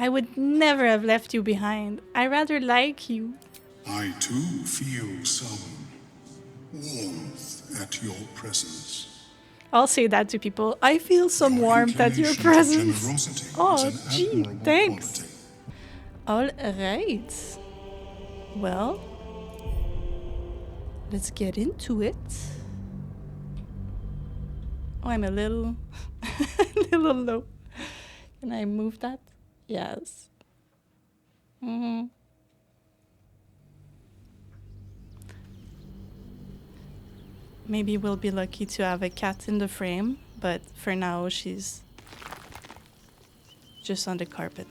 I would never have left you behind. I rather like you. I too feel some warmth at your presence. I'll say that to people. I feel some Your warmth at your inclination to presence. generosity Oh, is an gee, admirable thanks. quality. All right. Well, let's get into it. Oh, I'm a little, a little low. Can I move that? Yes. Maybe we'll be lucky to have a cat in the frame, but for now she's just on the carpet.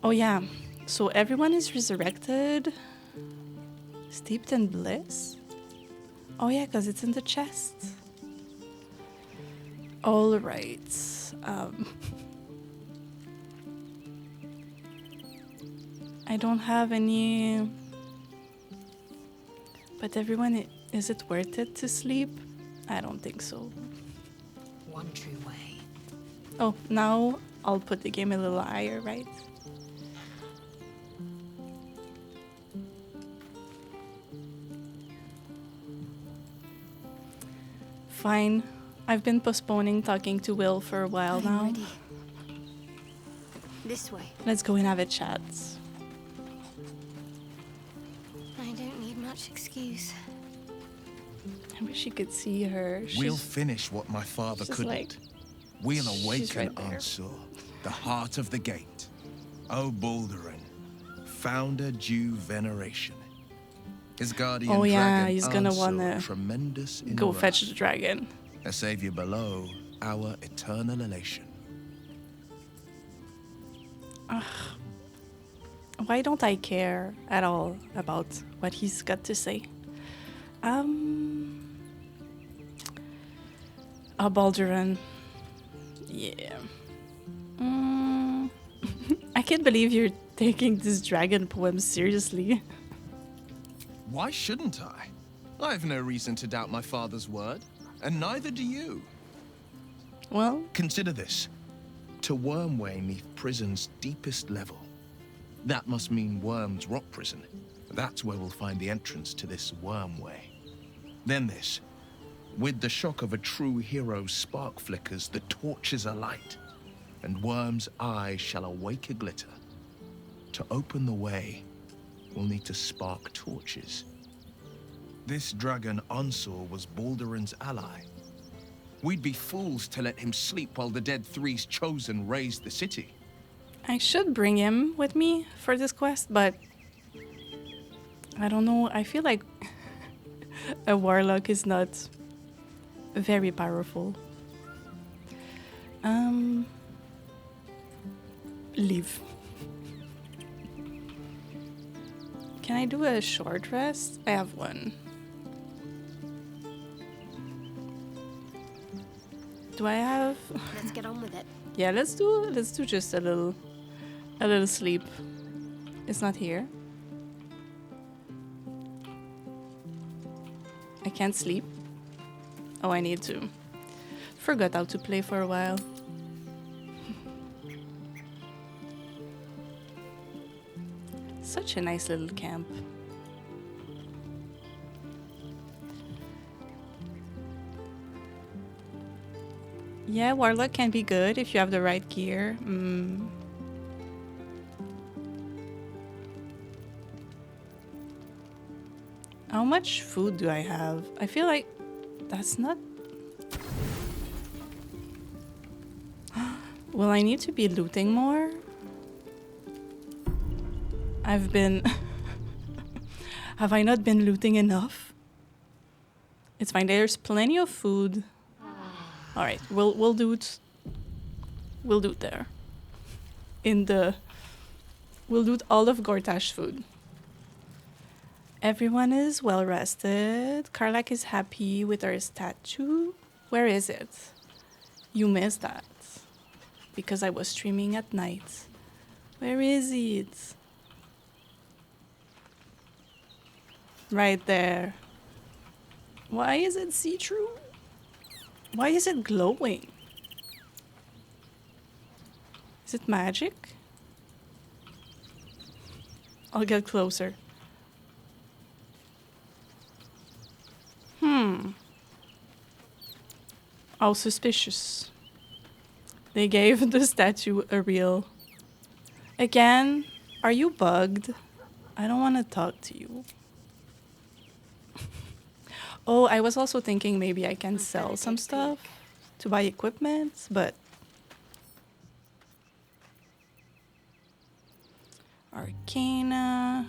Oh yeah, so everyone is resurrected, steeped in bliss. Oh yeah, because it's in the chest. All right. I don't have any. But everyone, is it worth it to sleep? I don't think so. One true way. Oh, now I'll put the game a little higher, right? Fine. I've been postponing talking to Will for a while now. Ready. This way. Let's go and have a chat. I don't need much excuse. I wish you could see her. We'll finish what my father she's couldn't. like- We'll she's awaken right there. Ansur, the heart of the gate. O Baldurin, founder due veneration. His guardian Oh yeah, dragon he's gonna Ansur, wanna tremendous in go wrath, fetch the dragon. a savior below, our eternal elation. Why don't I care at all about what he's got to say? Baldurin. Yeah. I can't believe you're taking this dragon poem seriously. Why shouldn't I? I have no reason to doubt my father's word, and neither do you. Well, Consider this. To Wormway 'neath prison's deepest level. That must mean Worm's rock prison. That's where we'll find the entrance to this Wormway. Then this. With the shock of a true hero's spark flickers, the torches alight, and Worm's eye shall awake a glitter. To open the way, we'll need to spark torches. This dragon Ansur was Baldurin's ally. We'd be fools to let him sleep while the Dead Three's chosen raised the city. I should bring him with me for this quest, but I don't know. I feel like a warlock is not very powerful. Leave. Can I do a short rest? I have one. Do I have? Let's get on with it. Yeah, let's do just a little sleep. It's not here. I can't sleep. Oh, I need to. Forgot how to play for a while. Such a nice little camp. Yeah, Warlock can be good if you have the right gear. How much food do I have? I feel like that's not... Will I need to be looting more? I've been... Have I not been looting enough? It's fine, there's plenty of food. Alright, we'll do it. We'll do it there. We'll do all of Gortash food. Everyone is well rested. Karlak is happy with her statue. Where is it? You missed that. Because I was streaming at night. Where is it? Right there. Why is it see-through? Why is it glowing? Is it magic? I'll get closer. How suspicious. They gave the statue a real... Again? Are you bugged? I don't want to talk to you. Oh, I was also thinking maybe I can sell some stuff to buy equipment, but... Arcana...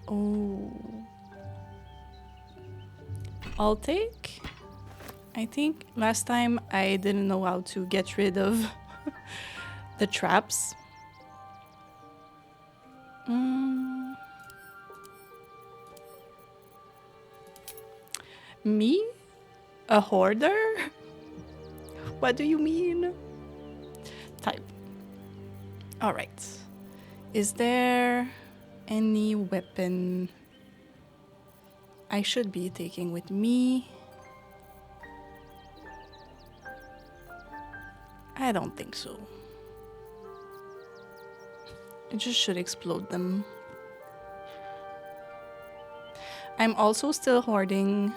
Oh... I'll take... I think last time I didn't know how to get rid of the traps. Me? A hoarder? What do you mean? Type. Alright. Is there any weapon I should be taking with me? I don't think so. I just should explode them. I'm also still hoarding...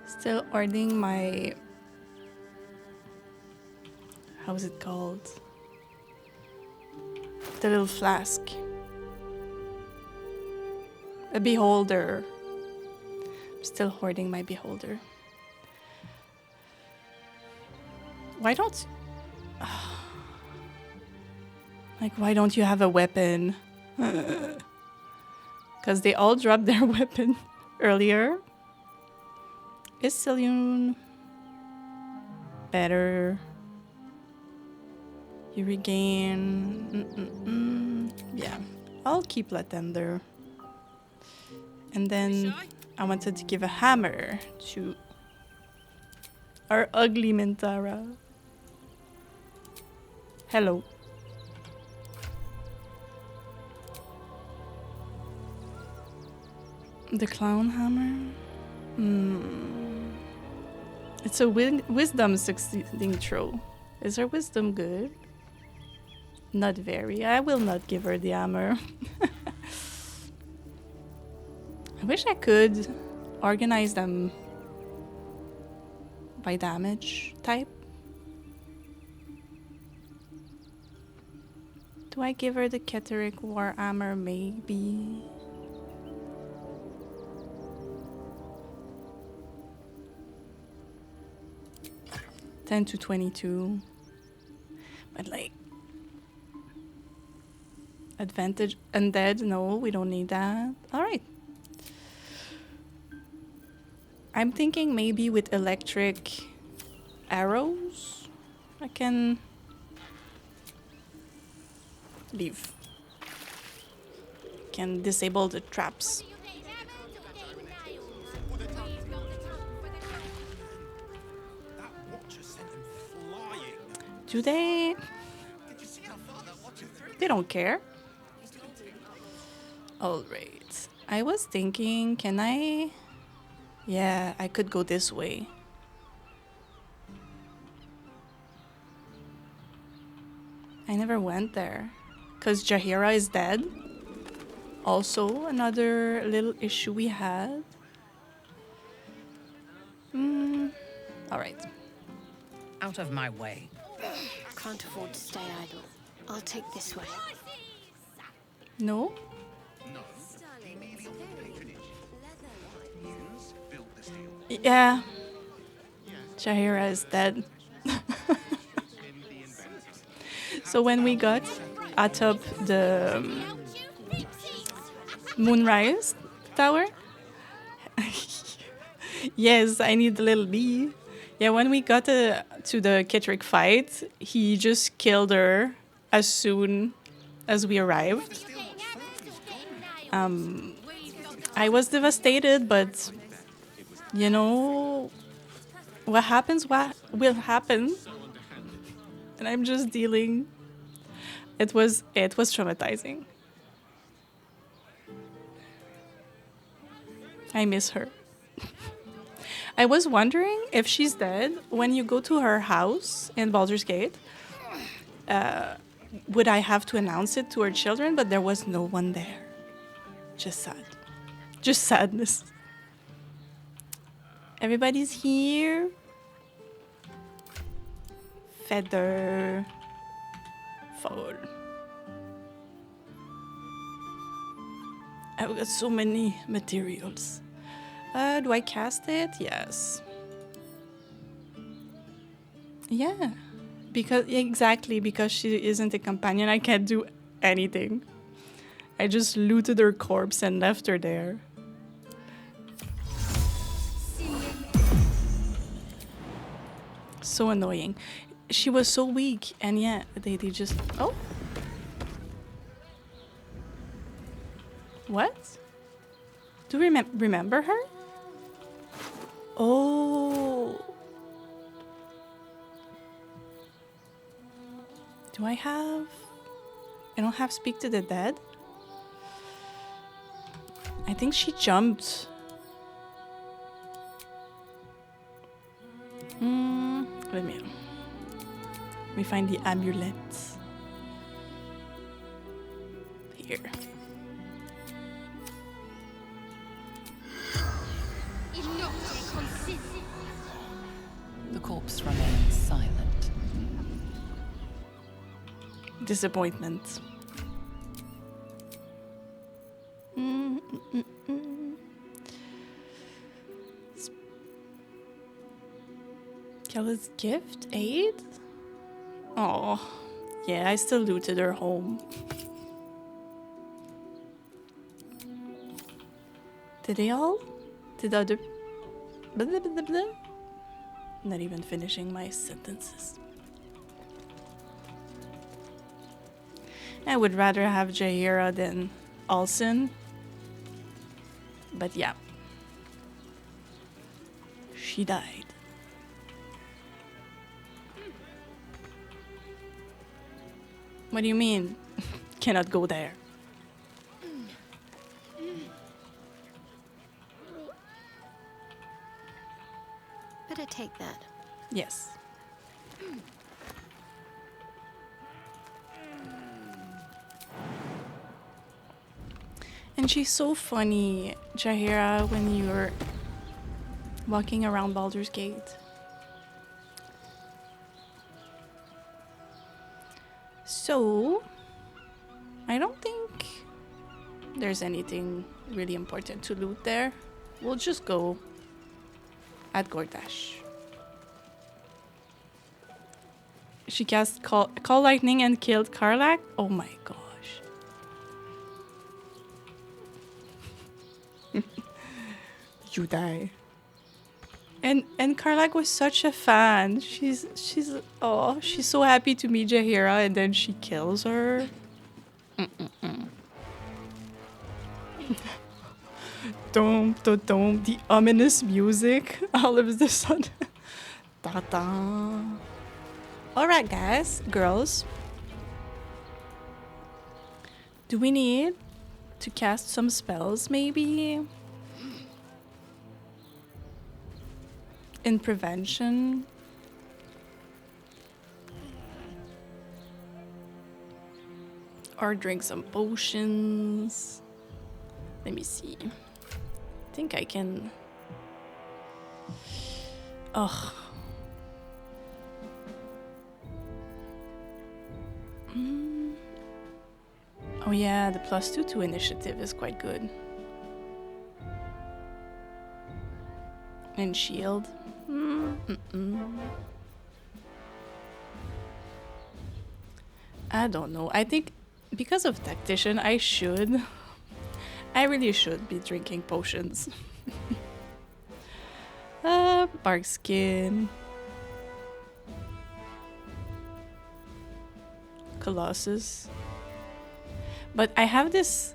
still hoarding my... How is it called? The little flask. A beholder. I'm still hoarding my beholder. Why don't... Like, why don't you have a weapon? Because they all dropped their weapon earlier. Is Silion better? You regain... Yeah, I'll keep Latender. And then I wanted to give a hammer to our ugly Mintara. Hello. The clown hammer? It's a wisdom succeeding throw. Is her wisdom good? Not very. I will not give her the hammer. I wish I could organize them by damage type. Do I give her the Keteric Warhammer? Maybe. $10 to $22. But like... Advantage undead? No, we don't need that. Alright. I'm thinking maybe with electric arrows I can leave. Can disable the traps. Do they? They don't care. Alright. I was thinking, can I... Yeah, I could go this way. I never went there. Because Jaheira is dead. Also, another little issue we had. Alright. Out of my way. Can't afford to stay idle. I'll take this way. No? Yeah. Jaheira is dead. So when we got atop the Moonrise Tower... Yes, I need the little bee. Yeah, when we got to the Ketrick fight, he just killed her as soon as we arrived. I was devastated, but you know, what happens, what will happen, and I'm just dealing. It was traumatizing. I miss her. I was wondering if she's dead. When you go to her house in Baldur's Gate, would I have to announce it to her children? But there was no one there. Just sad. Just sadness. Everybody's here. Feather. Fall. I've got so many materials. Do I cast it? Yes. Yeah. Because she isn't a companion, I can't do anything. I just looted her corpse and left her there. So annoying. She was so weak, and yeah, they just... Oh? What? Do you remember her? Oh. Do I have... I don't have Speak to the Dead? I think she jumped. Let me find the amulet. Here. The corpse remains silent. Disappointment. Kella's gift? Aid? Oh, yeah, I still looted her home. Did they all? Did other... Blah, blah, blah, blah. Not even finishing my sentences. I would rather have Jaheira than Alcyn. But yeah. She died. What do you mean? Cannot go there. Better take that. Yes. And she's so funny, Jaheira, when you're walking around Baldur's Gate. So, I don't think there's anything really important to loot there. We'll just go at Gortash. She cast Call Lightning and killed Karlach? Oh my gosh. You die. And Karlach was such a fan. She's so happy to meet Jaheira, and then she kills her. Dum, dum, dum, the ominous music all of the sudden. Da da. Alright, guys, girls. Do we need to cast some spells, maybe? In prevention? Or drink some potions? Let me see. I think I can... Ugh. Oh yeah, the +2 to initiative is quite good. And shield. I don't know. I think because of Tactician, I really should be drinking potions. Bark skin. Colossus. But I have this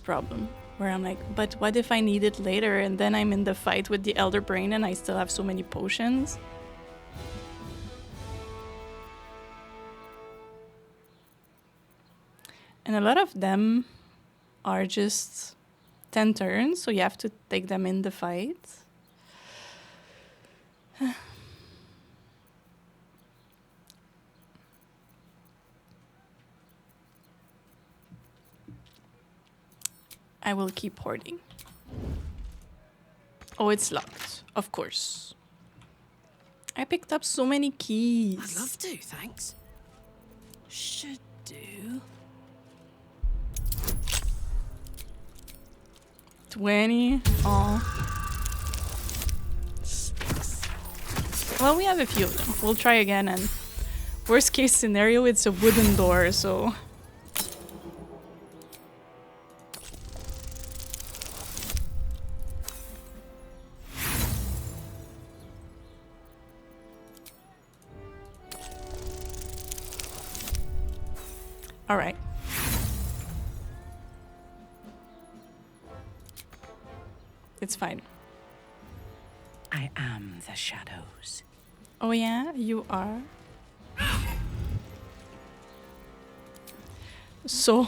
problem where I'm like, but what if I need it later and then I'm in the fight with the Elder Brain and I still have so many potions? And a lot of them are just 10 turns, so you have to take them in the fight. I will keep hoarding. Oh, it's locked. Of course. I picked up so many keys. I'd love to, thanks. Should do. 20. Oh. Well, we have a few of them. We'll try again, and worst case scenario, it's a wooden door, so... All right. It's fine. I am the shadows. Oh yeah, you are. So...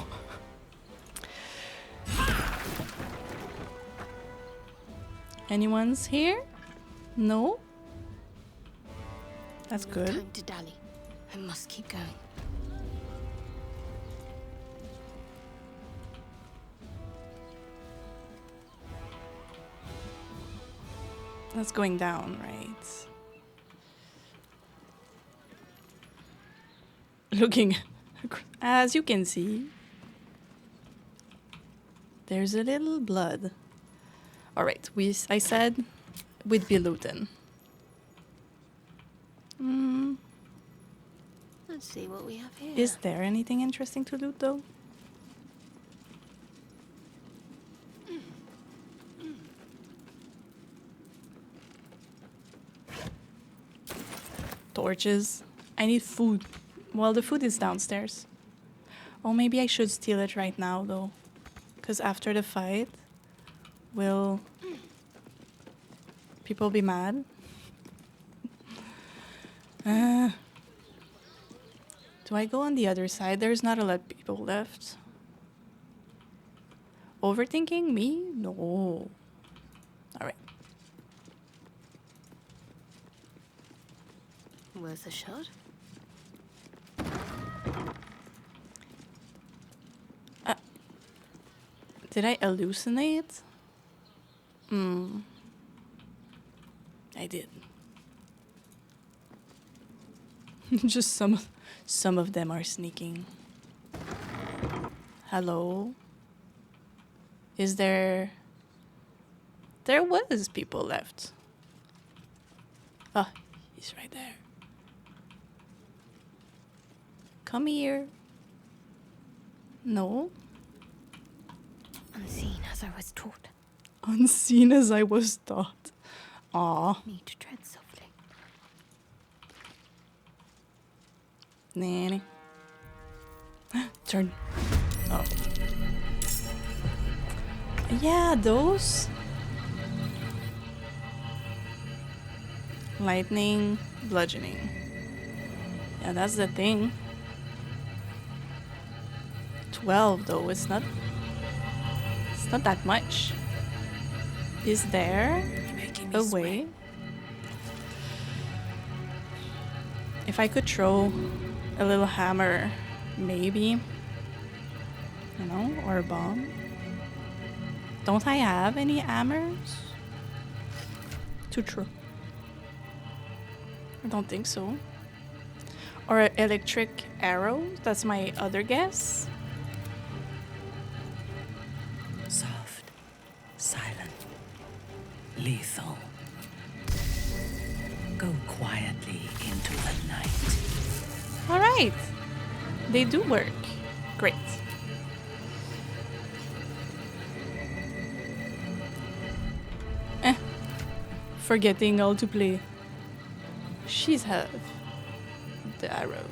Anyone's here? No? That's No good. time to dally. I must keep going. That's going down, right? Looking, as you can see, there's a little blood. All right, I said we'd be looting. Let's see what we have here. Is there anything interesting to loot, though? Torches. I need food. Well, the food is downstairs. Oh, maybe I should steal it right now, though. Because after the fight, will people be mad? Do I go on the other side? There's not a lot of people left. Overthinking me? No. All right. Worth a shot. Did I hallucinate? I did. Just some of them are sneaking. Hello? Is there... There was people left. Ah, he's right there. Come here. No? Unseen as I was taught. Unseen as I was taught. Aw. Need to tread softly. Nanny. Turn. Oh. Yeah, those. Lightning, bludgeoning. Yeah, that's the thing. 12 though, it's not that much. Is there a way? If I could throw a little hammer, maybe. You know, or a bomb. Don't I have any hammers to throw? I don't think so. Or electric arrows, that's my other guess. Soft, silent, lethal. Go quietly into the night. All right, they do work. Great. Forgetting how to play. She's have the arrows.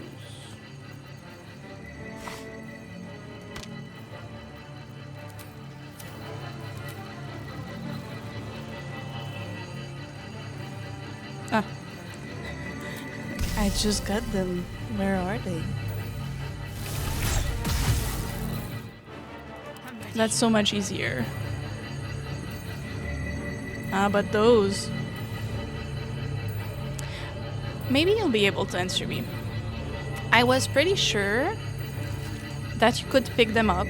Ah. I just got them. Where are they? That's so much easier. Ah, but those... Maybe you'll be able to answer me. I was pretty sure that you could pick them up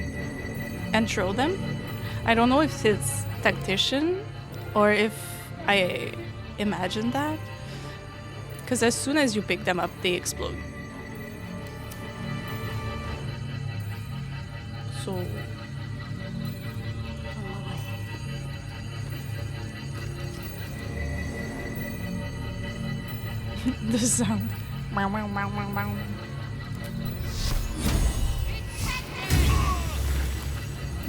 and throw them. I don't know if it's Tactician or if I imagined that. Because as soon as you pick them up, they explode. So... On my way. the sound. Wow, wow, wow, wow, wow.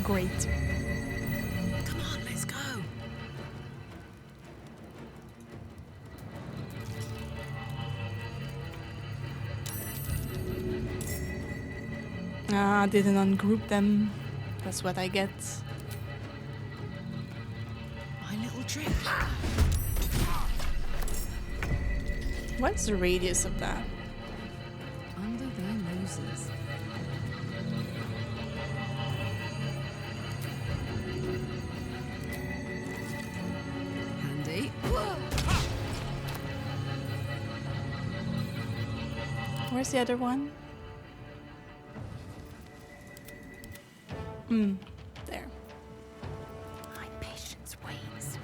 Great. Come on, let's go. Ah, didn't ungroup them. That's what I get. My little trick. What's the radius of that? Under their noses. Handy. Where's the other one? There. My patience wanes.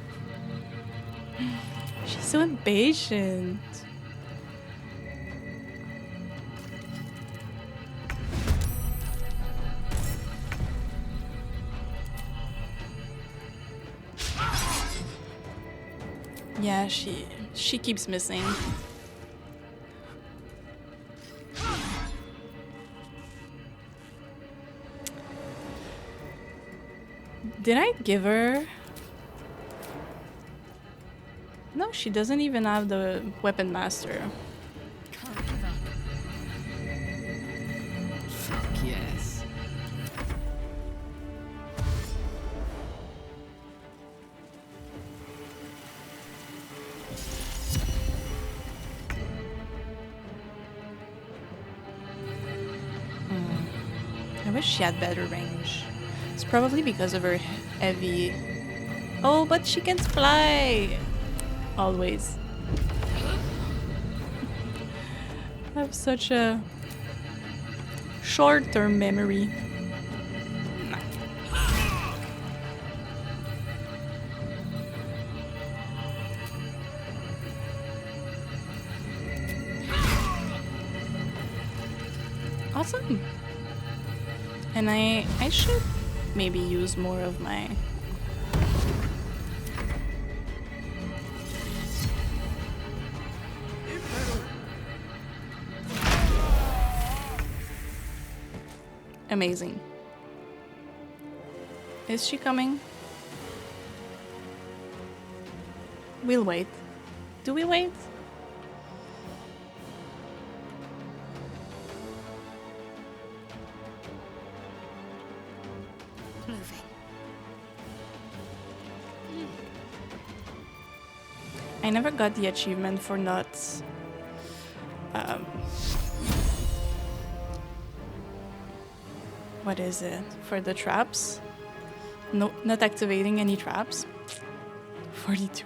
She's so impatient. Yeah, she keeps missing. Did I give her? No, she doesn't even have the weapon master. Fuck yes. I wish she had better range. It's probably because of her heavy... Oh, but she can fly! Always. I have such a short-term memory. Nah. Awesome. And I should maybe use more of my... Amazing. Is she coming? We'll wait. Do we wait? Moving. I never got the achievement for not what is it? For the traps? No, not activating any traps. 42.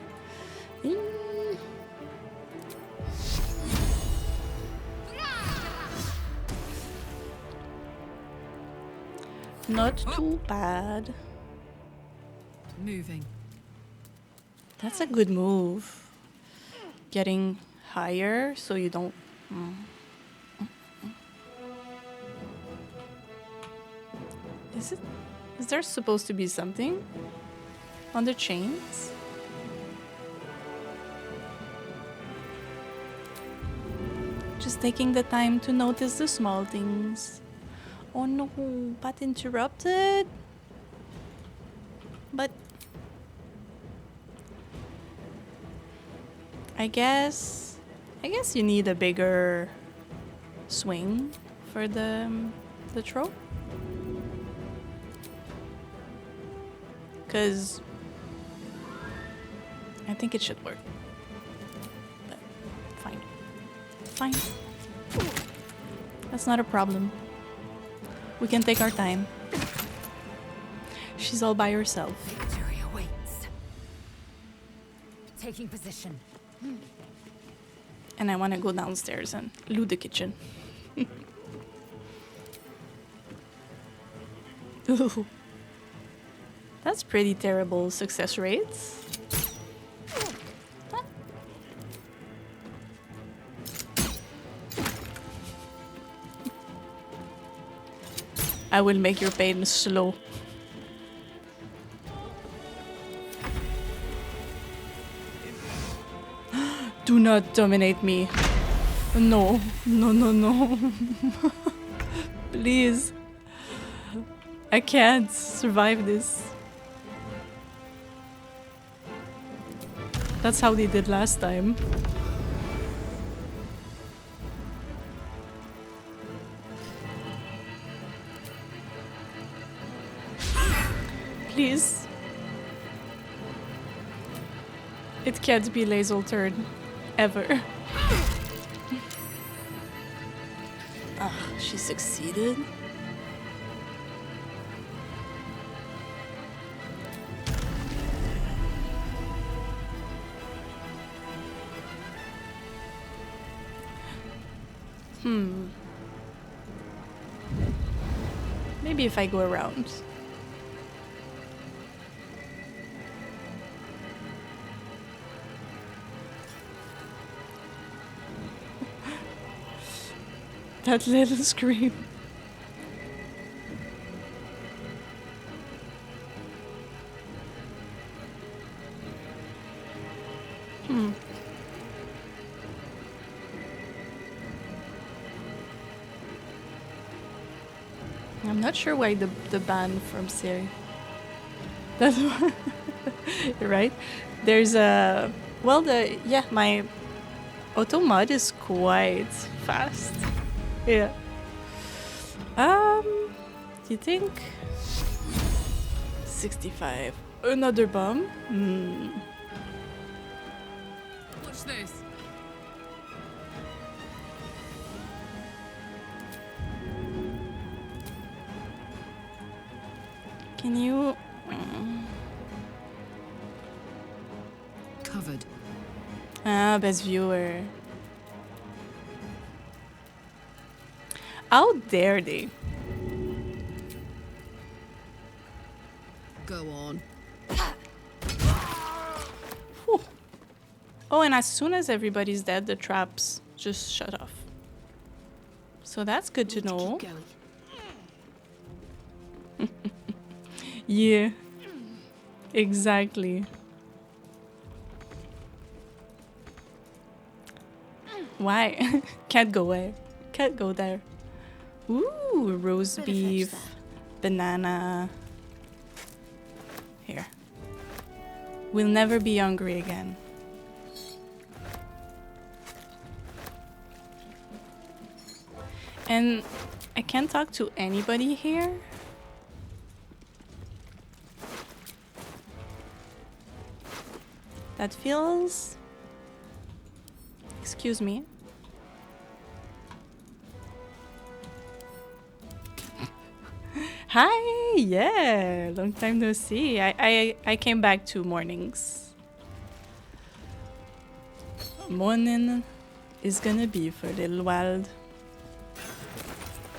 Not too bad. Moving. That's a good move. Getting higher so you don't... Is there supposed to be something on the chains? Just taking the time to notice the small things. Oh no, path interrupted. But I guess you need a bigger swing for the throw. Because I think it should work. But fine. Fine. That's not a problem. We can take our time. She's all by herself. Victory awaits. Taking position. And I want to go downstairs and loot the kitchen. Ooh. That's pretty terrible success rates. I will make your pain slow. Do not dominate me. No, no, no, no. Please. I can't survive this. That's how they did last time. Please. It can't be Lazel's turn. Ever. Ah, she succeeded. Maybe if I go around. That little scream. I'm not sure why the ban from Siri. That's why. Right? There's a my auto mod is quite fast. Yeah. Do you think 65? Another bomb? Watch this. Can you Covered. best viewer. How dare they? Go on. Whew. Oh, and as soon as everybody's dead, the traps just shut off. So that's good to know. Keep going. Yeah. Exactly. Why? Can't go away. Can't go there. Ooh, roast Better fetch beef, that. banana. Here. We'll never be hungry again. And I can't talk to anybody here. That feels... Excuse me. Hi! Yeah! Long time no see. I came back 2 mornings. Morning is gonna be for a little while.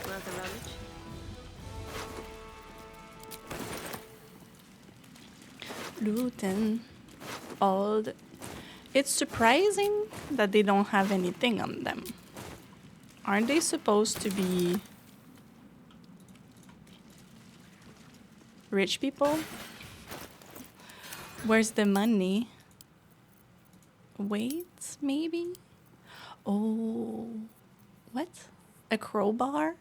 Worth a rummage? Looting. All the... It's surprising that they don't have anything on them. Aren't they supposed to be rich people? Where's the money? Wait, maybe? Oh, what? A crowbar?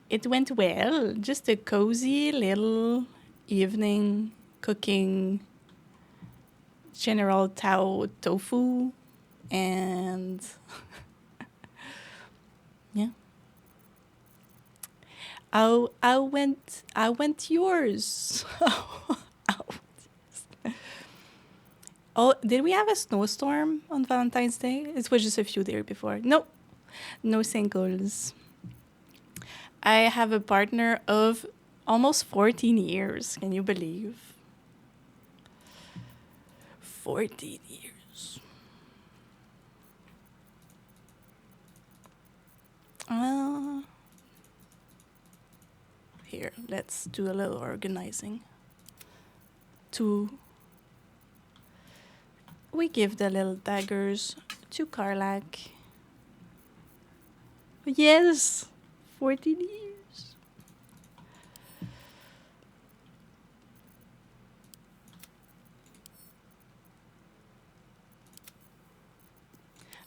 It went well. Just a cozy little evening cooking General Tao tofu and yeah. I went yours. Oh, did we have a snowstorm on Valentine's Day? It was just a few days before. Nope. No singles. I have a partner of almost 14 years. Can you believe? 14 years. Here, let's do a little organizing. We give the little daggers to Karlak. Yes! 14 years.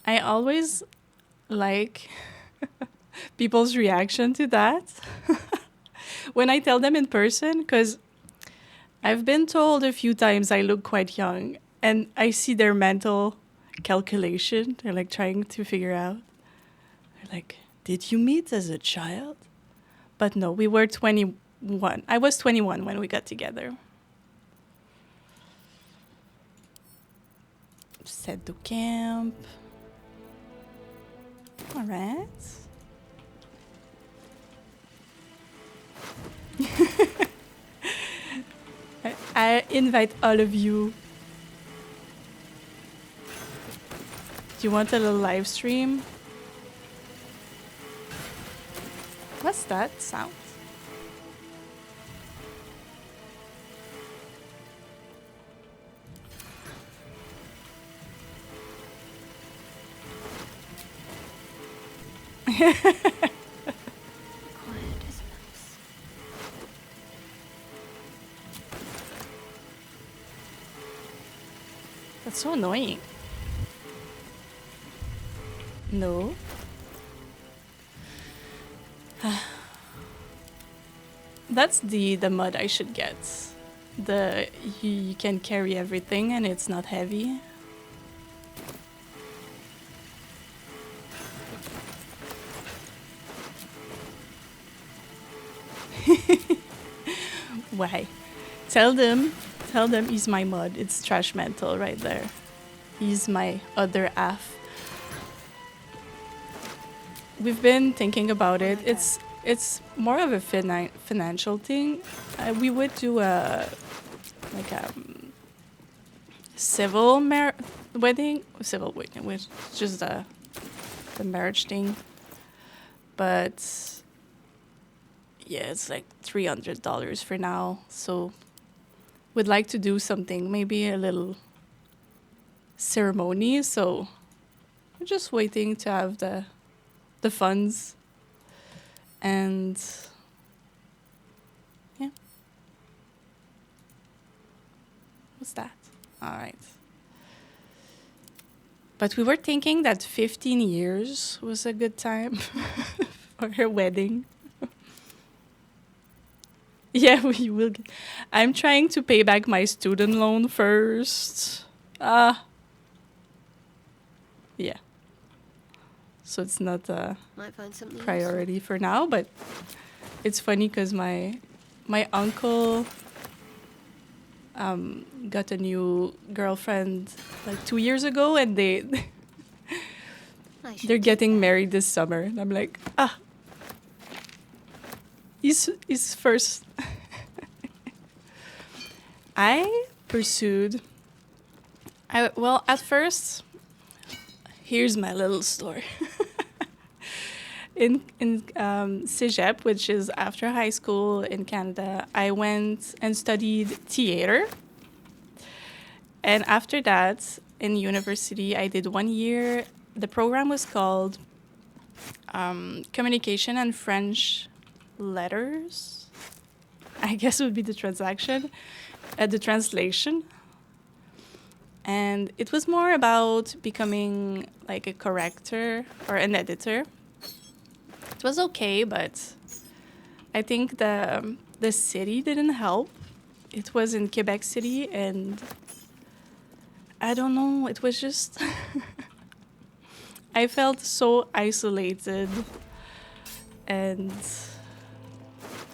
I always like people's reaction to that when I tell them in person, because I've been told a few times I look quite young, and I see their mental calculation. They're like trying to figure out. They're like, did you meet as a child? But no, we were 21. I was 21 when we got together. Set to camp. All right. I invite all of you. Do you want a little live stream? What's that sound? Quiet as a mouse. That's so annoying. No. That's the mod I should get. You can carry everything and it's not heavy. Why? Tell them he's my mod. It's trash mental right there. He's my other half. We've been thinking about it. It's more of a financial thing. We would do a civil wedding, which is just the marriage thing. But yeah, it's like $300 for now. So we'd like to do something, maybe a little ceremony. So we're just waiting to have the funds. And yeah. What's that? All right. But we were thinking that 15 years was a good time for her wedding. Yeah, we will. I'm trying to pay back my student loan first. Yeah. So it's not a Might find something priority for now, but it's funny because my uncle got a new girlfriend like 2 years ago, and they're getting married this summer. And I'm like, he's first. Well, at first, here's my little story. In Cégep, which is after high school in Canada, I went and studied theater. And after that, in university, I did 1 year. The program was called Communication and French Letters. I guess would be the translation. And it was more about becoming like a corrector or an editor. It was okay, but I think the city didn't help. It was in Quebec City, and I don't know, it was just... I felt so isolated, and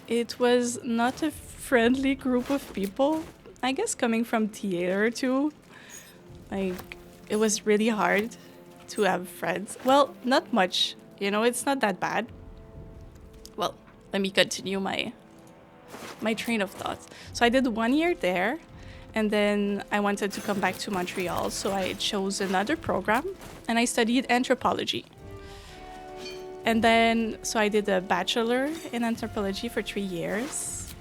it was not a friendly group of people. I guess coming from theater too, like, it was really hard to have friends. Well, not much, it's not that bad. Well, let me continue my train of thought. So I did 1 year there, and then I wanted to come back to Montreal, so I chose another program, and I studied anthropology. And then, so I did a bachelor in anthropology for 3 years.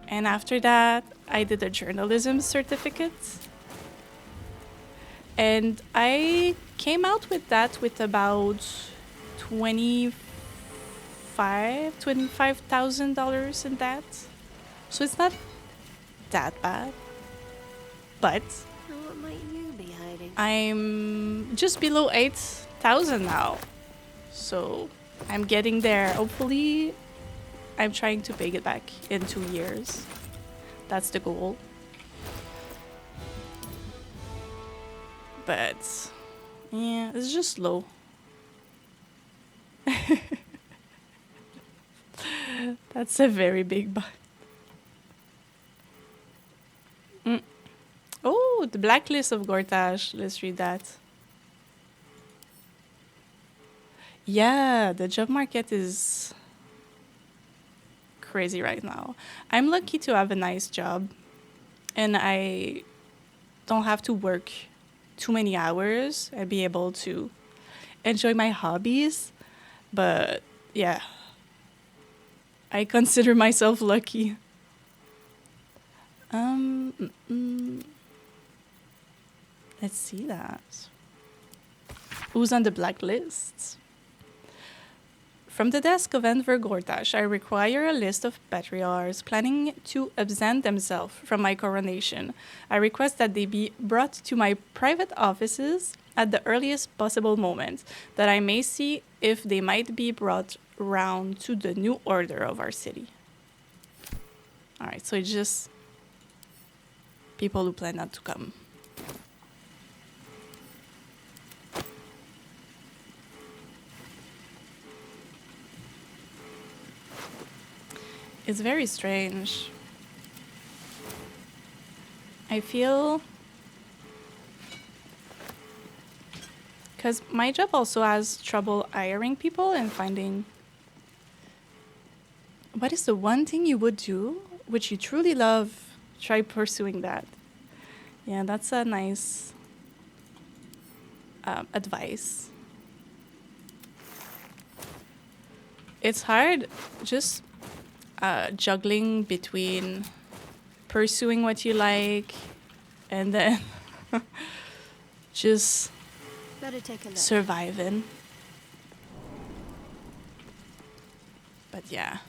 And after that, I did a journalism certificate. And I came out with that with about $25,000 in debt. So it's not that bad. But Now, what might you be hiding? I'm just below 8,000 now. So I'm getting there. Hopefully, I'm trying to pay it back in 2 years. That's the goal. But yeah, it's just low. That's a very big but. Oh, the blacklist of Gortash. Let's read that. Yeah, the job market is crazy right now. I'm lucky to have a nice job, and I don't have to work too many hours and be able to enjoy my hobbies. But yeah, I consider myself lucky. Let's see that. Who's on the blacklist? From the desk of Enver Gortash, I require a list of patriarchs planning to absent themselves from my coronation. I request that they be brought to my private offices at the earliest possible moment, that I may see if they might be brought round to the new order of our city. All right, so it's just people who plan not to come. It's very strange. I feel... Because my job also has trouble hiring people and finding... What is the one thing you would do which you truly love? Try pursuing that. Yeah, that's a nice advice. It's hard just juggling between pursuing what you like and then just Better take a look. surviving. But yeah.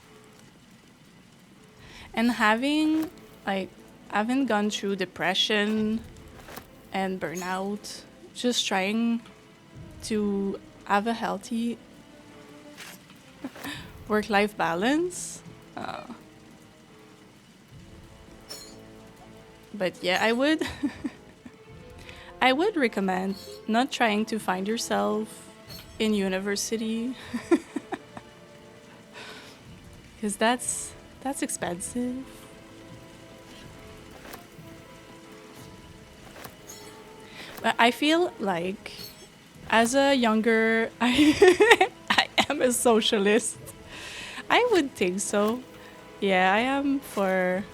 And having gone through depression and burnout, just trying to have a healthy work-life balance. But yeah, I would I would recommend not trying to find yourself in university because that's expensive. But I feel like as a younger I am a socialist. I would think so. Yeah, I am for...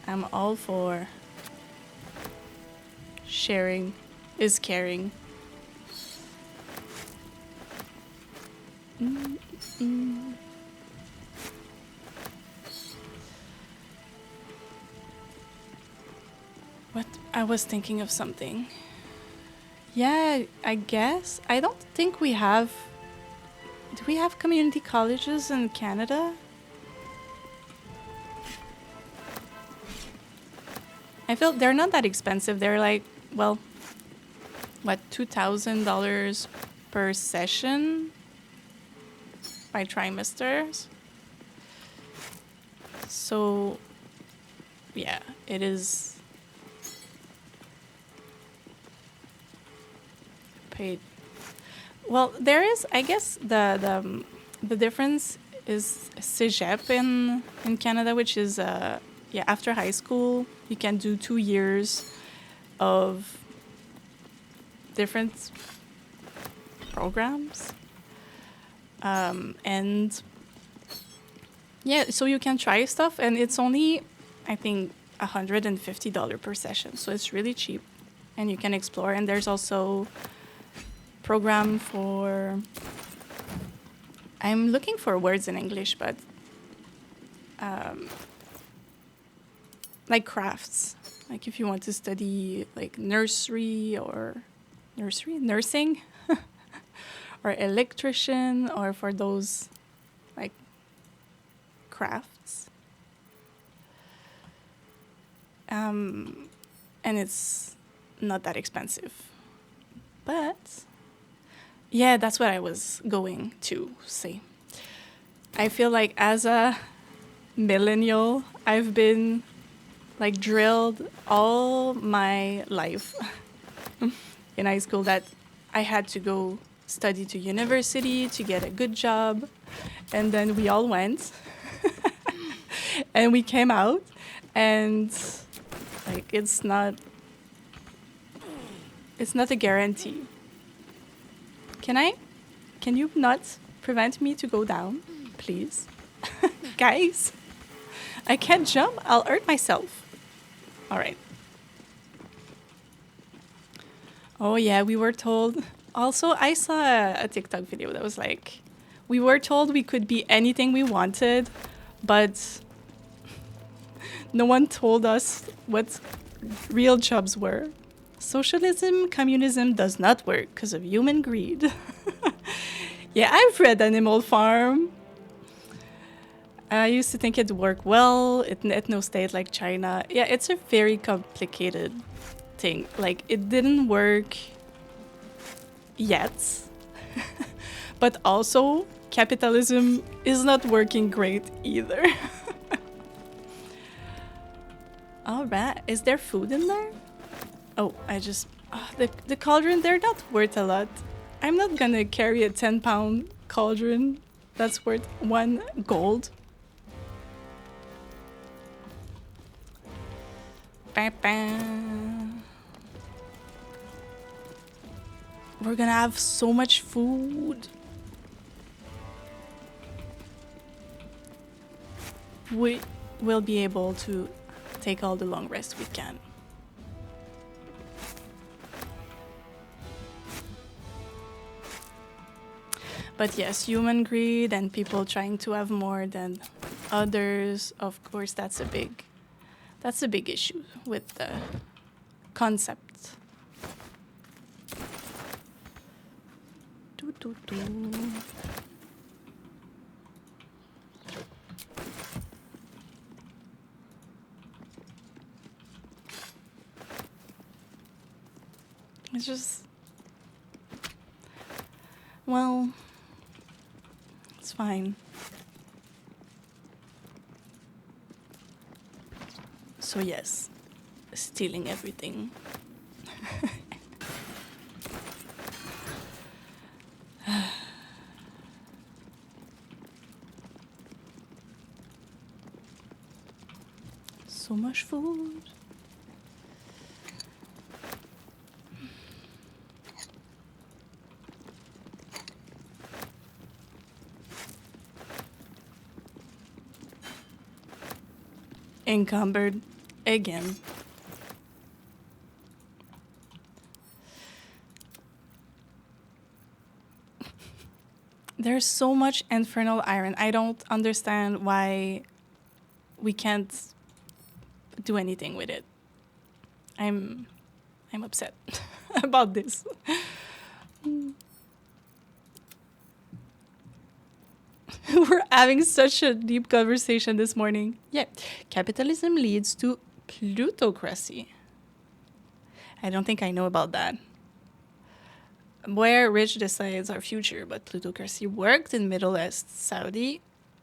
I'm all for sharing is caring. What? I was thinking of something. Yeah, I guess. I don't think we have... Do we have community colleges in Canada? I feel they're not that expensive. They're like, well, what, $2,000 per session by trimesters? So, yeah, it is paid. Well, there is, I guess, the difference is cégep in Canada, which is yeah, after high school you can do 2 years of different programs, and yeah, so you can try stuff, and it's only, I think, $150 per session, so it's really cheap, and you can explore. And there's also program for, I'm looking for words in English, but like crafts, like if you want to study like nursing or electrician, or for those like crafts. And it's not that expensive. But yeah, that's what I was going to say. I feel like as a millennial, I've been like drilled all my life in high school that I had to go study to university to get a good job. And then we all went and we came out, and like it's not a guarantee. Can you not prevent me to go down, please? Guys, I can't jump. I'll hurt myself. All right. Oh yeah, we were told. Also, I saw a TikTok video that was like, we were told we could be anything we wanted, but no one told us what real jobs were. Socialism, communism does not work because of human greed. Yeah, I've read Animal Farm. I used to think it worked well in an ethno-state like China. Yeah, it's a very complicated thing. Like, it didn't work yet. But also, capitalism is not working great either. All right, is there food in there? Oh, the cauldron, they're not worth a lot. I'm not gonna carry a 10-pound cauldron that's worth 1 gold. We're gonna have so much food. We will be able to take all the long rest we can. But yes, human greed and people trying to have more than others, of course, that's a big issue with the concept. It's just, well, it's fine. So yes, stealing everything. So much food. Encumbered again. There's so much infernal iron. I don't understand why we can't do anything with it. I'm upset about this. We're having such a deep conversation this morning. Yeah, capitalism leads to plutocracy. I don't think I know about that. Where rich decides our future, but plutocracy worked in Middle East, Saudi,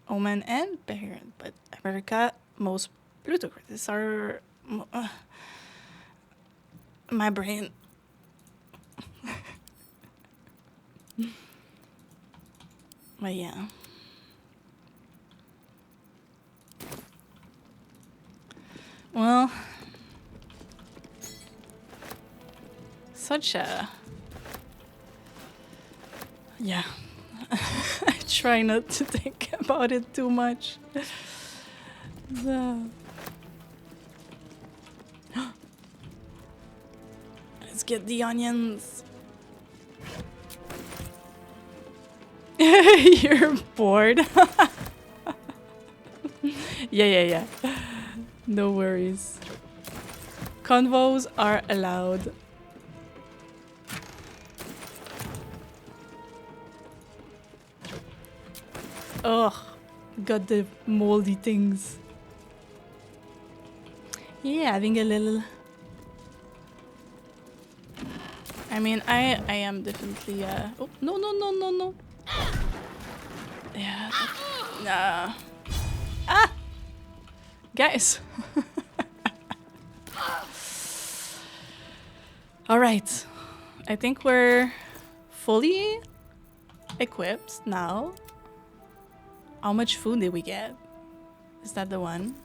Oman, and Bahrain. But America, most plutocrats are... my brain. But yeah. Well, such a... Yeah. I try not to think about it too much. So... Let's get the onions. You're bored. Yeah. No worries. Convos are allowed. Ugh, got the moldy things. Yeah, having a little. I mean, I am definitely. Oh no. Yeah. Nah. Ah, guys. All right. I think we're fully equipped now. How much food did we get? Is that the one?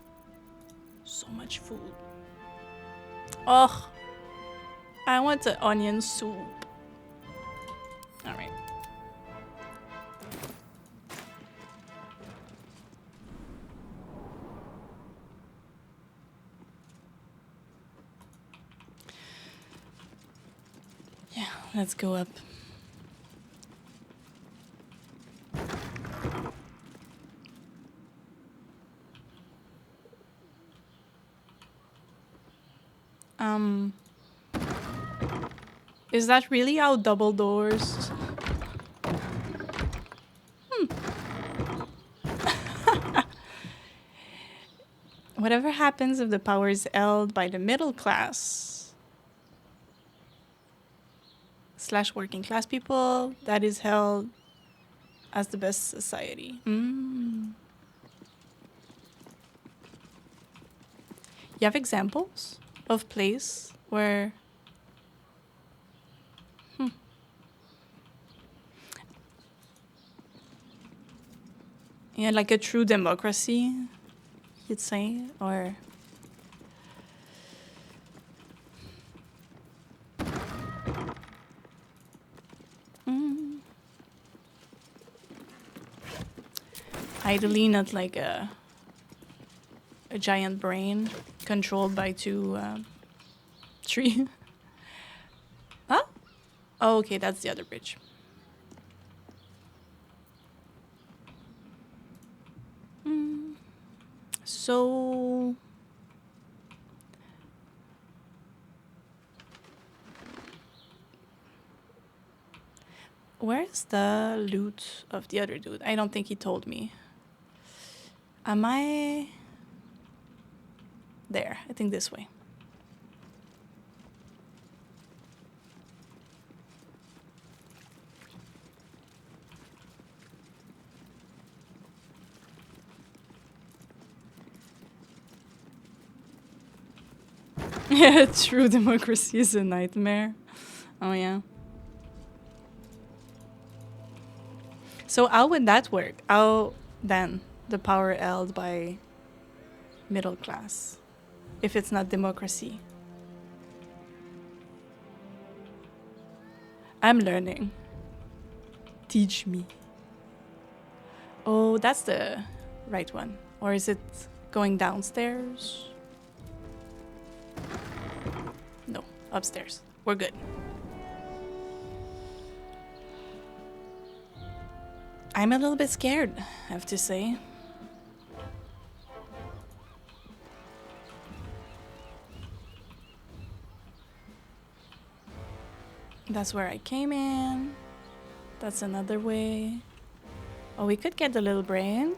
So much food. Oh, I want the onion soup. All right. Yeah, let's go up. Is that really how double doors? Whatever happens if the power is held by the middle class / working class people, that is held as the best society. You have examples of place where yeah, like a true democracy, you'd say, or ideally not like a giant brain controlled by two tree. Huh? Oh, okay, that's the other bridge. So where's the loot of the other dude? I don't think he told me. Am I there? I think this way. Yeah, true democracy is a nightmare. Oh yeah. So how would that work? How then the power held by middle class if it's not democracy? I'm learning. Teach me. Oh, that's the right one. Or is it going downstairs? No, upstairs. We're good. I'm a little bit scared, I have to say. That's where I came in. That's another way. Oh, we could get the little brain.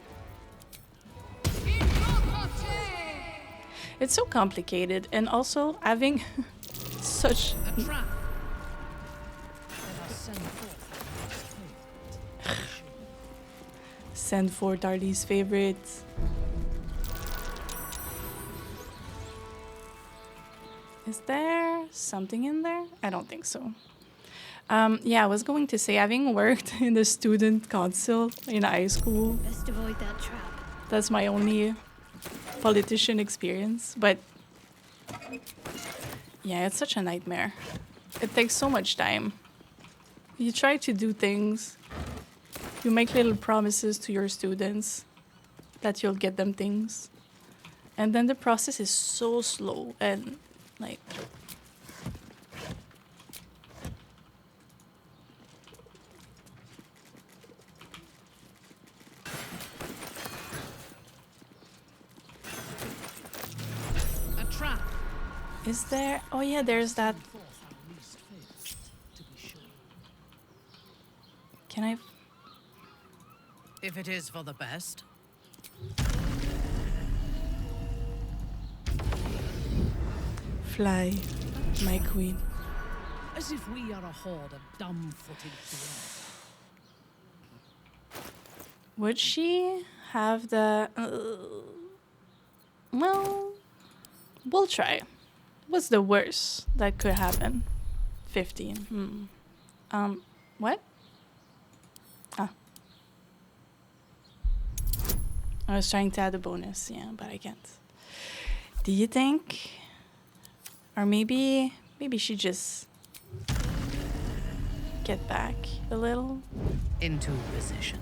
It's so complicated, and also having such... A trap. Send for Darley's favorites. Is there something in there? I don't think so. Yeah, I was going to say, having worked in the student council in high school, Best avoid that trap. that's my only politician experience. But yeah, it's such a nightmare. It takes so much time. You try to do things. You make little promises to your students that you'll get them things. And then the process is so slow and like... Is there? Oh yeah, there's that. Can I? If it is for the best. Fly, my queen. As if we are a horde of dumb-footed dwarves. Would she have the... well, we'll try. What's the worst that could happen? 15. What? Ah. I was trying to add a bonus, yeah, but I can't. Do you think... or maybe she just... get back a little? Into position.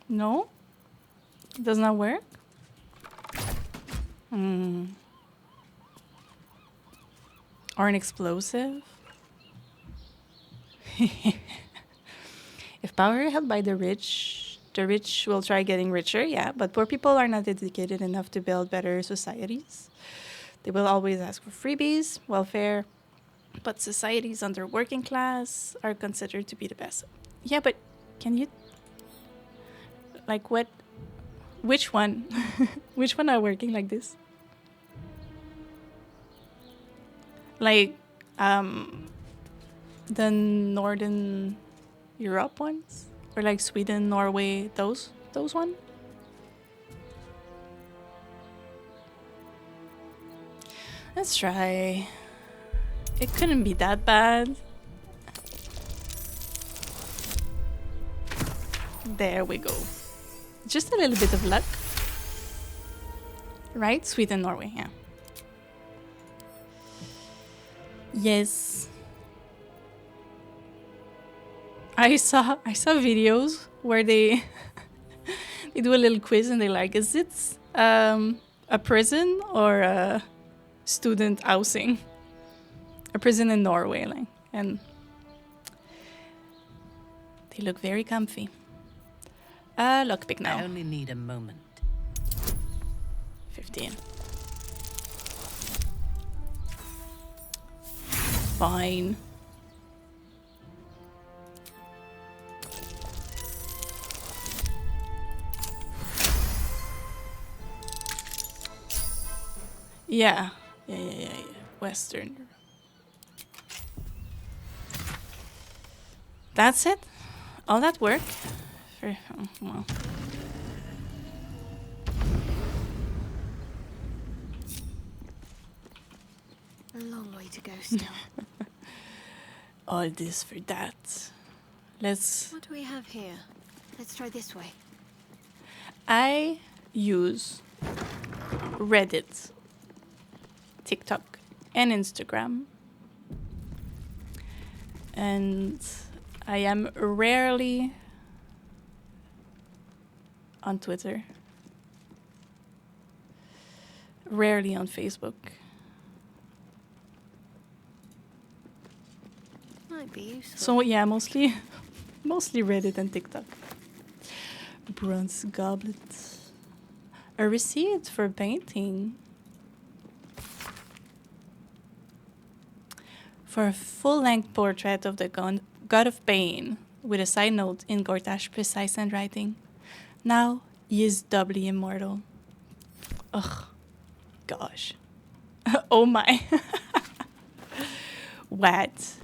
No? Does not work? Or an explosive? If power held by the rich will try getting richer, yeah, but poor people are not educated enough to build better societies. They will always ask for freebies, welfare, but societies under working class are considered to be the best. Yeah, but can you... like what... which one? Which one are working like this? Like, the Northern Europe ones? Or like Sweden, Norway, those one? Let's try. It couldn't be that bad. There we go. Just a little bit of luck. Right? Sweden, Norway, yeah. Yes. I saw videos where they they do a little quiz and they're like, is it a prison or a student housing? A prison in Norway, like, and they look very comfy. Lockpick now. I only need a moment. 15. Fine. Yeah. Western. That's it? All that work? Well. A long way to go still. All this for that. Let's... What do we have here? Let's try this way. I use Reddit, TikTok, and Instagram. And I am rarely on Twitter. Rarely on Facebook. Might be useful. So yeah, mostly Reddit and TikTok. Bronze goblet. A receipt for painting. For a full-length portrait of the god of pain, with a side note in Gortash precise handwriting. Now he is doubly immortal. Ugh. Gosh. Oh my. What?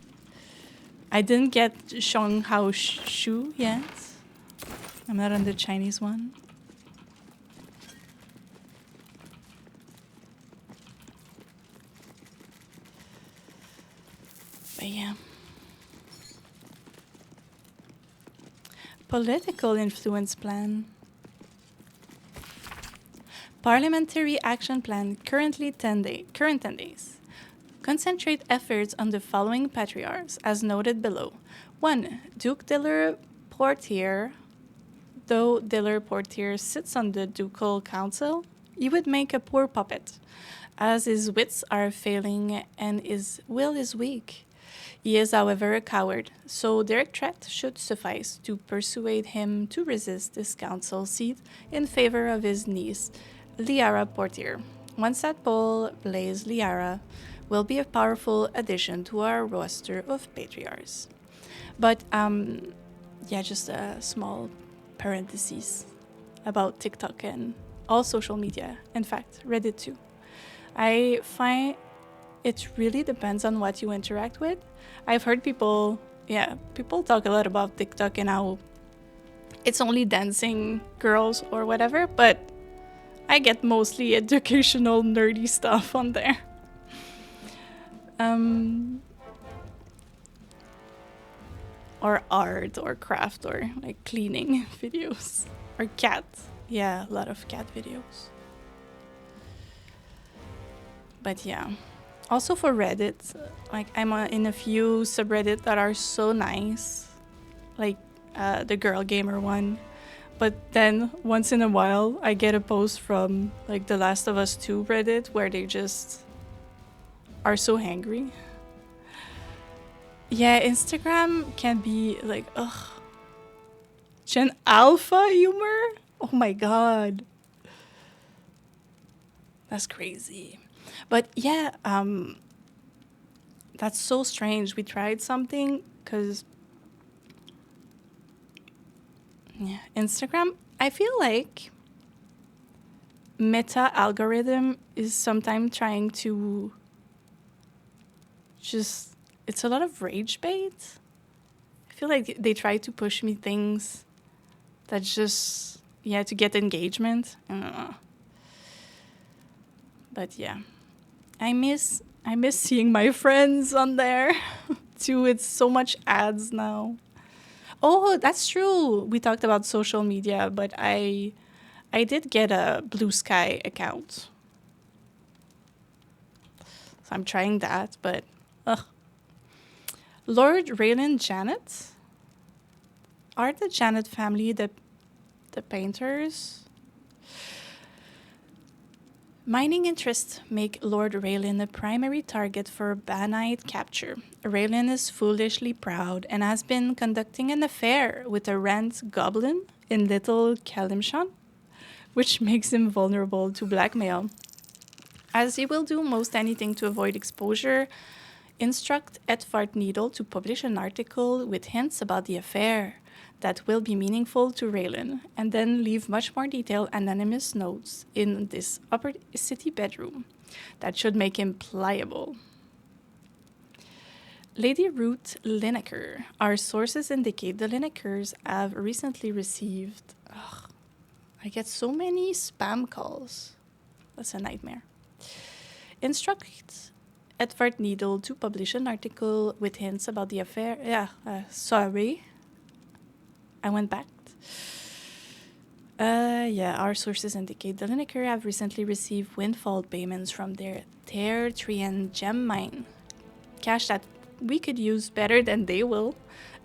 I didn't get Shanghao Shu yet. I'm not on the Chinese one. But yeah. Political influence plan. Parliamentary action plan, current 10 days. Concentrate efforts on the following patriarchs, as noted below. 1. Duke Diller Portier. Though Diller Portier sits on the ducal council, he would make a poor puppet, as his wits are failing and his will is weak. He is, however, a coward, so their threat should suffice to persuade him to resist this council seat in favor of his niece, Liara Portier. One tadpole, Blaze Liara, will be a powerful addition to our roster of patriarchs. But, yeah, just a small parenthesis about TikTok and all social media. In fact, Reddit too. I find it really depends on what you interact with. I've heard people talk a lot about TikTok and how it's only dancing girls or whatever, but I get mostly educational, nerdy stuff on there. Or art or craft or like cleaning videos. Or cat. Yeah, a lot of cat videos. But yeah. Also for Reddit, like I'm in a few subreddits that are so nice. Like the girl gamer one. But then once in a while I get a post from like the Last of Us 2 Reddit where they just are so angry. Yeah, Instagram can be like, ugh. Gen Alpha humor? Oh my god. That's crazy. But yeah, that's so strange. We tried something because yeah, Instagram, I feel like Meta algorithm is sometimes trying to just, it's a lot of rage bait. I feel like they try to push me things that just, yeah, to get engagement. I don't know. But yeah, I miss seeing my friends on there too. It's so much ads now. Oh, that's true. We talked about social media, but I did get a Blue Sky account. So I'm trying that, but ugh. Lord Raylan Janet? Are the Janet family the painters? Mining interests make Lord Raylan a primary target for Banite capture. Raylan is foolishly proud and has been conducting an affair with a rent goblin in Little Kalimshan, which makes him vulnerable to blackmail. As he will do most anything to avoid exposure, instruct Edvard Needle to publish an article with hints about the affair that will be meaningful to Raylan, and then leave much more detailed anonymous notes in this upper city bedroom that should make him pliable. Lady Ruth Lineker. Our sources indicate the Linekers have recently received... Ugh, I get so many spam calls. That's a nightmare. Instruct Edvard Needle to publish an article with hints about the affair. Sorry. I went back. Our sources indicate the Lineker have recently received windfall payments from their Tertrian gem mine. Cash that we could use better than they will.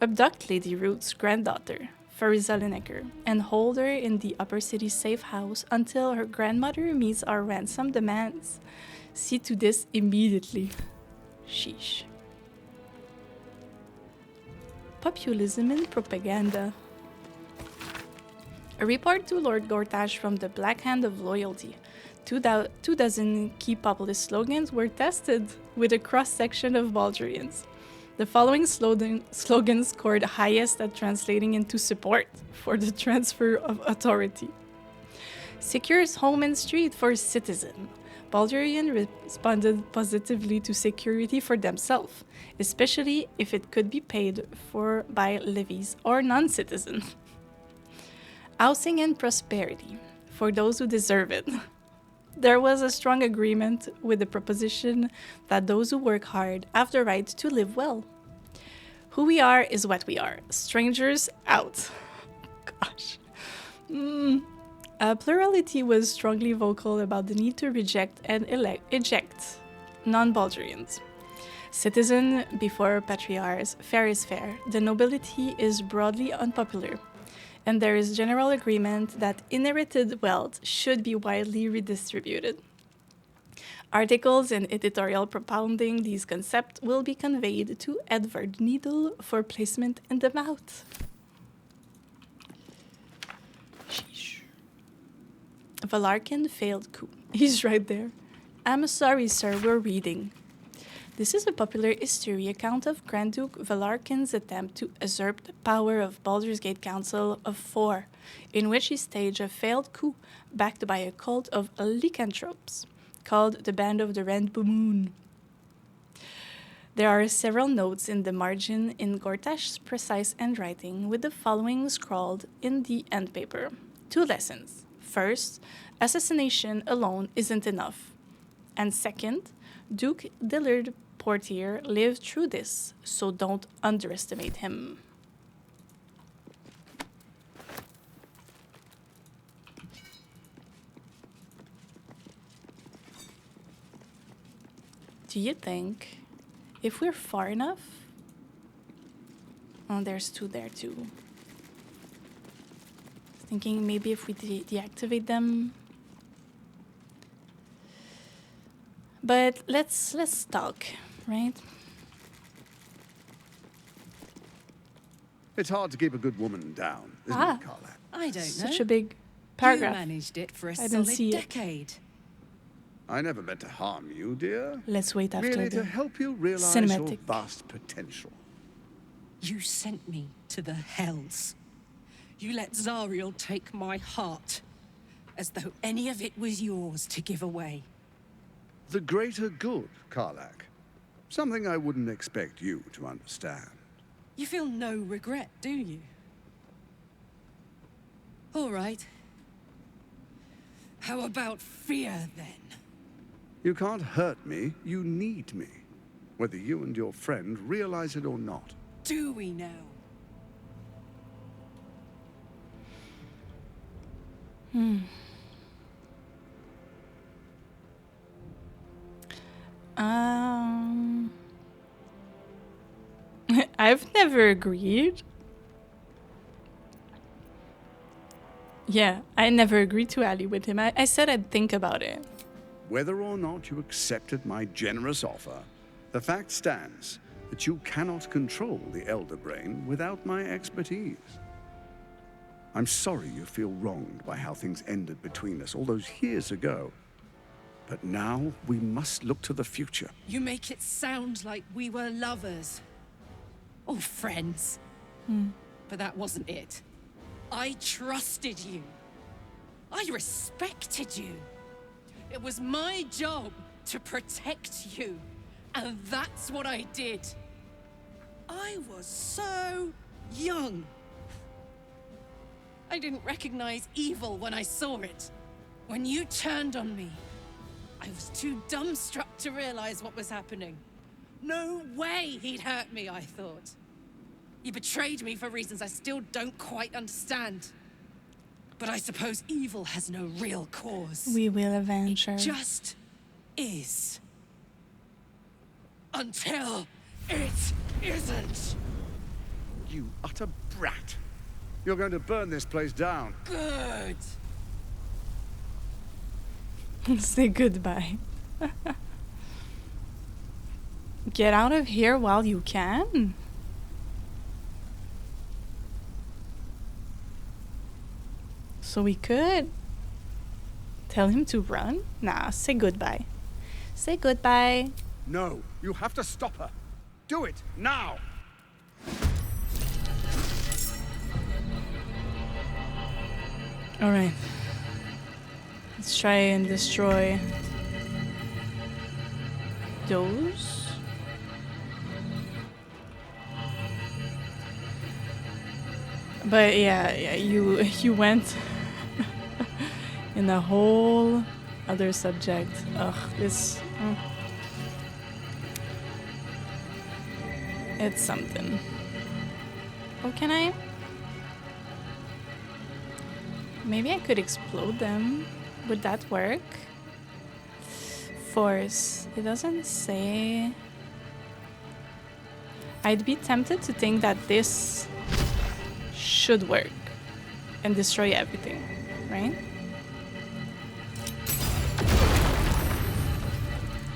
Abduct Lady Ruth's granddaughter, Fariza Lineker, and hold her in the upper city safe house until her grandmother meets our ransom demands. See to this immediately. Sheesh. Populism and propaganda. A report to Lord Gortash from the Black Hand of Loyalty. 24 key populist slogans were tested with a cross-section of Baldurians. The following slogans scored highest at translating into support for the transfer of authority. Secures home and street for citizen. Baldurian responded positively to security for themselves, especially if it could be paid for by levies or non-citizen. Housing and prosperity, for those who deserve it. There was a strong agreement with the proposition that those who work hard have the right to live well. Who we are is what we are. Strangers out. Gosh. Plurality was strongly vocal about the need to reject and eject non-Baldurians. Citizen before patriarchs, fair is fair. The nobility is broadly unpopular, and there is general agreement that inherited wealth should be widely redistributed. Articles and editorial propounding these concepts will be conveyed to Edvard Needle for placement in the mouth. Sheesh. Valarkin failed coup. He's right there. I'm sorry, sir, we're reading. This is a popular history account of Grand Duke Valarkin's attempt to usurp the power of Baldur's Gate Council of Four, in which he staged a failed coup backed by a cult of lycanthropes called the Band of the Red Moon. There are several notes in the margin in Gortash's precise handwriting, with the following scrawled in the end paper. 2 lessons. First, assassination alone isn't enough. And second, Duke Dillard Portier lived through this, so don't underestimate him. Do you think if we're far enough? Oh, there's 2 there too. Thinking maybe if we deactivate them. But let's talk, right? It's hard to keep a good woman down, isn't it, Carla? I don't know. Such a big paragraph. You managed it for a I didn't solid see it. decade. I never meant to harm you, dear. Let's wait after Merely the to help you realize your cinematic. vast potential. You sent me to the hells. You let Zariel take my heart, as though any of it was yours to give away. The greater good, Karlak. Something I wouldn't expect you to understand. You feel no regret, do you? All right. How about fear, then? You can't hurt me, you need me. Whether you and your friend realize it or not. Do we now? I've never agreed. Yeah, I never agreed to ally with him. I said I'd think about it. Whether or not you accepted my generous offer, the fact stands that you cannot control the Elder Brain without my expertise. I'm sorry you feel wronged by how things ended between us all those years ago. But now we must look to the future. You make it sound like we were lovers. Or friends. But that wasn't it. I trusted you. I respected you. It was my job to protect you. And that's what I did. I was so young. I didn't recognize evil when I saw it. When you turned on me, I was too dumbstruck to realize what was happening. No way he'd hurt me, I thought. He betrayed me for reasons I still don't quite understand. But I suppose evil has no real cause. We will avenge her. It just is. Until it isn't. You utter brat. You're going to burn this place down. Good. Say goodbye. Get out of here while you can. So we could tell him to run? Nah, say goodbye. Say goodbye. No, you have to stop her. Do it, now! Alright. Let's try and destroy those. But yeah, you went in a whole other subject. Ugh, this... It's something. Oh, can I? Maybe I could explode them. Would that work? Force. It doesn't say. I'd be tempted to think that this should work and destroy everything, right?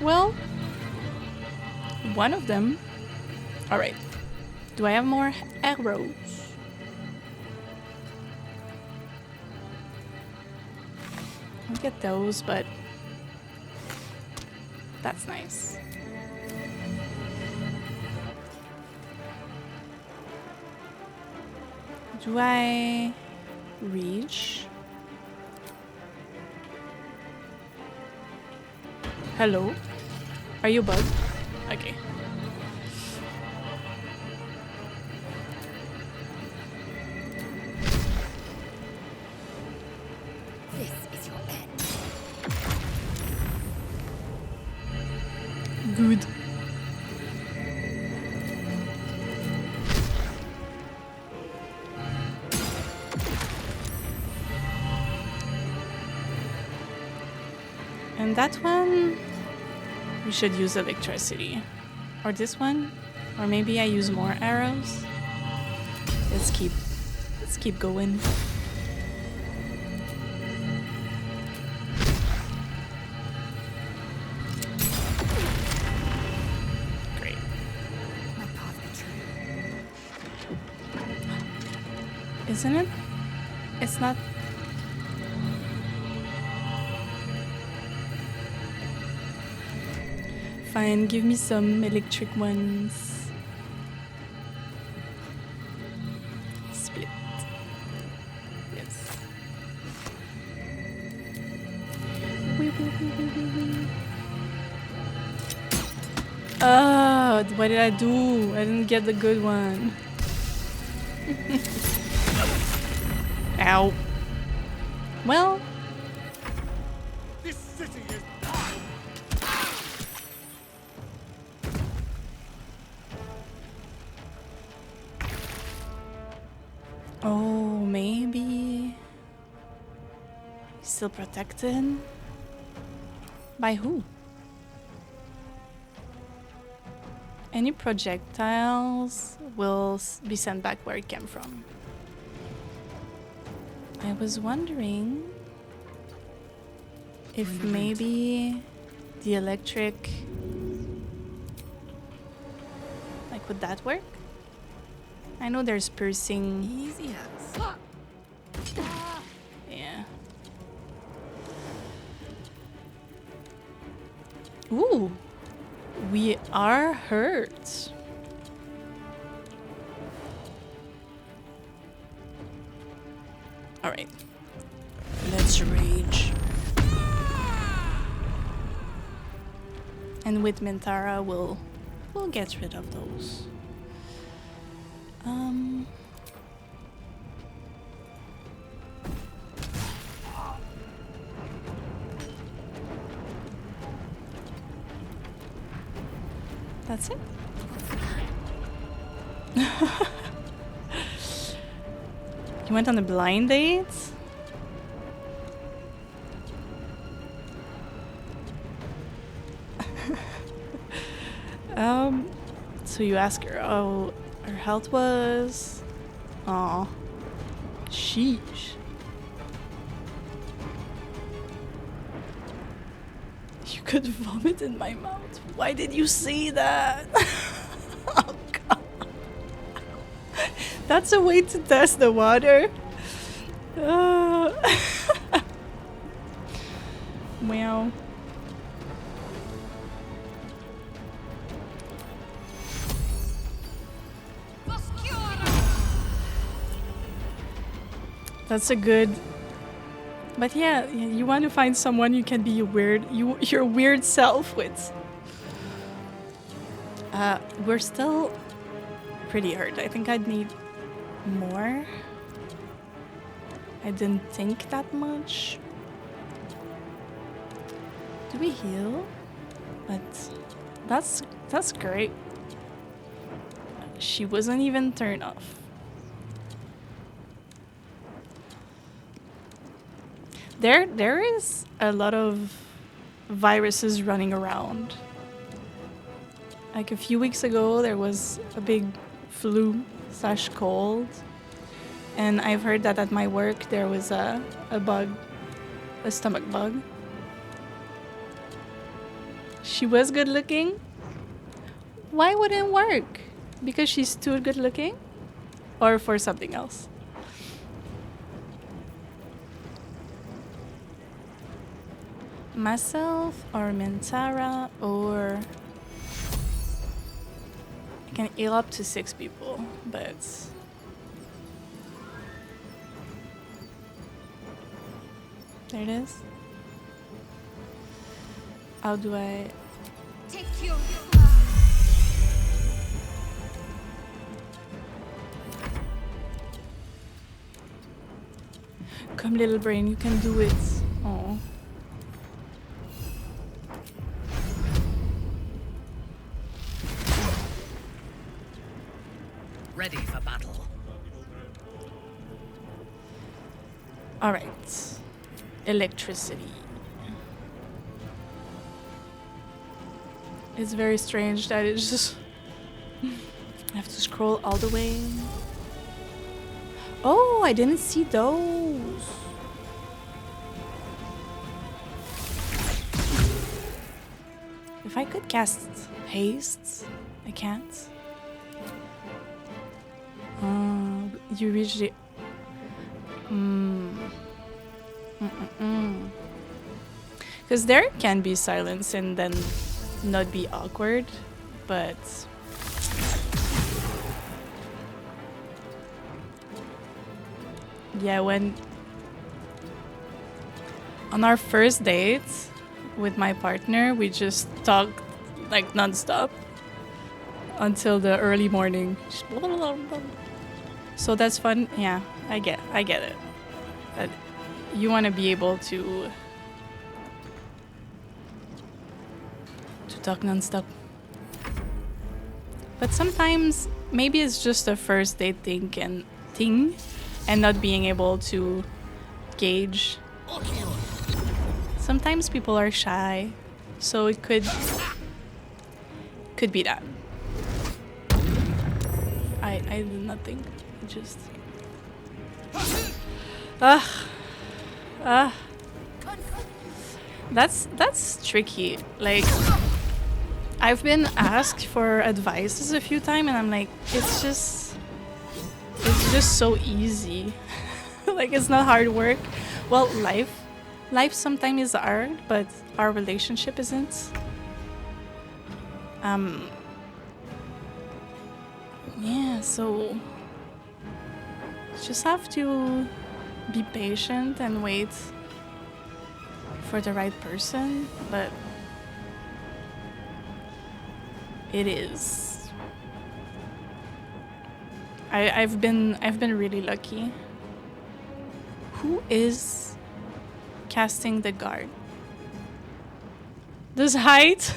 Well, one of them. All right. Do I have more arrows? I'll get those, but that's nice. Do I reach? Hello? Are you bugged? Okay. This is your end. Good. And that one, we should use electricity. Or this one, or maybe I use more arrows. Let's keep going. Great. My path be true. Isn't it? It's not. Fine, give me some electric ones. Split. Yes. Wee, wee, wee, wee, wee, wee. Oh, what did I do? I didn't get the good one. Ow. Well. This city is Oh, maybe. Still protected? By who? Any projectiles will be sent back where it came from. I was wondering if maybe the electric... Like, would that work? I know there's piercing. Easy as. Yeah. Ooh. We are hurt. Alright. Let's rage. And with Mintara, we'll get rid of those. That's it. You went on a blind date? So you ask her how her health was? Aw. Sheesh. You could vomit in my mouth. Why did you say that? Oh god. That's a way to test the water. Wow. That's a good. But yeah, you want to find someone you can be your weird self with. We're still pretty hurt. I think I'd need more. I didn't think that much. Do we heal? But that's great. She wasn't even turned off. There is a lot of viruses running around. Like a few weeks ago, there was a big flu/cold. And I've heard that at my work, there was a bug, a stomach bug. She was good looking. Why wouldn't it work? Because she's too good looking? Or for something else? myself or Mintara, or I can heal up to 6 people, but there it is. How do I? Take your Come, little brain, you can do it. Oh. Ready for battle. All right. Electricity. It's very strange that it's just... I have to scroll all the way. Oh, I didn't see those. If I could cast haste, I can't. You reach the... Because there can be silence and then not be awkward, but... Yeah, when... On our first date with my partner, we just talked like non-stop until the early morning. Just blah, blah, blah, blah. So that's fun. Yeah, I get it. You want to be able to talk non-stop. But sometimes maybe it's just a first date thing and not being able to gauge. Sometimes people are shy, so it could be that. I did nothing. I just that's tricky. Like, I've been asked for advices a few times, and I'm like, it's just so easy. Like, it's not hard work. Well, life sometimes is hard, but our relationship isn't. Yeah, so just have to be patient and wait for the right person, but it is. I've been really lucky. Who is casting the guard? Does height?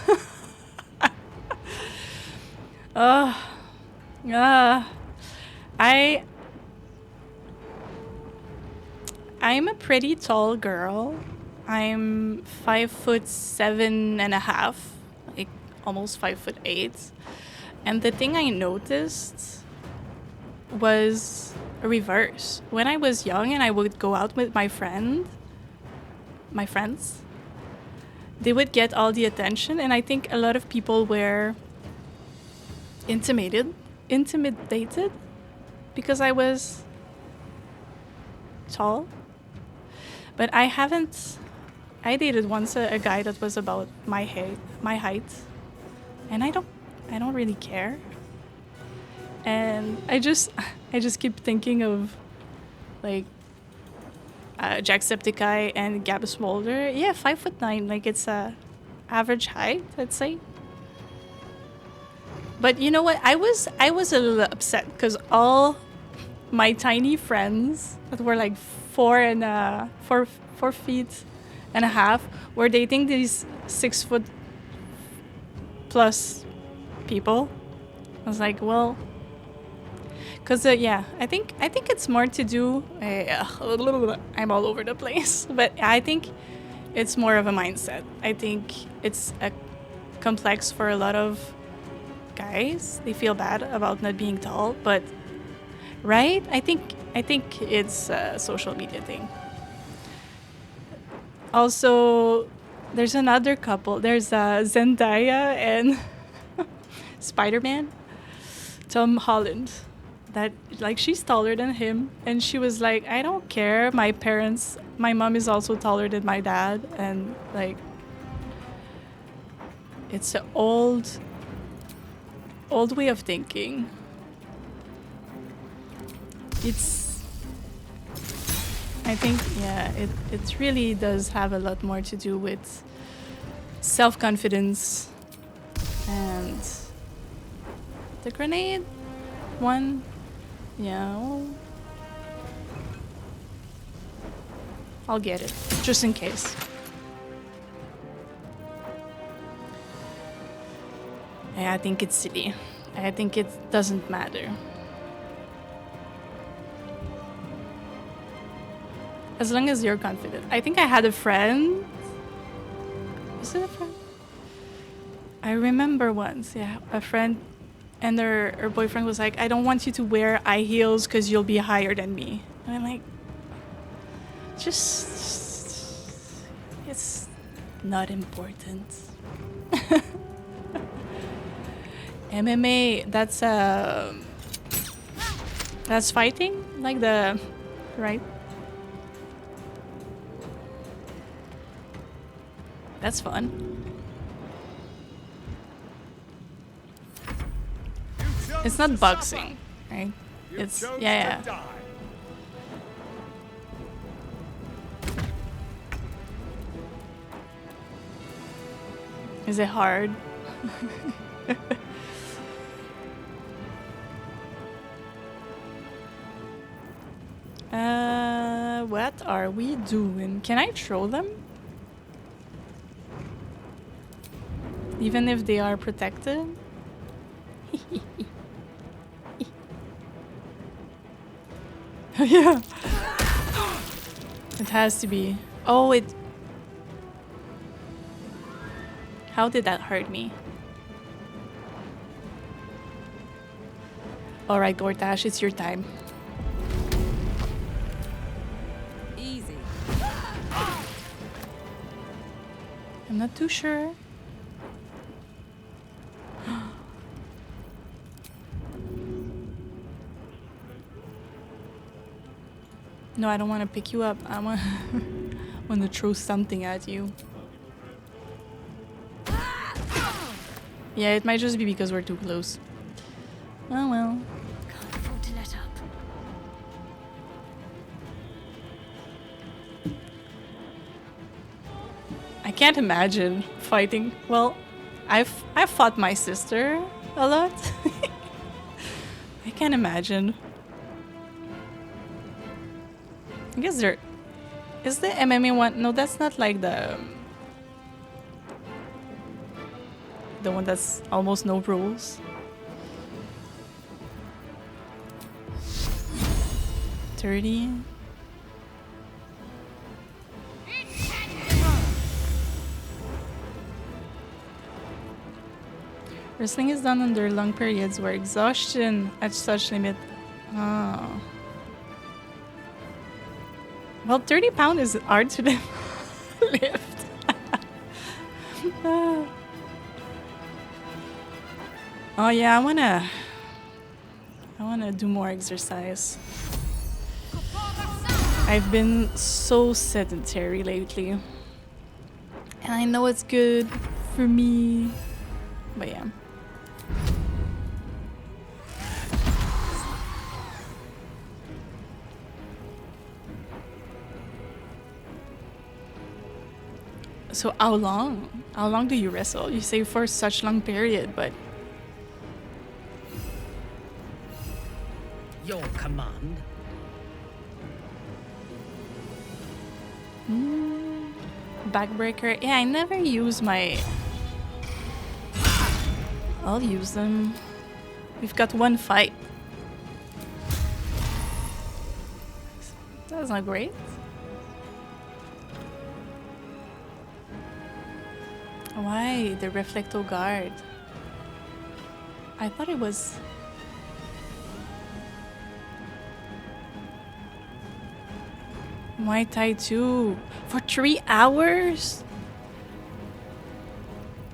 I'm a pretty tall girl. I'm 5'7.5", like almost 5'8". And the thing I noticed was a reverse. When I was young and I would go out with my friends, they would get all the attention, and I think a lot of people were intimidated because I was tall. But I dated once a guy that was about my height, and I don't really care. And I just keep thinking of like Jacksepticeye and Gabus Molder. Yeah, 5'9", like it's a average height, I'd say. But you know what? I was a little upset because all my tiny friends that were like 4 feet and a half were dating these 6 foot plus people. I was like, well, because yeah, I think it's more to do. I'm all over the place, but I think it's more of a mindset. I think it's a complex for a lot of guys. They feel bad about not being tall, but right? I think it's a social media thing. Also, there's another couple. There's Zendaya and Spider-Man, Tom Holland. that like she's taller than him, and she was like, I don't care. My mom is also taller than my dad, and like it's an old way of thinking. I think, yeah, it really does have a lot more to do with self-confidence and the grenade one. Yeah, well, I'll get it, just in case. Yeah, I think it's silly. I think it doesn't matter. As long as you're confident. I think I had a friend. Was it a friend? I remember once, yeah, a friend, and her boyfriend was like, I don't want you to wear high heels because you'll be higher than me. And I'm like, just it's not important. MMA, that's fighting, like the, right? That's fun. It's not boxing, right? It's yeah. Is it hard? What are we doing? Can I troll them? Even if they are protected? Yeah. It has to be. Oh, it... How did that hurt me? Alright, Gortash, it's your time. Easy. I'm not too sure. No, I don't want to pick you up. I want to throw something at you. Yeah, it might just be because we're too close. Oh well. Can't afford to let up. I can't imagine fighting. Well, I've fought my sister a lot. I can't imagine. I guess there is the MMA one. No, that's not like the one that's almost no rules. 30. Wrestling is done under long periods where exhaustion at such limit. Oh. Well, 30 pounds is hard to lift. Oh yeah, I wanna do more exercise. I've been so sedentary lately. And I know it's good for me. But yeah. So how long? How long do you wrestle? You say for such long period, but... Your command. Backbreaker. Yeah, I never use my... I'll use them. We've got one fight. That's not great. Why? The Reflecto Guard. I thought it was... Muay Thai too. For 3 hours?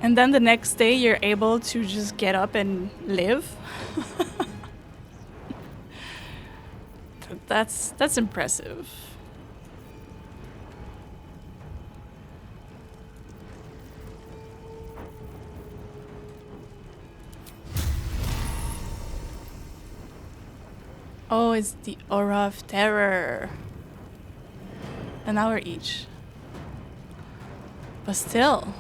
And then the next day you're able to just get up and live? That's impressive. Oh, it's the Aura of Terror. An hour each. But still.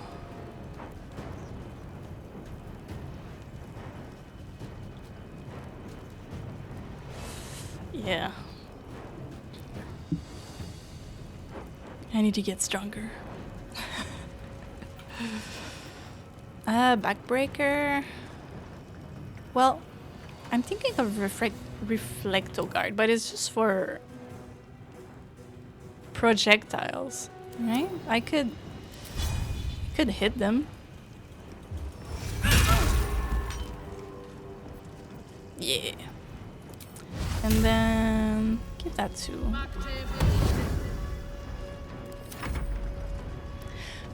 Yeah. I need to get stronger. Backbreaker. Well, I'm thinking of Reflecto Guard, but it's just for projectiles, right? I could hit them. Yeah. And then give that to.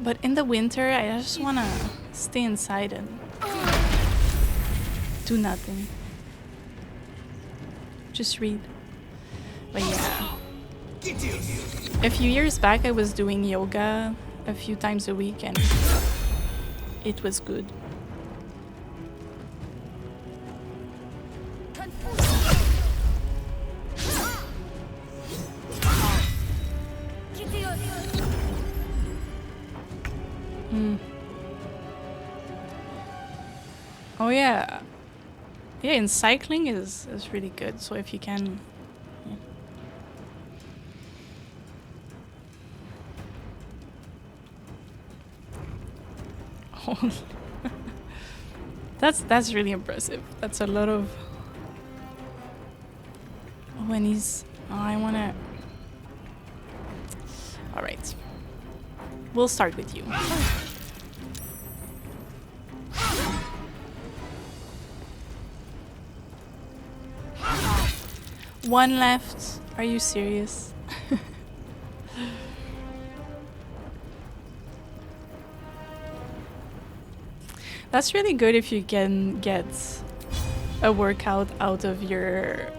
But in the winter, I just wanna stay inside and do nothing. Just read. But yeah. A few years back, I was doing yoga a few times a week, and it was good. Oh yeah. Yeah, and cycling is really good. So if you can, yeah. Oh, that's really impressive. That's a lot of. Oh, and he's. Oh, I wanna. All right. We'll start with you. One left. Are you serious? That's really good if you can get a workout out of your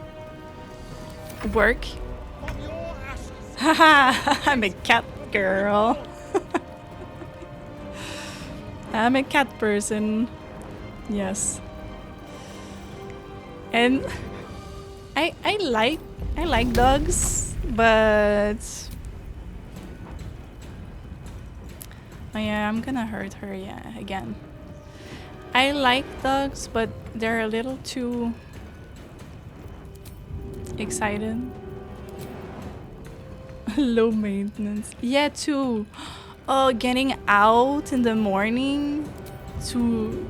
work. Haha, I'm a cat girl. I'm a cat person. Yes. And I like dogs, but oh yeah, I'm gonna hurt her, yeah, again. I like dogs, but they're a little too excited. Low maintenance. Yeah, too. Oh, getting out in the morning to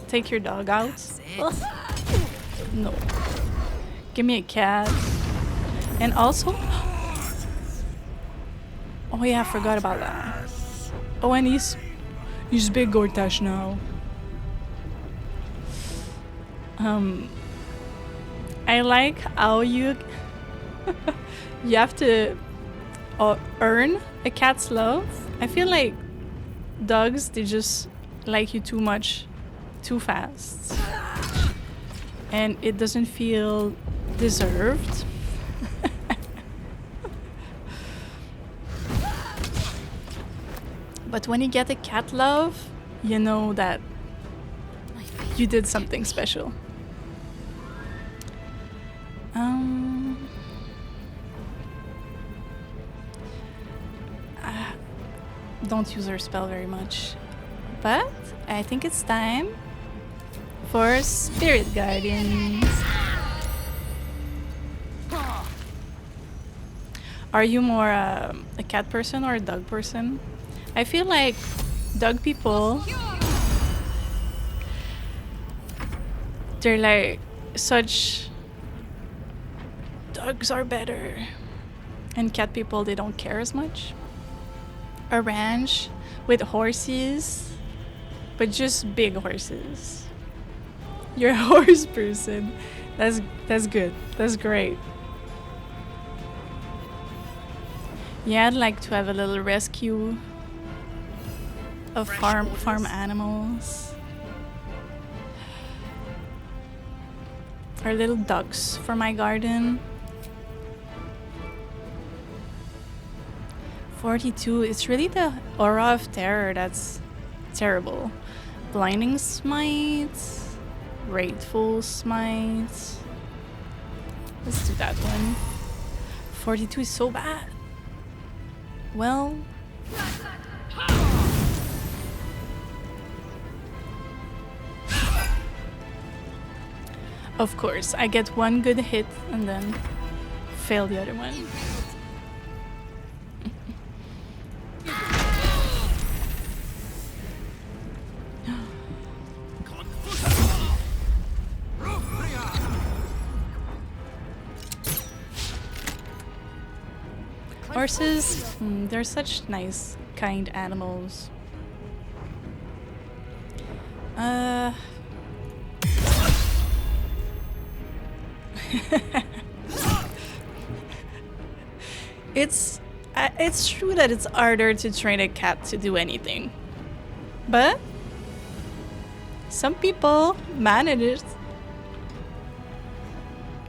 take your dog out. Ugh. No. Give me a cat. And also... Oh yeah, I forgot about that. Oh, and he's big Gortash now. I like how you have to earn a cat's love. I feel like dogs, they just like you too much, too fast. And it doesn't feel deserved. But when you get a cat love, you know that you did something special. Don't use her spell very much. But I think it's time for Spirit Guardians. Are you more a cat person or a dog person? I feel like dog people, they're like such dogs are better, and cat people, they don't care as much. A ranch with horses, but just big horses. You're a horse person. That's good. That's great. Yeah, I'd like to have a little rescue of farm animals. our little ducks for my garden. 42. It's really the aura of terror that's terrible. Blinding Smite. Grateful Smite. Let's do that one. 42 is so bad. Well. Of course, I get one good hit and then fail the other one. Horses, they're such nice, kind animals. It's true that it's harder to train a cat to do anything, but some people manage it.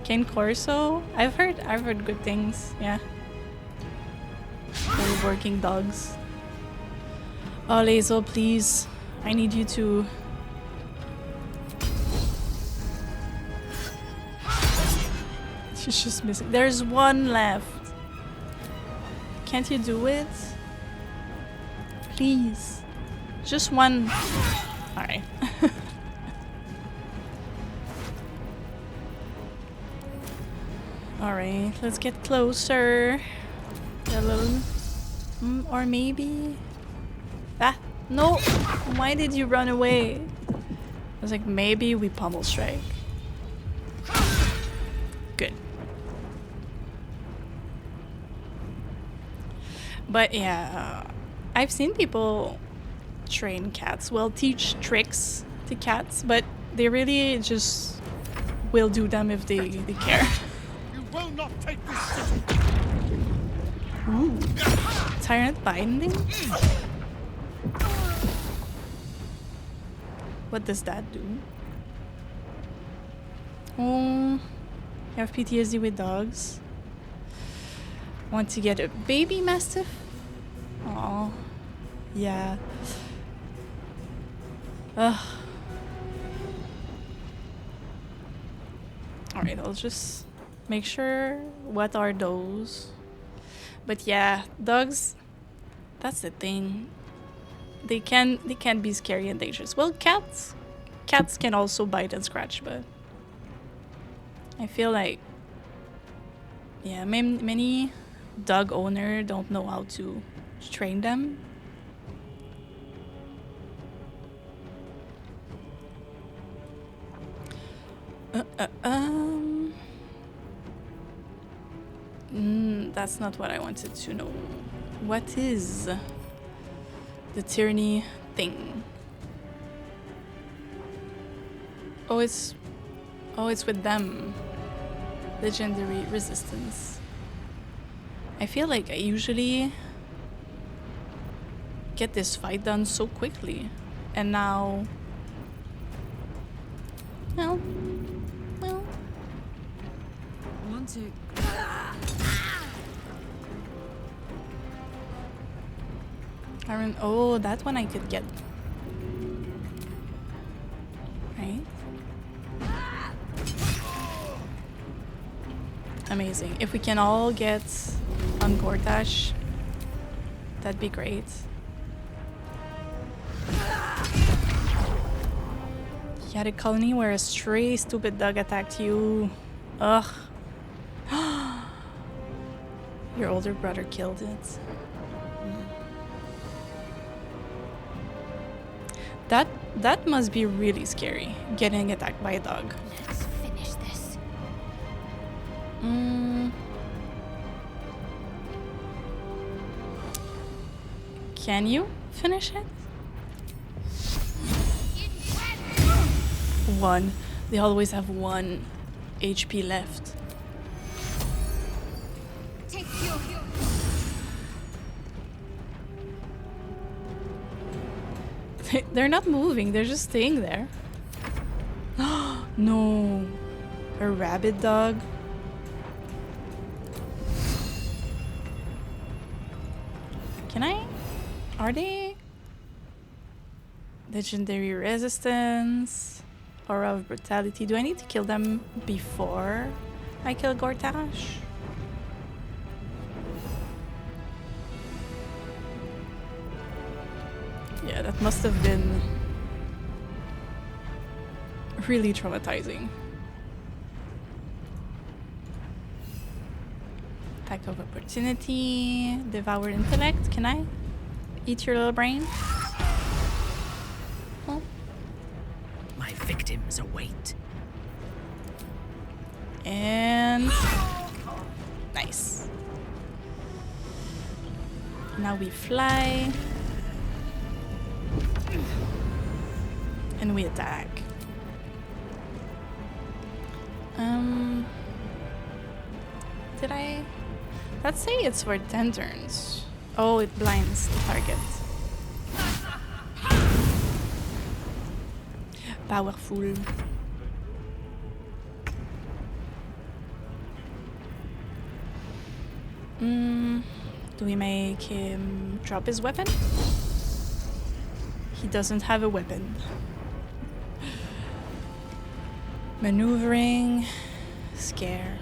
Cane Corso, I've heard good things. Yeah. Very working dogs. Oh, Lazel, please. I need you to... She's just missing. There's one left. Can't you do it? Please. Just one. Alright. Alright, let's get closer. A little... or maybe... Ah! No! Why did you run away? I was like, maybe we pummel strike. Good. But yeah, I've seen people train cats. Well, teach tricks to cats, but they really just will do them if they care. You will not take this city. Ooh. Tyrant binding? What does that do? Oh, you have PTSD with dogs. Want to get a baby mastiff? Oh, yeah. Ugh. Alright, I'll just make sure. What are those? But yeah, dogs, that's the thing. They can be scary and dangerous. Well, cats can also bite and scratch, but I feel like, yeah, many dog owner don't know how to train them. That's not what I wanted to know. What is the tyranny thing? Oh, it's with them. Legendary resistance. I feel like I usually get this fight done so quickly, and now, well. Want to? Aaron, oh, that one I could get. Right? Amazing. If we can all get on Gortash, that'd be great. You had a colony where a stray stupid dog attacked you. Ugh. Your older brother killed it. That must be really scary, getting attacked by a dog. Let's finish this. Can you finish it? One. They always have 1 HP left. Take your They're not moving, they're just staying there. No. A rabid dog. Can I? Are they? Legendary resistance. Aura of brutality. Do I need to kill them before I kill Gortash? Yeah, that must have been really traumatizing. Attack of opportunity. Devour intellect. Can I eat your little brain? Oh. My victims await. And nice. Now we fly. And we attack. Did I? Let's say it's for 10 turns. Oh, it blinds the target. Powerful. Do we make him drop his weapon? He doesn't have a weapon. Maneuvering. Scare.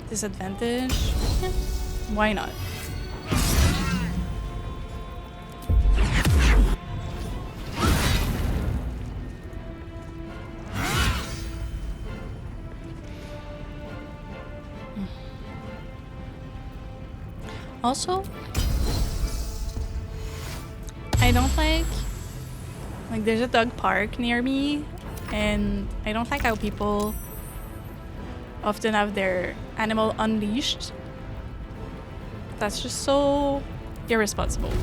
Disadvantage? Yeah. Why not? Also, I don't like there's a dog park near me, and I don't like how people often have their animal unleashed. That's just so irresponsible.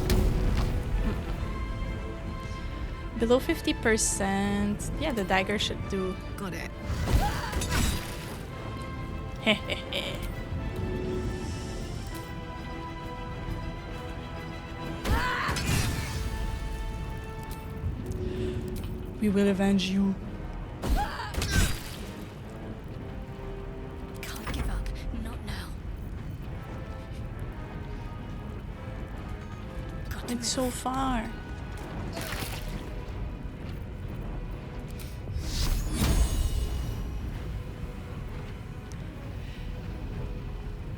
Below 50%. Yeah, the dagger should do. Got it. Hehehe. We will avenge you. Can't give up. Not now. Got to It's so far.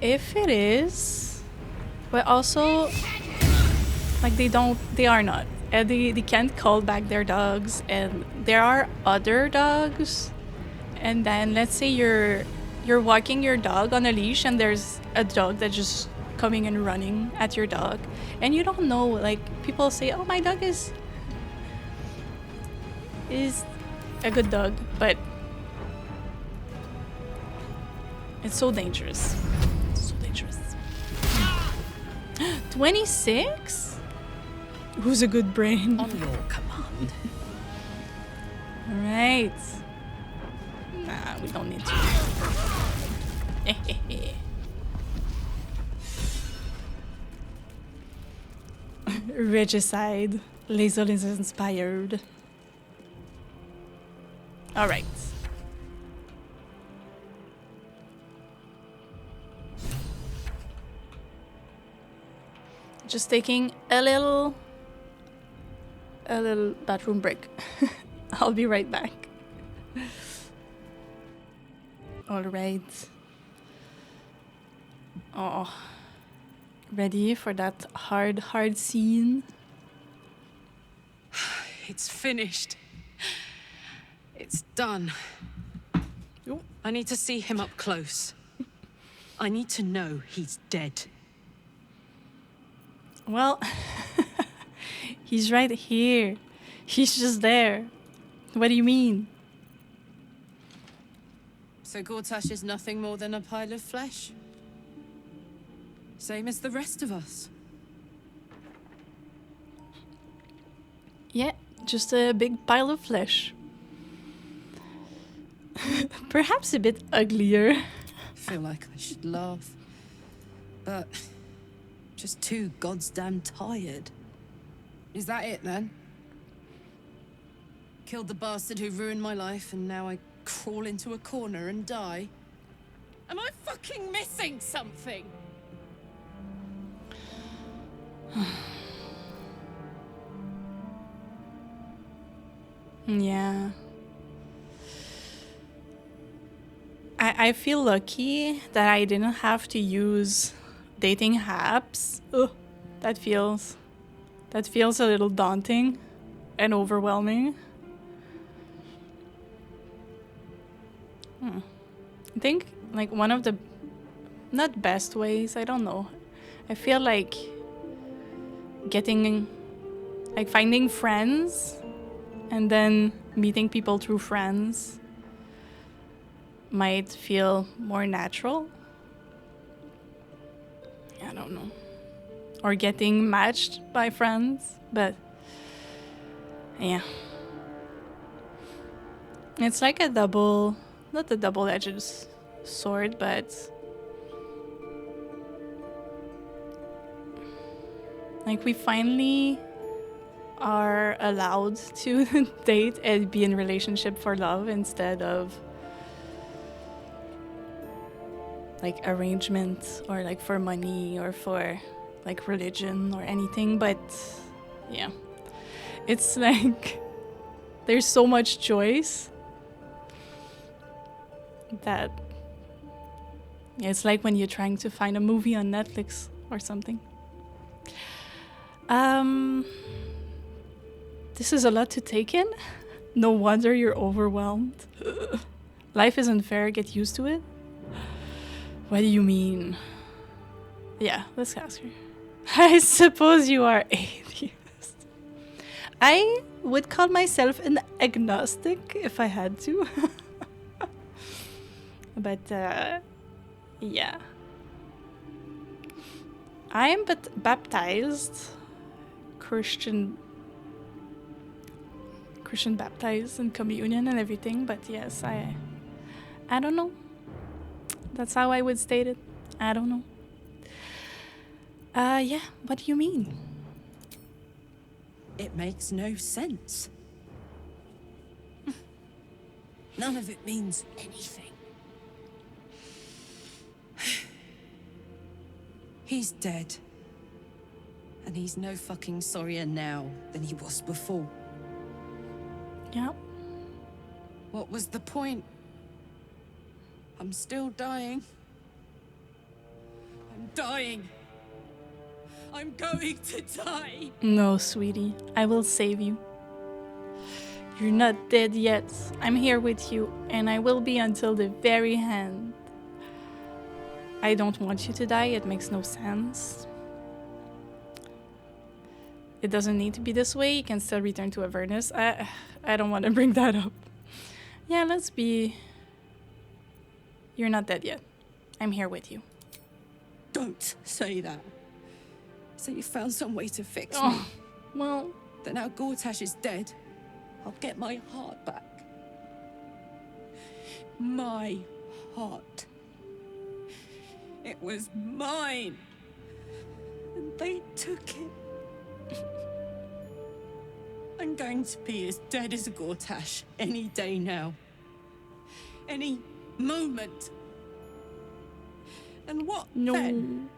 If it is, but also, like they are not. And they can't call back their dogs, and there are other dogs. And then let's say you're walking your dog on a leash, and there's a dog that's just coming and running at your dog, and you don't know. Like people say, "Oh, my dog is a good dog," but it's so dangerous. So dangerous. 26? Who's a good brain? On your command. All right. Nah, we don't need to. Regicide. Laser is inspired. All right. Just taking a little bathroom break. I'll be right back. All right. Oh, ready for that hard scene? It's finished. It's done. Oh. I need to see him up close. I need to know he's dead. Well, he's right here. He's just there. What do you mean? So Gortash is nothing more than a pile of flesh? Same as the rest of us. Yeah, just a big pile of flesh. Perhaps a bit uglier. Feel like I should laugh. But just too goddamn tired. Is that it then? Killed the bastard who ruined my life, and now I crawl into a corner and die? Am I fucking missing something? Yeah. I feel lucky that I didn't have to use dating apps. Ugh, that feels a little daunting and overwhelming. I think like one of the not best ways, I don't know. I feel like finding friends and then meeting people through friends might feel more natural. I don't know. Or getting matched by friends, but yeah. It's like not a double-edged sword, but like we finally are allowed to date and be in relationship for love instead of like arrangement or like for money or for like religion or anything. But yeah, it's like there's so much choice that it's like when you're trying to find a movie on Netflix or something. This is a lot to take in. No wonder you're overwhelmed. Life isn't fair, get used to it. What do you mean? Yeah, let's ask her. I suppose you are atheist. I would call myself an agnostic if I had to. But, yeah. I am baptized, Christian baptized in communion and everything, but yes, I don't know. That's how I would state it. I don't know. Yeah, what do you mean? It makes no sense. None of it means anything. He's dead. And he's no fucking sorrier now than he was before. Yeah. What was the point? I'm still dying. I'm dying. I'm going to die. No, sweetie. I will save you. You're not dead yet. I'm here with you, and I will be until the very end. I don't want you to die. It makes no sense. It doesn't need to be this way. You can still return to Avernus. I don't want to bring that up. Yeah, let's be... You're not dead yet. I'm here with you. Don't say that. So you found some way to fix me. Oh, well... That now Gortash is dead, I'll get my heart back. My heart. It was mine. And they took it. I'm going to be as dead as a Gortash any day now. Any moment. And what then?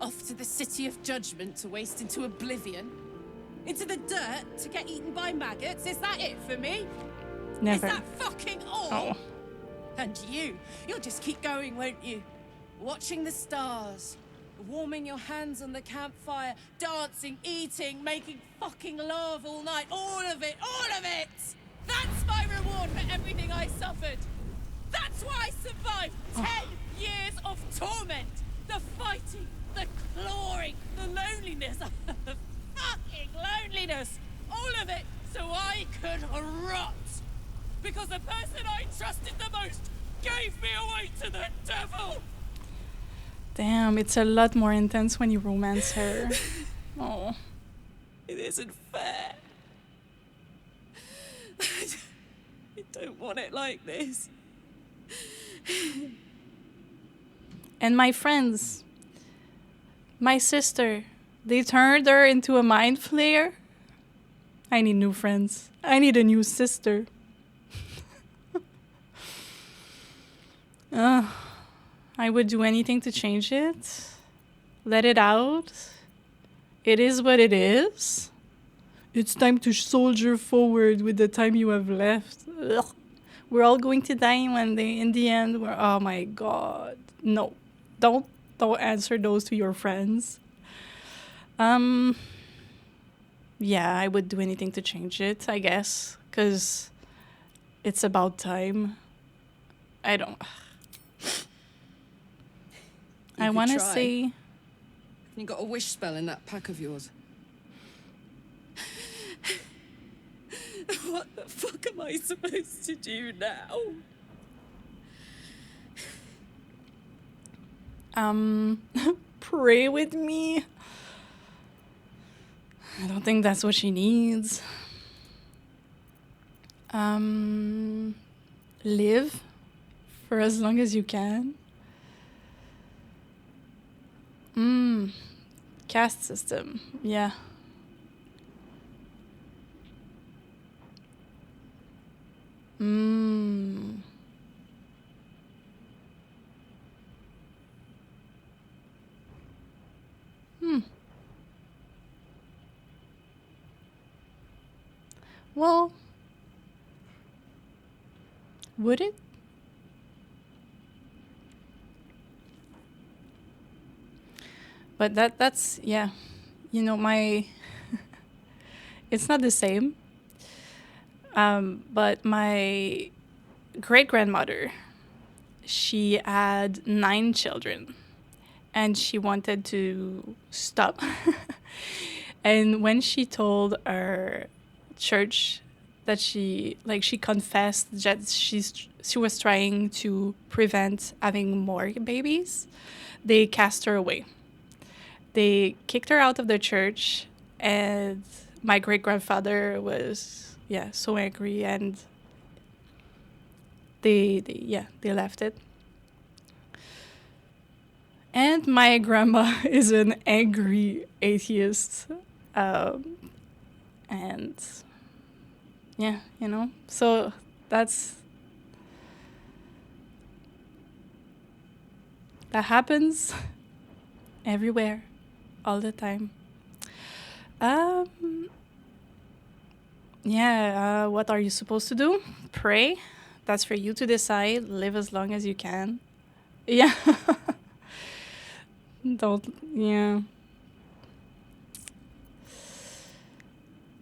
Off to the City of Judgment to waste into oblivion? Into the dirt to get eaten by maggots? Is that it for me? Never. Is that fucking all? Oh. And you'll just keep going, won't you? Watching the stars, warming your hands on the campfire, dancing, eating, making fucking love all night. All of it, all of it! That's my reward for everything I suffered. That's why I survived 10 years of torment. The fighting, the clawing, the loneliness, the fucking loneliness. All of it so I could rot. Because the person I trusted the most gave me away to the devil. Damn, it's a lot more intense when you romance her. Oh. It isn't fair. I don't want it like this. And my friends, my sister, they turned her into a mind flayer. I need new friends. I need a new sister. I would do anything to change it. Let it out. It is what it is. It's time to soldier forward with the time you have left. Ugh. We're all going to die one day. In the end, oh my god. No. Don't answer those to your friends. Yeah, I would do anything to change it, I guess. Because it's about time. I don't... I want to say... You got a wish spell in that pack of yours. What the fuck am I supposed to do now? Pray with me. I don't think that's what she needs. Live for as long as you can. Caste system, yeah. Well, would it? But that's yeah. You know, my it's not the same. But my great-grandmother, she had 9 children and she wanted to stop. And when she told her church that she confessed that she was trying to prevent having more babies, they cast her away. They kicked her out of the church, and my great-grandfather was so angry, and they left it. And my grandma is an angry atheist, and yeah, you know, so that happens everywhere, all the time. What are you supposed to do? Pray. That's for you to decide. Live as long as you can. Yeah.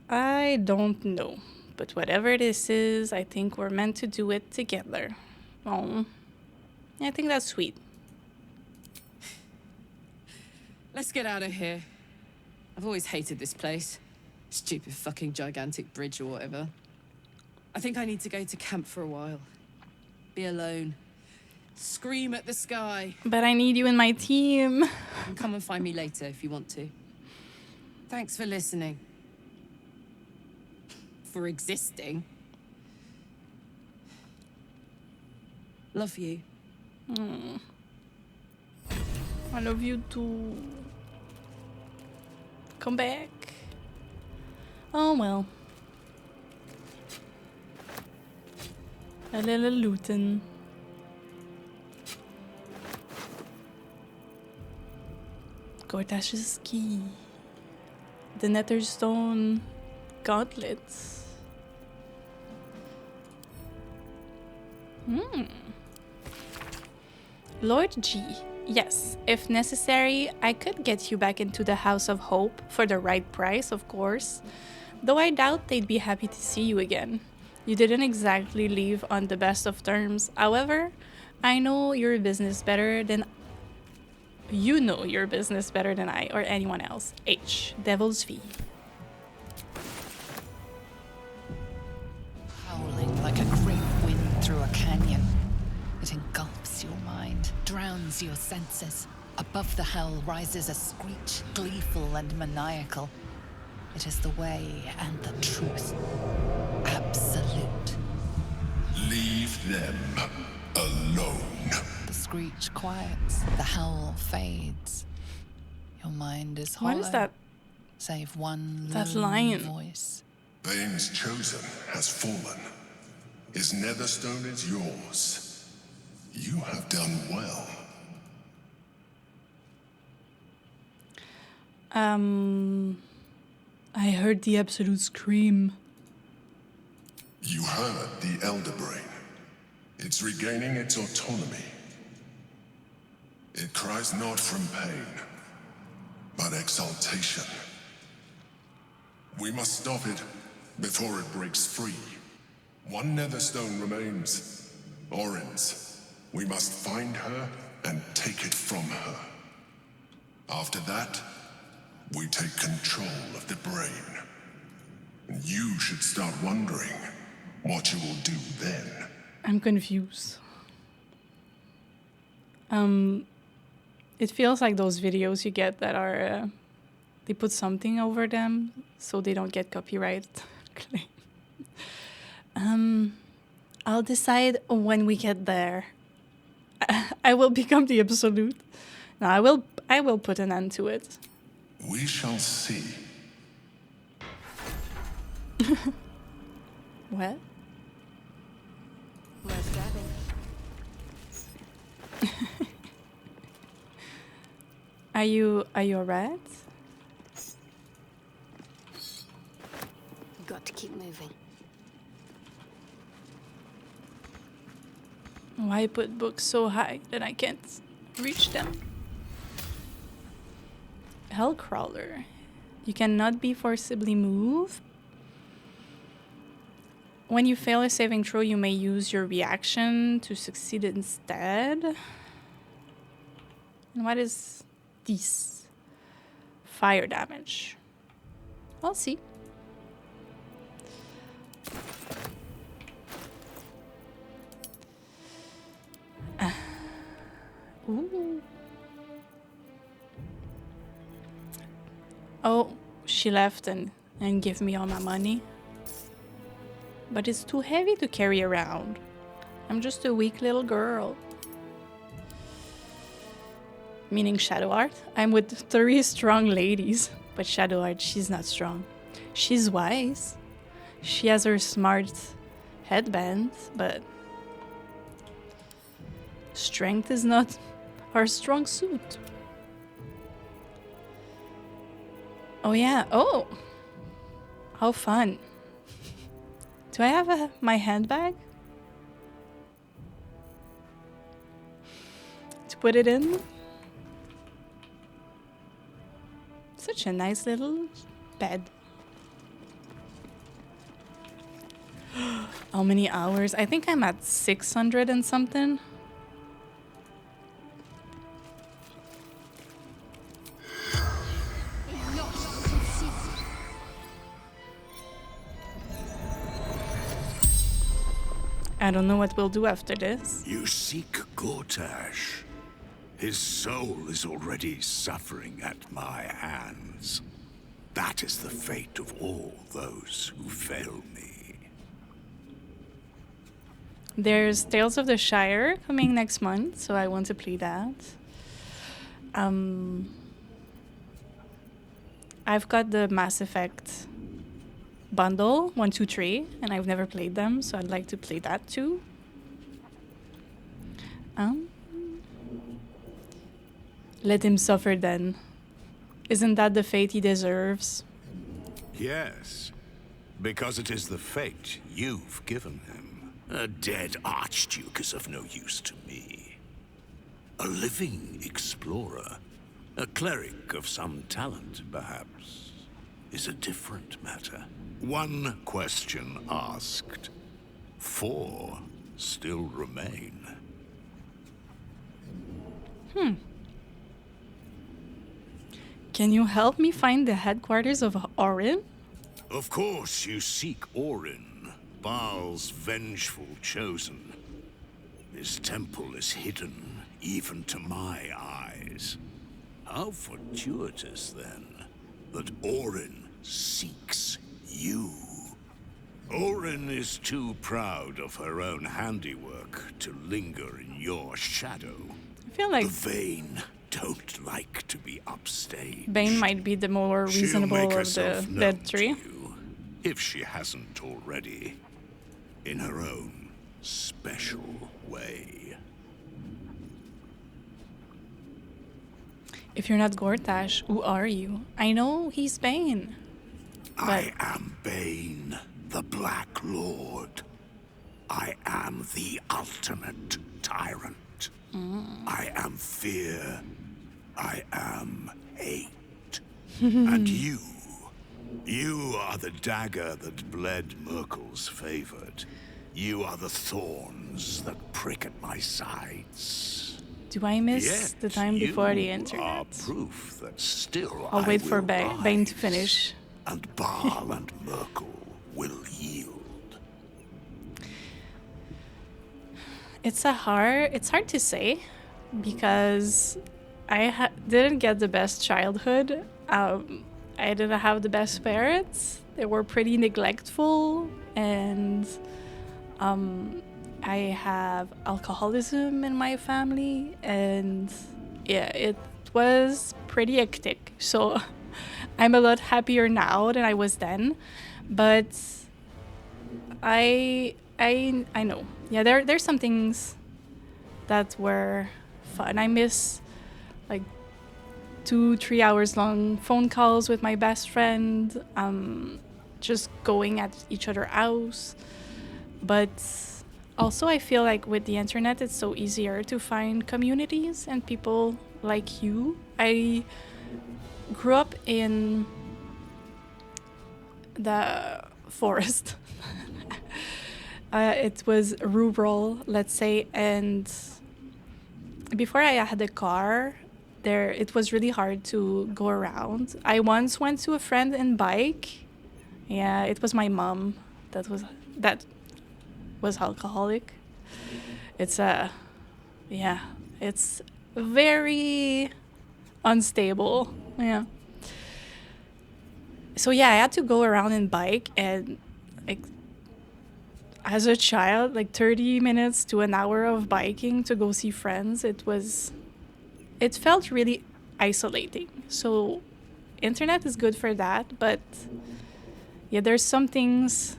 I don't know. But whatever this is, I think we're meant to do it together. Oh, I think that's sweet. Let's get out of here. I've always hated this place. Stupid fucking gigantic bridge or whatever. I think I need to go to camp for a while. Be alone. Scream at the sky. But I need you in my team. And come and find me later if you want to. Thanks for listening. For existing. Love you. I love you too. Come back. Oh well. A little looting. Gortash's key. The Netherstone gauntlets. Lord G. Yes, if necessary, I could get you back into the House of Hope for the right price, of course. Though I doubt they'd be happy to see you again. You didn't exactly leave on the best of terms. However, I know your business better than... You know your business better than I or anyone else. H. Devil's Fee. Howling like a great wind through a canyon. It engulfs your mind, drowns your senses. Above the hell rises a screech, gleeful and maniacal. It is the way and the truth. Absolute. Leave them alone. The screech quiets, the howl fades. Your mind is hollow. What is that? Save one That lone lion. voice. Bane's chosen has fallen. His netherstone is yours. You have done well. I heard the absolute scream. You heard the Elder Brain. It's regaining its autonomy. It cries not from pain, but exaltation. We must stop it before it breaks free. One Netherstone remains. Orin's. We must find her and take it from her. After that, we take control of the brain. And you should start wondering what you will do then. I'm confused. It feels like those videos you get that are, they put something over them so they don't get copyright claim. I'll decide when we get there. I will become the absolute. No, I will put an end to it. We shall see. What? Where's Gavin? Are you a rat? Got to keep moving. Why put books so high that I can't reach them? Hellcrawler. You cannot be forcibly moved. When you fail a saving throw, you may use your reaction to succeed instead. And what is this? Fire damage. I'll see. Ooh. Oh, she left and gave me all my money. But it's too heavy to carry around. I'm just a weak little girl. Meaning Shadowheart. I'm with 3 strong ladies. But Shadowheart, she's not strong. She's wise. She has her smart headband, but strength is not her strong suit. Oh yeah, oh! How fun. Do I have my handbag? To put it in? Such a nice little bed. How many hours? I think I'm at 600 and something. I don't know what we'll do after this. You seek Gortash. His soul is already suffering at my hands. That is the fate of all those who fail me. There's Tales of the Shire coming next month, so I want to play that. I've got the Mass Effect bundle 1, 2, 3, and I've never played them, so I'd like to play that too. Let him suffer then. Isn't that the fate he deserves? Yes, because it is the fate you've given him. A dead Archduke is of no use to me. A living explorer, a cleric of some talent, perhaps, is a different matter. 1 question asked. 4 still remain. Can you help me find the headquarters of Orin? Of course you seek Orin, Baal's vengeful chosen. His temple is hidden, even to my eyes. How fortuitous, then, that Orin seeks you. Orin is too proud of her own handiwork to linger in your shadow. I feel like The vain don't like to be upstaged. Bane might be the more reasonable She'll make of herself the known dead to 3. you, if she hasn't already, in her own special way. If you're not Gortash, who are you? I know he's Bane. I am Bane, the Black Lord. I am the ultimate tyrant. I am fear. I am hate. And you are the dagger that bled Merkel's favored. You are the thorns that prick at my sides. Do I miss Yet the time before the you internet? are proof that still I'll I wait for will Bane to rise, finish. and Baal and Merkel will yield. It's hard to say because I didn't get the best childhood. I didn't have the best parents. They were pretty neglectful, and I have alcoholism in my family, and yeah, it was pretty hectic. So I'm a lot happier now than I was then, but I know. Yeah, there's some things that were fun. I miss like 2-3 hours long phone calls with my best friend, just going at each other's house. But also I feel like with the internet it's so easier to find communities and people like you. I grew up in the forest. It was rural, let's say, and before I had a car, it was really hard to go around. I once went to a friend in bike. Yeah, it was my mom that was alcoholic. It's it's very unstable. Yeah. So yeah, I had to go around in bike, and like as a child, like 30 minutes to an hour of biking to go see friends, it felt really isolating. So internet is good for that, but yeah, there's some things.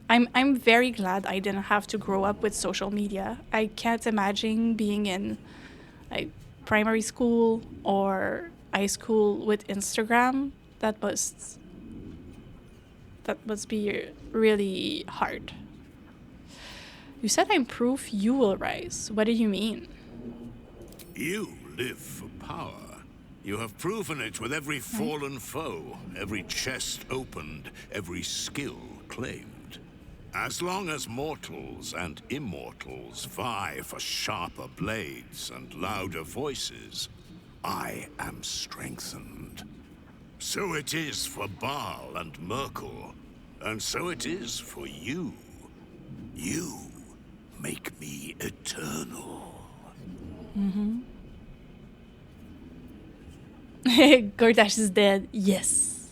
I'm very glad I didn't have to grow up with social media. I can't imagine being in like primary school or high school with Instagram. That must be really hard. You said I'm proof you will rise. What do you mean? You live for power. You have proven it with every fallen foe, every chest opened, every skill claimed. As long as mortals and immortals vie for sharper blades and louder voices, I am strengthened. So it is for Baal and Merkel, and so it is for you. You make me eternal. Gortash is dead. Yes.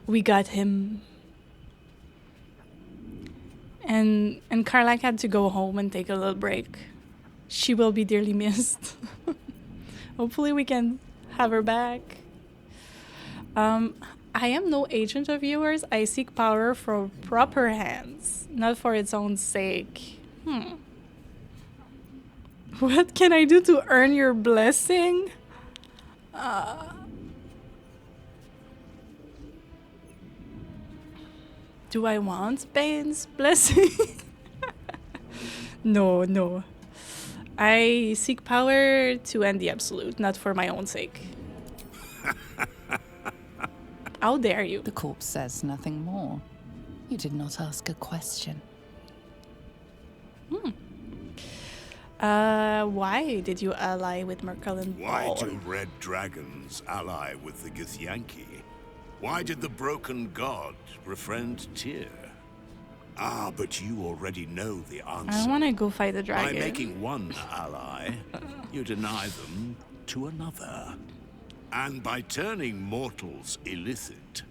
We got him. And Karlak had to go home and take a little break. She will be dearly missed. Hopefully we can have her back. I am no agent of yours. I seek power for proper hands, not for its own sake. What can I do to earn your blessing? Do I want Bane's blessing? No. I seek power to end the absolute, not for my own sake. How dare you? The corpse says nothing more. You did not ask a question. Why did you ally with Merkel and Why Baal? do red dragons ally with the Githyanki? Why did the broken god befriend Tyr? Ah, but you already know the answer. I want to go fight the dragon. By making one ally, you deny them to another. And by turning mortals illicit,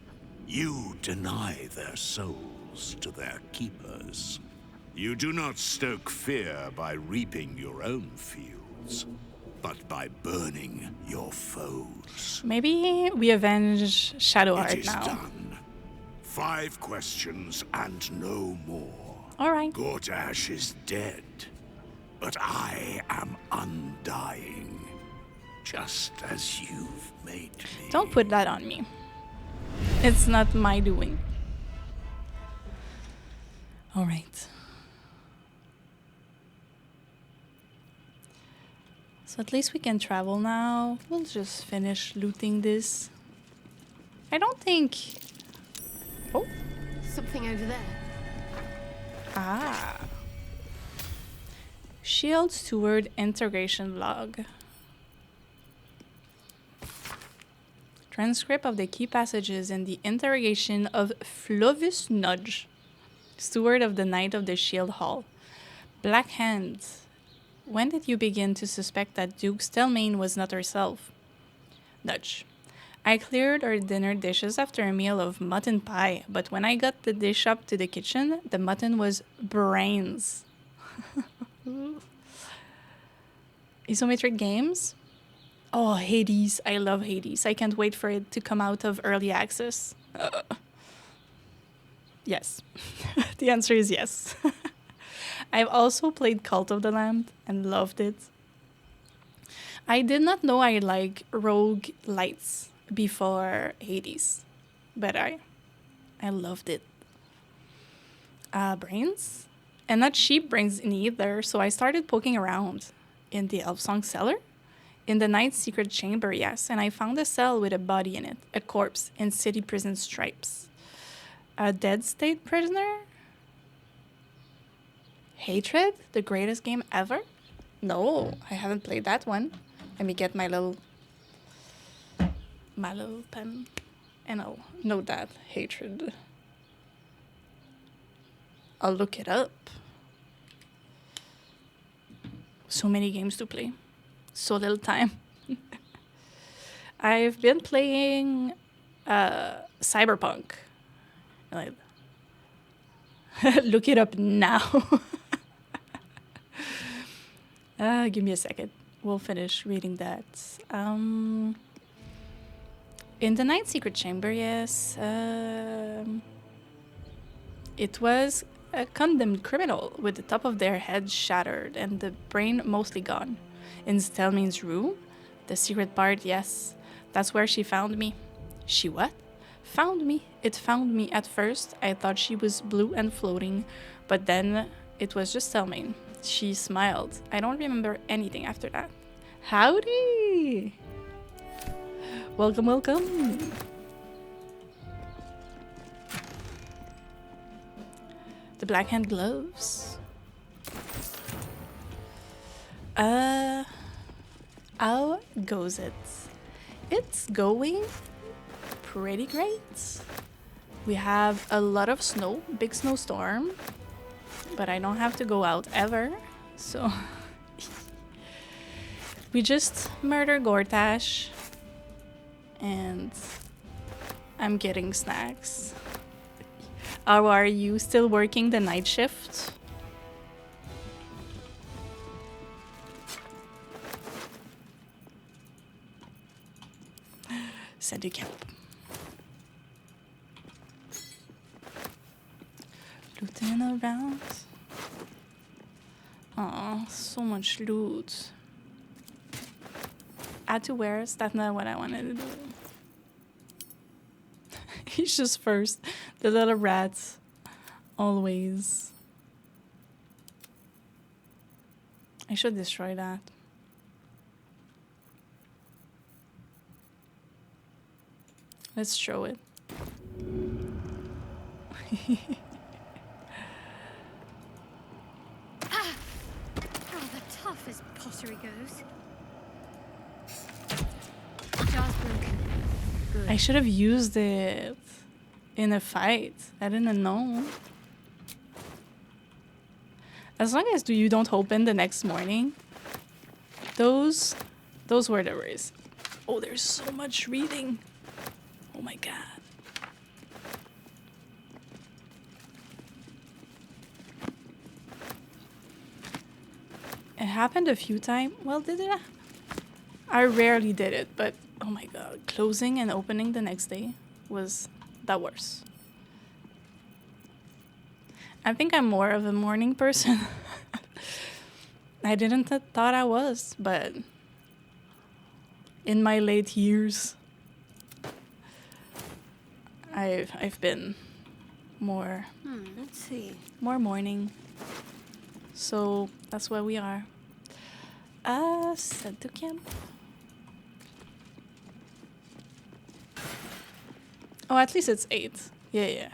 you deny their souls to their keepers. You do not stoke fear by reaping your own fields, but by burning your foes. Maybe we avenge Shadowheart It is now. done. 5 questions and no more. All right. Gortash is dead, but I am undying. just as you've made me. Don't put that on me. It's not my doing. All right. So at least we can travel now. We'll just finish looting this. I don't think... Oh. Something over there. Ah. Shield Steward Integration Log. Transcript of the key passages in the interrogation of Flovus Nudge, Steward of the Knight of the Shield Hall. Black Hand. When did you begin to suspect that Duke Stelmane was not herself? Nudge. I cleared our dinner dishes after a meal of mutton pie, but when I got the dish up to the kitchen, the mutton was brains. Isometric games? Oh, Hades. I love Hades. I can't wait for it to come out of early access. Yes. The answer is yes. I've also played Cult of the Lamb and loved it. I did not know I like rogue lights before Hades, but I loved it. Brains? And not cheap brains neither, so I started poking around in the Elfsong cellar. In the Knight's secret chamber, yes, and I found a cell with a body in it, a corpse in city prison stripes. A dead state prisoner? Hatred? The greatest game ever? No, I haven't played that one. Let me get my little pen, and I'll note that. Hatred. I'll look it up. So many games to play. So little time. I've been playing Cyberpunk. Like, look it up now. Give me a second. We'll finish reading that. In the Knight's secret chamber, yes. It was a condemned criminal with the top of their head shattered and the brain mostly gone. In Stelmane's room? The secret part, yes. That's where she found me. She what? Found me. It found me at first. I thought she was blue and floating, but then it was just Stelmane. She smiled. I don't remember anything after that. Howdy! Welcome, welcome. The black hand gloves. How goes it? It's going pretty great. We have a lot of snow, big snowstorm, but I don't have to go out ever, so we just murder Gortash, and I'm getting snacks. How are you? Still working the night shift? Send you camp. Looting around. Oh, so much loot. Add to wares. That's not what I wanted to do. He's just first. The little rats. Always. I should destroy that. Let's throw it. Rather tough as pottery goes. Jar's broken. Good. I should have used it in a fight. I didn't know. As long as you don't open the next morning, those were the worst. Oh, there's so much reading. Oh my god. It happened a few times. Well, did it? I rarely did it, but oh my god. Closing and opening the next day was the worst. I think I'm more of a morning person. I didn't thought I was, but in my late years, I've been more Let's see. more morning. So that's where we are. Send to camp. Oh, at least it's 8. Yeah.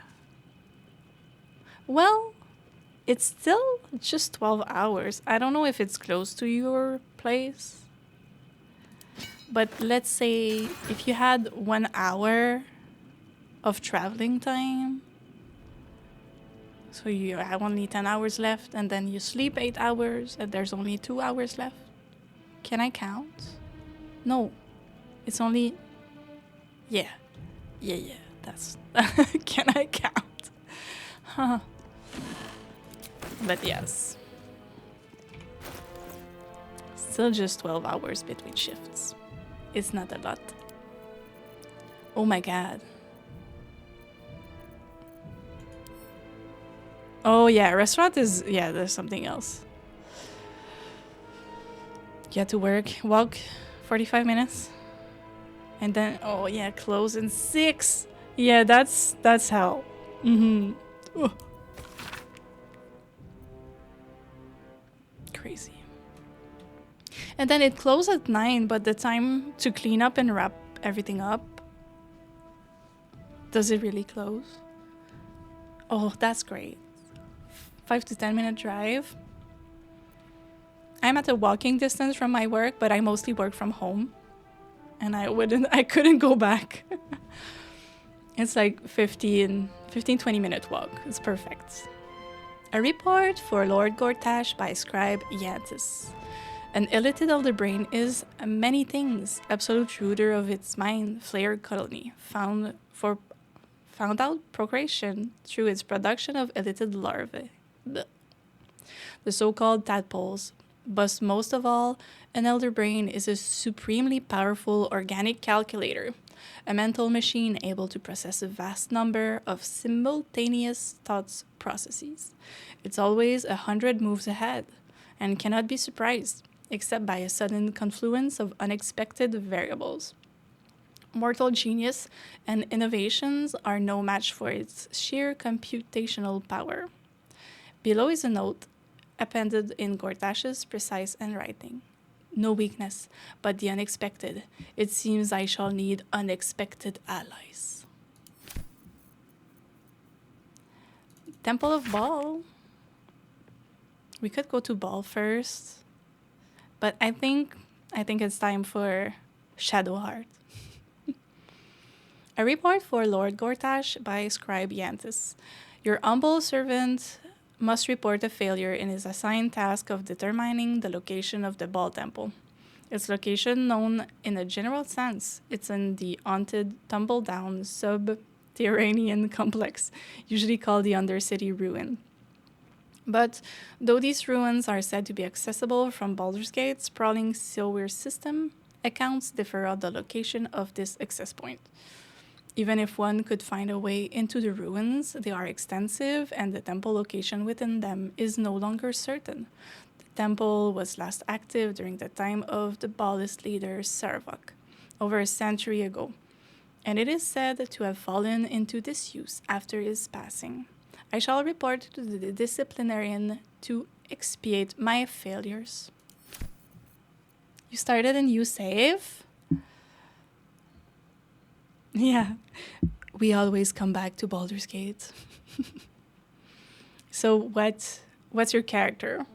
Well, it's still just 12 hours. I don't know if it's close to your place. But let's say if you had 1 hour of traveling time, so you have only 10 hours left, and then you sleep 8 hours, and there's only 2 hours left. Can I count? No. It's only... Yeah. That's... Can I count? Huh. But yes. Still just 12 hours between shifts. It's not a lot. Oh my god. Oh yeah, restaurant is... Yeah, there's something else. You have to walk 45 minutes. And then, oh yeah, close in 6. Yeah, that's hell. Oh. Crazy. And then it closed at 9, but the time to clean up and wrap everything up, does it really close? Oh, that's great. 5 to 10 minute drive. I'm at a walking distance from my work, but I mostly work from home. And I couldn't go back. It's like 15, 20 minute walk. It's perfect. A report for Lord Gortash by Scribe Yantis. An elated elder brain is many things. Absolute ruler of its mind, flared colony, found out procreation through its production of elated larvae. The so-called tadpoles. But most of all, an elder brain is a supremely powerful organic calculator, a mental machine able to process a vast number of simultaneous thought processes. It's always 100 moves ahead and cannot be surprised, except by a sudden confluence of unexpected variables. Mortal genius and innovations are no match for its sheer computational power. Below is a note appended in Gortash's precise handwriting. No weakness, but the unexpected. It seems I shall need unexpected allies. Temple of Baal. We could go to Baal first, but I think it's time for Shadowheart. A report for Lord Gortash by Scribe Yantis. Your humble servant must report a failure in his assigned task of determining the location of the Baal Temple. Its location known in a general sense. It's in the haunted, tumble-down, subterranean complex, usually called the Undercity Ruin. But though these ruins are said to be accessible from Baldur's Gate's sprawling sewer system, accounts differ on the location of this access point. Even if one could find a way into the ruins, they are extensive, and the temple location within them is no longer certain. The temple was last active during the time of the Baalist leader Saravok, over a century ago, and it is said to have fallen into disuse after his passing. I shall report to the disciplinarian to expiate my failures. You started a new save? Yeah, we always come back to Baldur's Gate. So what's your character?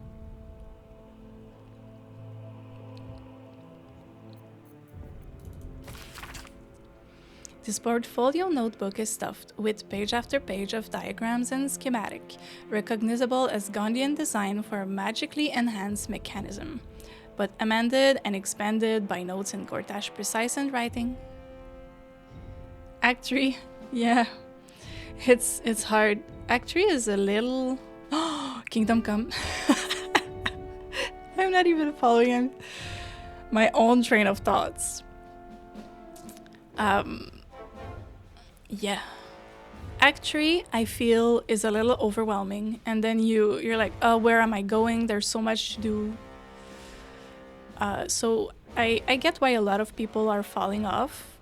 This portfolio notebook is stuffed with page after page of diagrams and schematic, recognizable as Gondian design for a magically enhanced mechanism, but amended and expanded by notes in Gortash precise handwriting. Act 3, yeah, it's hard. Act 3 is a little... Kingdom Come. I'm not even following my own train of thoughts. Yeah. Act 3, I feel, is a little overwhelming. And then you're like, oh, where am I going? There's so much to do. So I get why a lot of people are falling off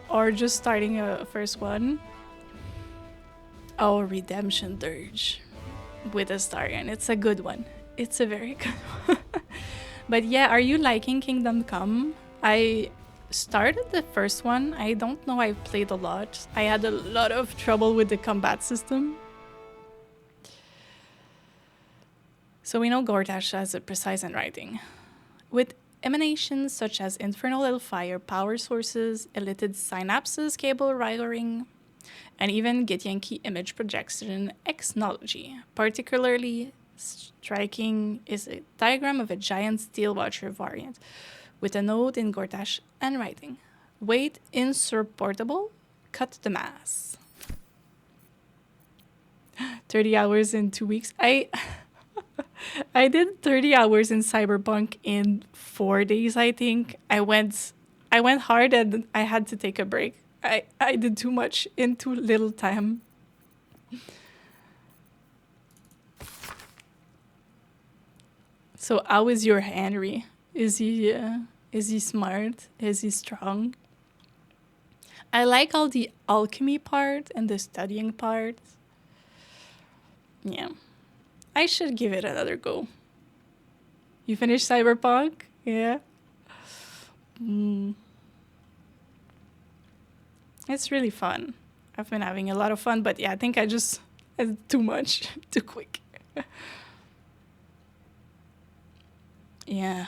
or just starting a first one. Oh, Redemption Dirge with Astarion. It's a good one. It's a very good one. But yeah, are you liking Kingdom Come? I started the first one. I don't know, I played a lot. I had a lot of trouble with the combat system. So we know Gortash has a precise handwriting. With emanations such as infernal hellfire power sources, elicited synapses cable wiring, and even Githyanki image projection technology. Particularly striking is a diagram of a giant steel watcher variant with a node in Gortash handwriting. Weight insupportable, cut the mass. 30 hours in 2 weeks. I did 30 hours in Cyberpunk in 4 days, I think. I went hard and I had to take a break. I did too much in too little time. So how is your Henry? Is he smart? Is he strong? I like all the alchemy part and the studying part. Yeah. I should give it another go. You finished Cyberpunk? Yeah. It's really fun. I've been having a lot of fun, but yeah, I think I did too much, too quick. Yeah.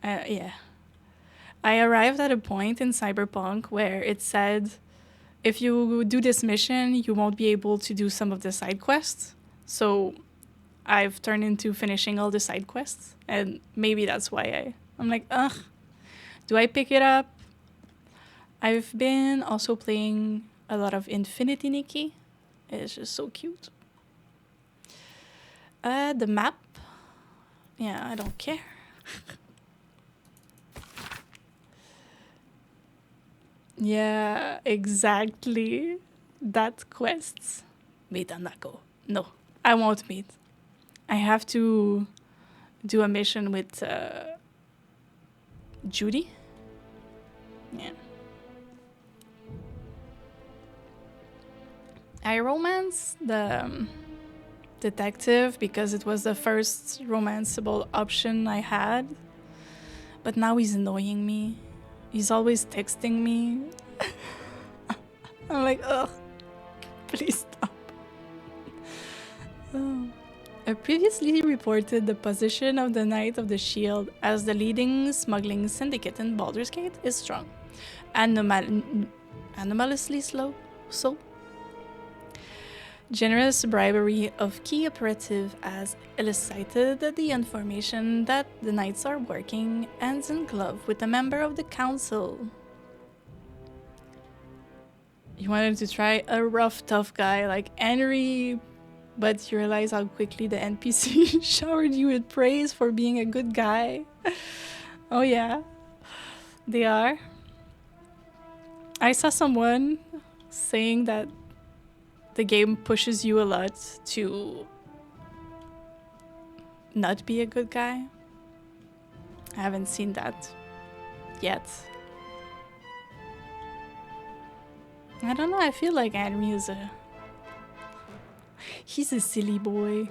Yeah. I arrived at a point in Cyberpunk where it said, if you do this mission, you won't be able to do some of the side quests. So I've turned into finishing all the side quests, and maybe that's why I'm like, ugh, do I pick it up? I've been also playing a lot of Infinity Nikki. It's just so cute. The map, yeah, I don't care. Yeah, exactly. That quests. Meet Anako. No, I won't meet. I have to do a mission with Judy. Yeah. I romance the detective because it was the first romanceable option I had. But now he's annoying me. He's always texting me. I'm like, ugh, please stop. Oh. I previously reported the position of the Knight of the Shield as the leading smuggling syndicate in Baldur's Gate is strong. Anomalously slow. So generous bribery of key operative has elicited the information that the Knights are working hands in glove with a member of the council. You wanted to try a rough, tough guy like Henry, but you realize how quickly the NPC showered you with praise for being a good guy. Oh yeah, they are. I saw someone saying that the game pushes you a lot to not be a good guy. I haven't seen that yet. I don't know, I feel like Henry is he's a silly boy.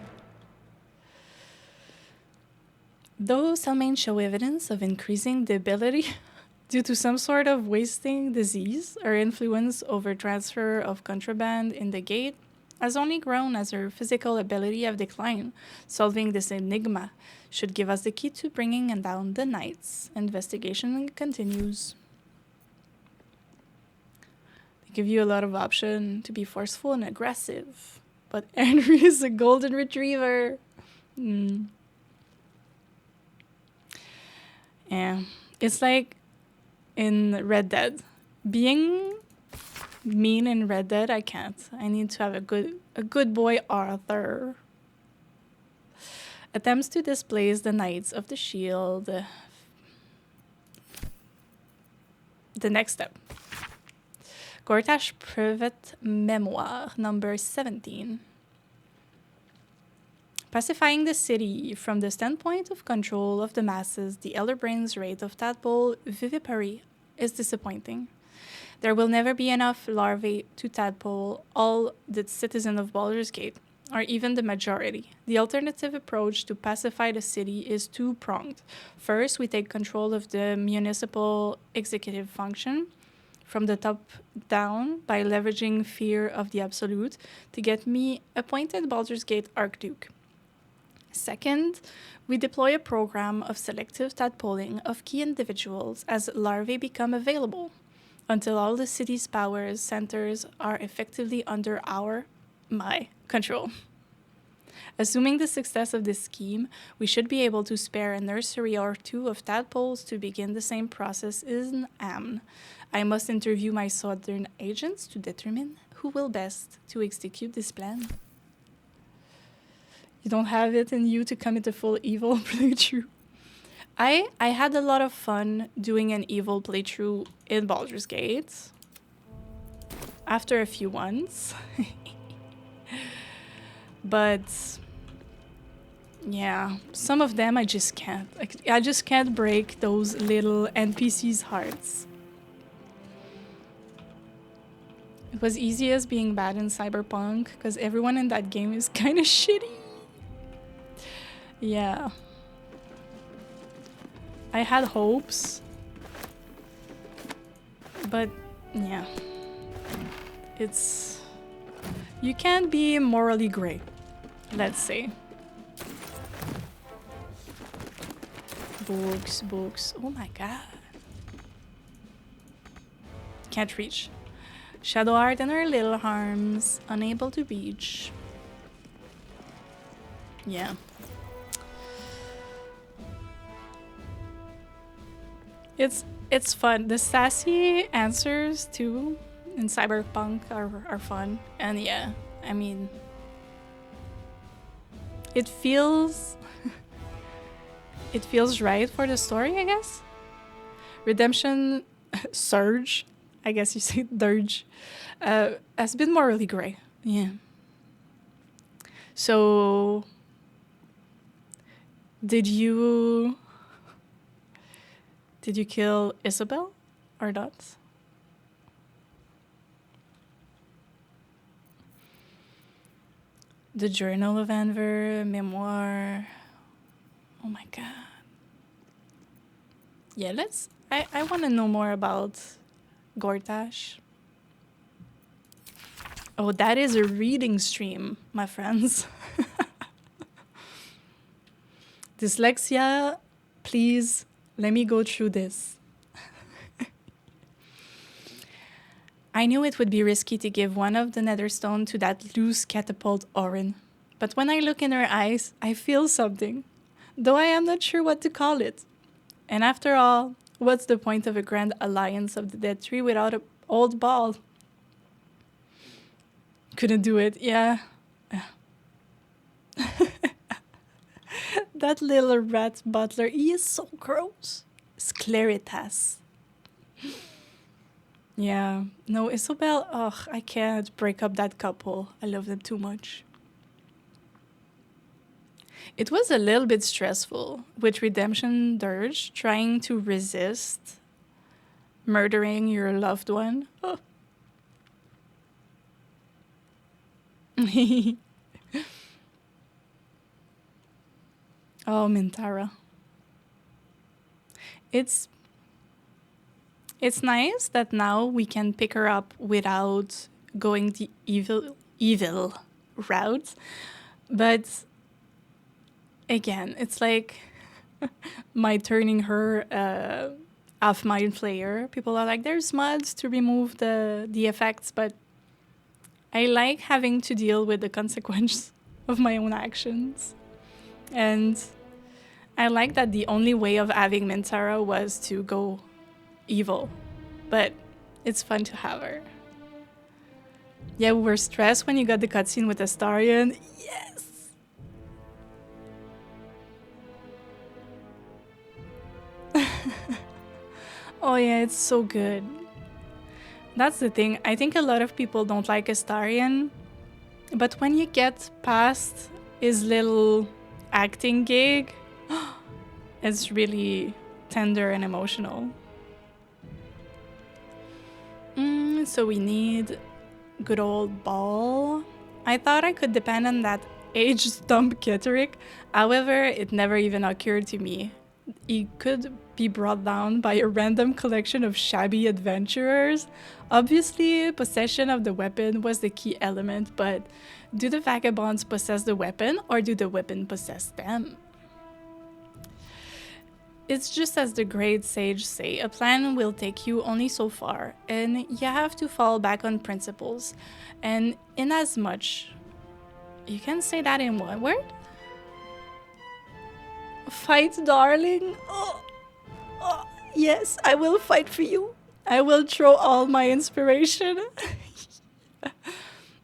Though some may show evidence of increasing the ability due to some sort of wasting disease or influence over transfer of contraband in the gate, has only grown as her physical ability have declined. Solving this enigma should give us the key to bringing down the Knights. Investigation continues. They give you a lot of option to be forceful and aggressive, but Henry is a golden retriever. Yeah, it's like in Red Dead. Being mean in Red Dead, I can't. I need to have a good boy Arthur. Attempts to displace the Knights of the Shield. The next step. Gortash Privet Memoir, number 17. Pacifying the city from the standpoint of control of the masses, the Elder Brain's rate of tadpole vivipary is disappointing. There will never be enough larvae to tadpole all the citizens of Baldur's Gate, or even the majority. The alternative approach to pacify the city is two-pronged. First, we take control of the municipal executive function from the top down by leveraging fear of the absolute to get me appointed Baldur's Gate Archduke. Second, we deploy a program of selective tadpoling of key individuals as larvae become available, until all the city's power centers are effectively under my control. Assuming the success of this scheme, we should be able to spare a nursery or two of tadpoles to begin the same process in Amn. I must interview my southern agents to determine who will best to execute this plan. You don't have it in you to commit a full evil playthrough. I had a lot of fun doing an evil playthrough in Baldur's Gate. After a few ones. But yeah, some of them I just can't. I just can't break those little NPCs' hearts. It was easy as being bad in Cyberpunk because everyone in that game is kind of shitty. Yeah. I had hopes, but yeah, you can't be morally gray, let's say. Books, oh my god. Can't reach. Shadowheart and her little arms, unable to reach. Yeah. It's fun. The sassy answers too in Cyberpunk are fun. And yeah, I mean, it feels right for the story, I guess. Redemption Surge, I guess you say Dirge, has been morally gray. Yeah. So did you kill Isabel or not? The Journal of Anver, Memoir. Oh my god. Yeah, I want to know more about Gortash. Oh, that is a reading stream, my friends. Dyslexia, please. Let me go through this. I knew it would be risky to give one of the netherstone to that loose catapult Orin. But when I look in her eyes, I feel something, though I am not sure what to call it. And after all, what's the point of a grand alliance of the dead tree without an old ball? Couldn't do it, yeah. That little rat butler, he is so gross. Scleritas. Yeah, no, Isabel, ugh, I can't break up that couple. I love them too much. It was a little bit stressful with Redemption Dirge trying to resist murdering your loved one. Oh. Oh, Mintara. It's nice that now we can pick her up without going the evil route. But again, it's like my turning her off mind player. People are like, there's mods to remove the effects, but I like having to deal with the consequence of my own actions. And I like that the only way of having Mintara was to go evil, but it's fun to have her. Yeah, we were stressed when you got the cutscene with Astarion. Yes! Oh yeah, it's so good. That's the thing. I think a lot of people don't like Astarion, but when you get past his little acting gig is really tender and emotional. So we need good old Ball. I thought I could depend on that age stump Kitterick. However, it never even occurred to me. He could be brought down by a random collection of shabby adventurers. Obviously, possession of the weapon was the key element, but do the vagabonds possess the weapon or do the weapon possess them? It's just as the great sage say, a plan will take you only so far, and you have to fall back on principles. And inasmuch, you can say that in one word? Fight, darling. Oh, yes, I will fight for you. I will throw all my inspiration.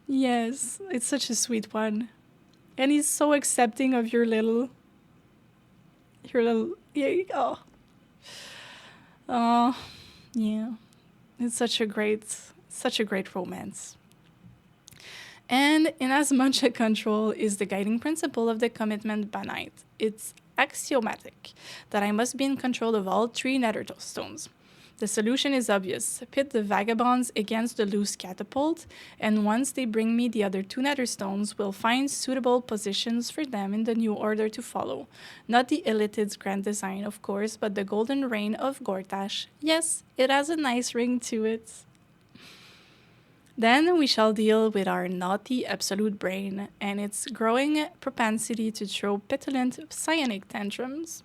Yes, it's such a sweet one. And he's so accepting of your little, yeah, oh, yeah. It's such a great romance. And inasmuch a control is the guiding principle of the commitment Banite, it's axiomatic that I must be in control of all 3 netherstones. The solution is obvious. Pit the vagabonds against the loose catapult, and once they bring me the other 2 netherstones, we'll find suitable positions for them in the new order to follow. Not the Illithid's grand design, of course, but the golden reign of Gortash. Yes, it has a nice ring to it. Then we shall deal with our naughty absolute brain and its growing propensity to throw petulant psionic tantrums.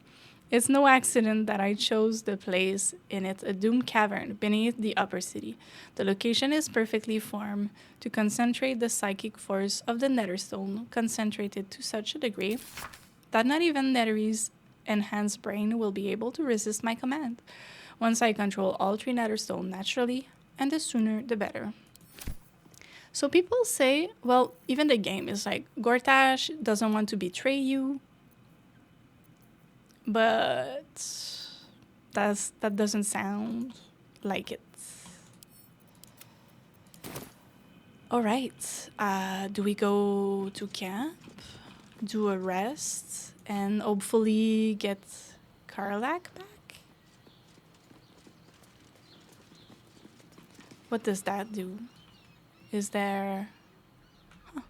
It's no accident that I chose the place in it, a doomed cavern beneath the upper city. The location is perfectly formed to concentrate the psychic force of the netherstone, concentrated to such a degree that not even Netherese enhanced brain will be able to resist my command. Once I control all 3 netherstone naturally, and the sooner the better. So people say, well, even the game is like, Gortash doesn't want to betray you, but that doesn't sound like it. All right, do we go to camp, do a rest, and hopefully get Karlak back? What does that do? Is there... Huh.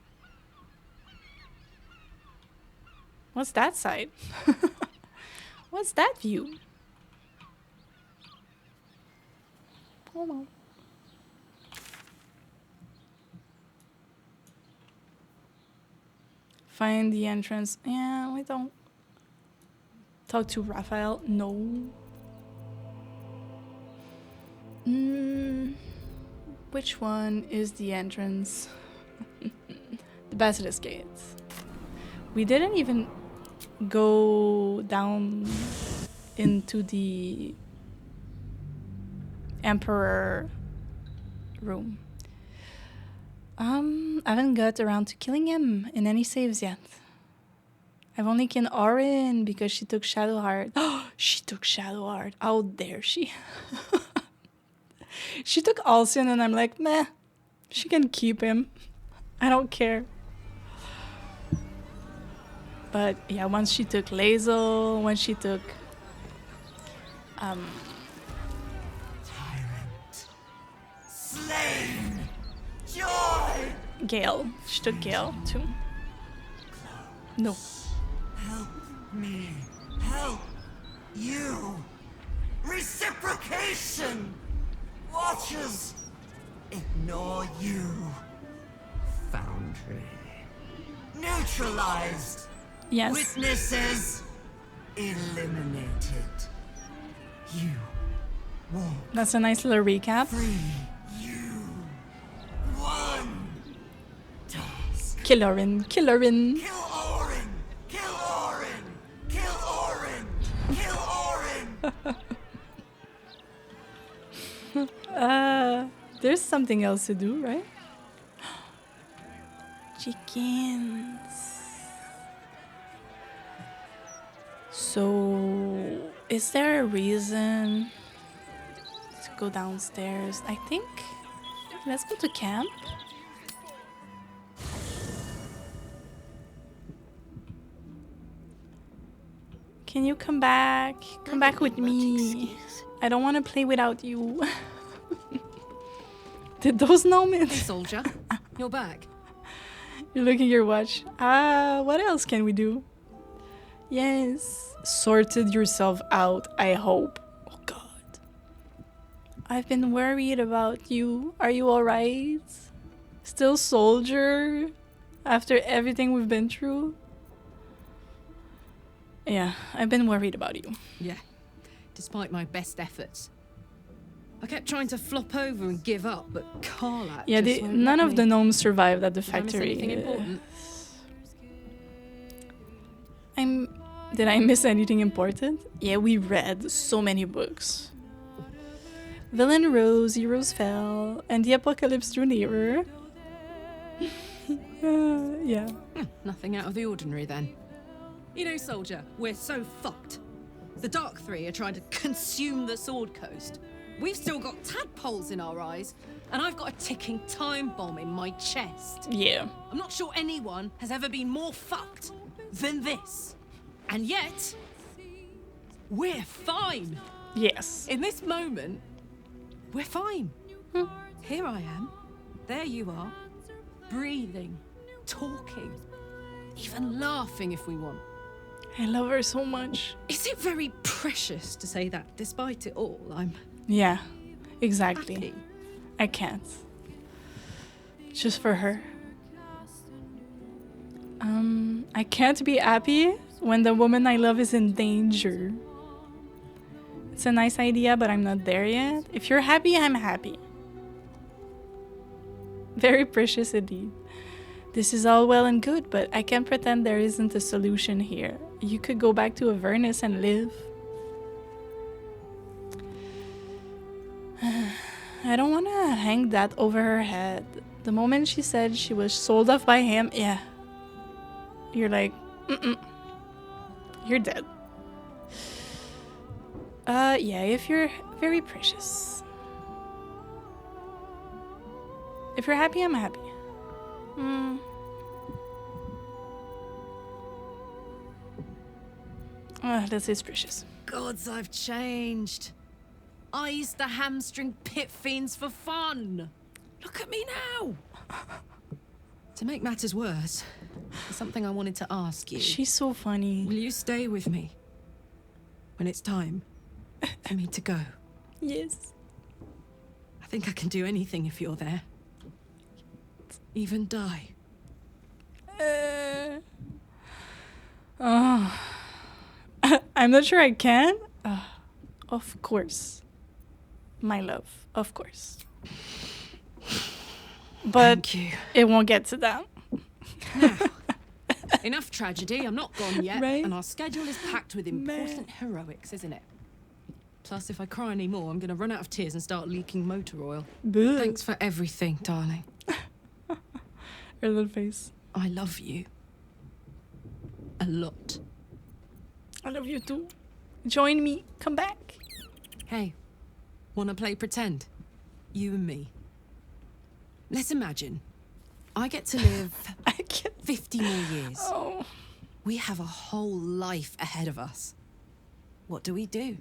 What's that side? What's that view? Hold on. Find the entrance. Yeah, we don't. Talk to Raphael. No. Which one is the entrance? The Basilisk Gate. We didn't even go down into the Emperor room. I haven't got around to killing him in any saves yet. I've only killed Orin because she took Shadowheart. Oh, she took Shadowheart. How dare she? She took Alcyon and I'm like, meh, she can keep him. I don't care. But yeah, once she took Lae'zel, when she took Tyrant. Slain. Joy. Gale. She took Gale too. No. Help me. Help you. Reciprocation. Watchers. Ignore you. Foundry. Neutralized. Yes. Witnesses eliminated. You walk That's a nice little recap. free. You one task. Kill Orin. Kill Orin. Kill Orin. Kill Orin. Kill Orin. Kill Orin. There's something else to do, right? Chickens. So, is there a reason to go downstairs? I think let's go to camp. Can you come back? Come back with me. I don't want to play without you. Did those gnomes? Hey, soldier. You're back. You're looking at your watch. What else can we do? Yes. Sorted yourself out, I hope. Oh god. I've been worried about you. Are you alright? Still soldier? After everything we've been through? Yeah, I've been worried about you. Yeah. Despite my best efforts. I kept trying to flop over and give up, but Karlach Yeah, just won't none let of me. the gnomes survived at the Did I miss factory. anything important? Did I miss anything important? Yeah, we read so many books. Villain rose, heroes fell, and the apocalypse drew nearer. Yeah. Nothing out of the ordinary then. You know, soldier, we're so fucked. The Dark Three are trying to consume the Sword Coast. We've still got tadpoles in our eyes, and I've got a ticking time bomb in my chest. Yeah. I'm not sure anyone has ever been more fucked than this. And yet, we're fine. Yes. In this moment, we're fine. Here I am. There you are. Breathing, talking, even laughing if we want. I love her so much. Is it very precious to say that despite it all, I'm Yeah, exactly. happy? I can't. Just for her. I can't be happy when the woman I love is in danger. It's a nice idea, but I'm not there yet. If you're happy, I'm happy. Very precious indeed. This is all well and good, but I can't pretend there isn't a solution here. You could go back to Avernus and live. I don't want to hang that over her head. The moment she said she was sold off by him, yeah. You're like, you're dead. Yeah, if you're very precious. If you're happy, I'm happy. This is precious. Gods, I've changed. I used to hamstring pit fiends for fun. Look at me now. To make matters worse, there's something I wanted to ask you. She's so funny. Will you stay with me when it's time for me to go? Yes. I think I can do anything if you're there. Even die. I'm not sure I can. Of course. My love, of course. But Thank you. it won't get to that. Now, enough tragedy. I'm not gone yet. Right? And our schedule is packed with important heroics, isn't it? Plus, if I cry anymore, I'm going to run out of tears and start leaking motor oil. Bleh. Thanks for everything, darling. Her little face. I love you. A lot. I love you too. Join me. Come back. Hey, wanna play pretend? You and me. Let's imagine I get to live 50 more years. Oh. We have a whole life ahead of us. What do we do?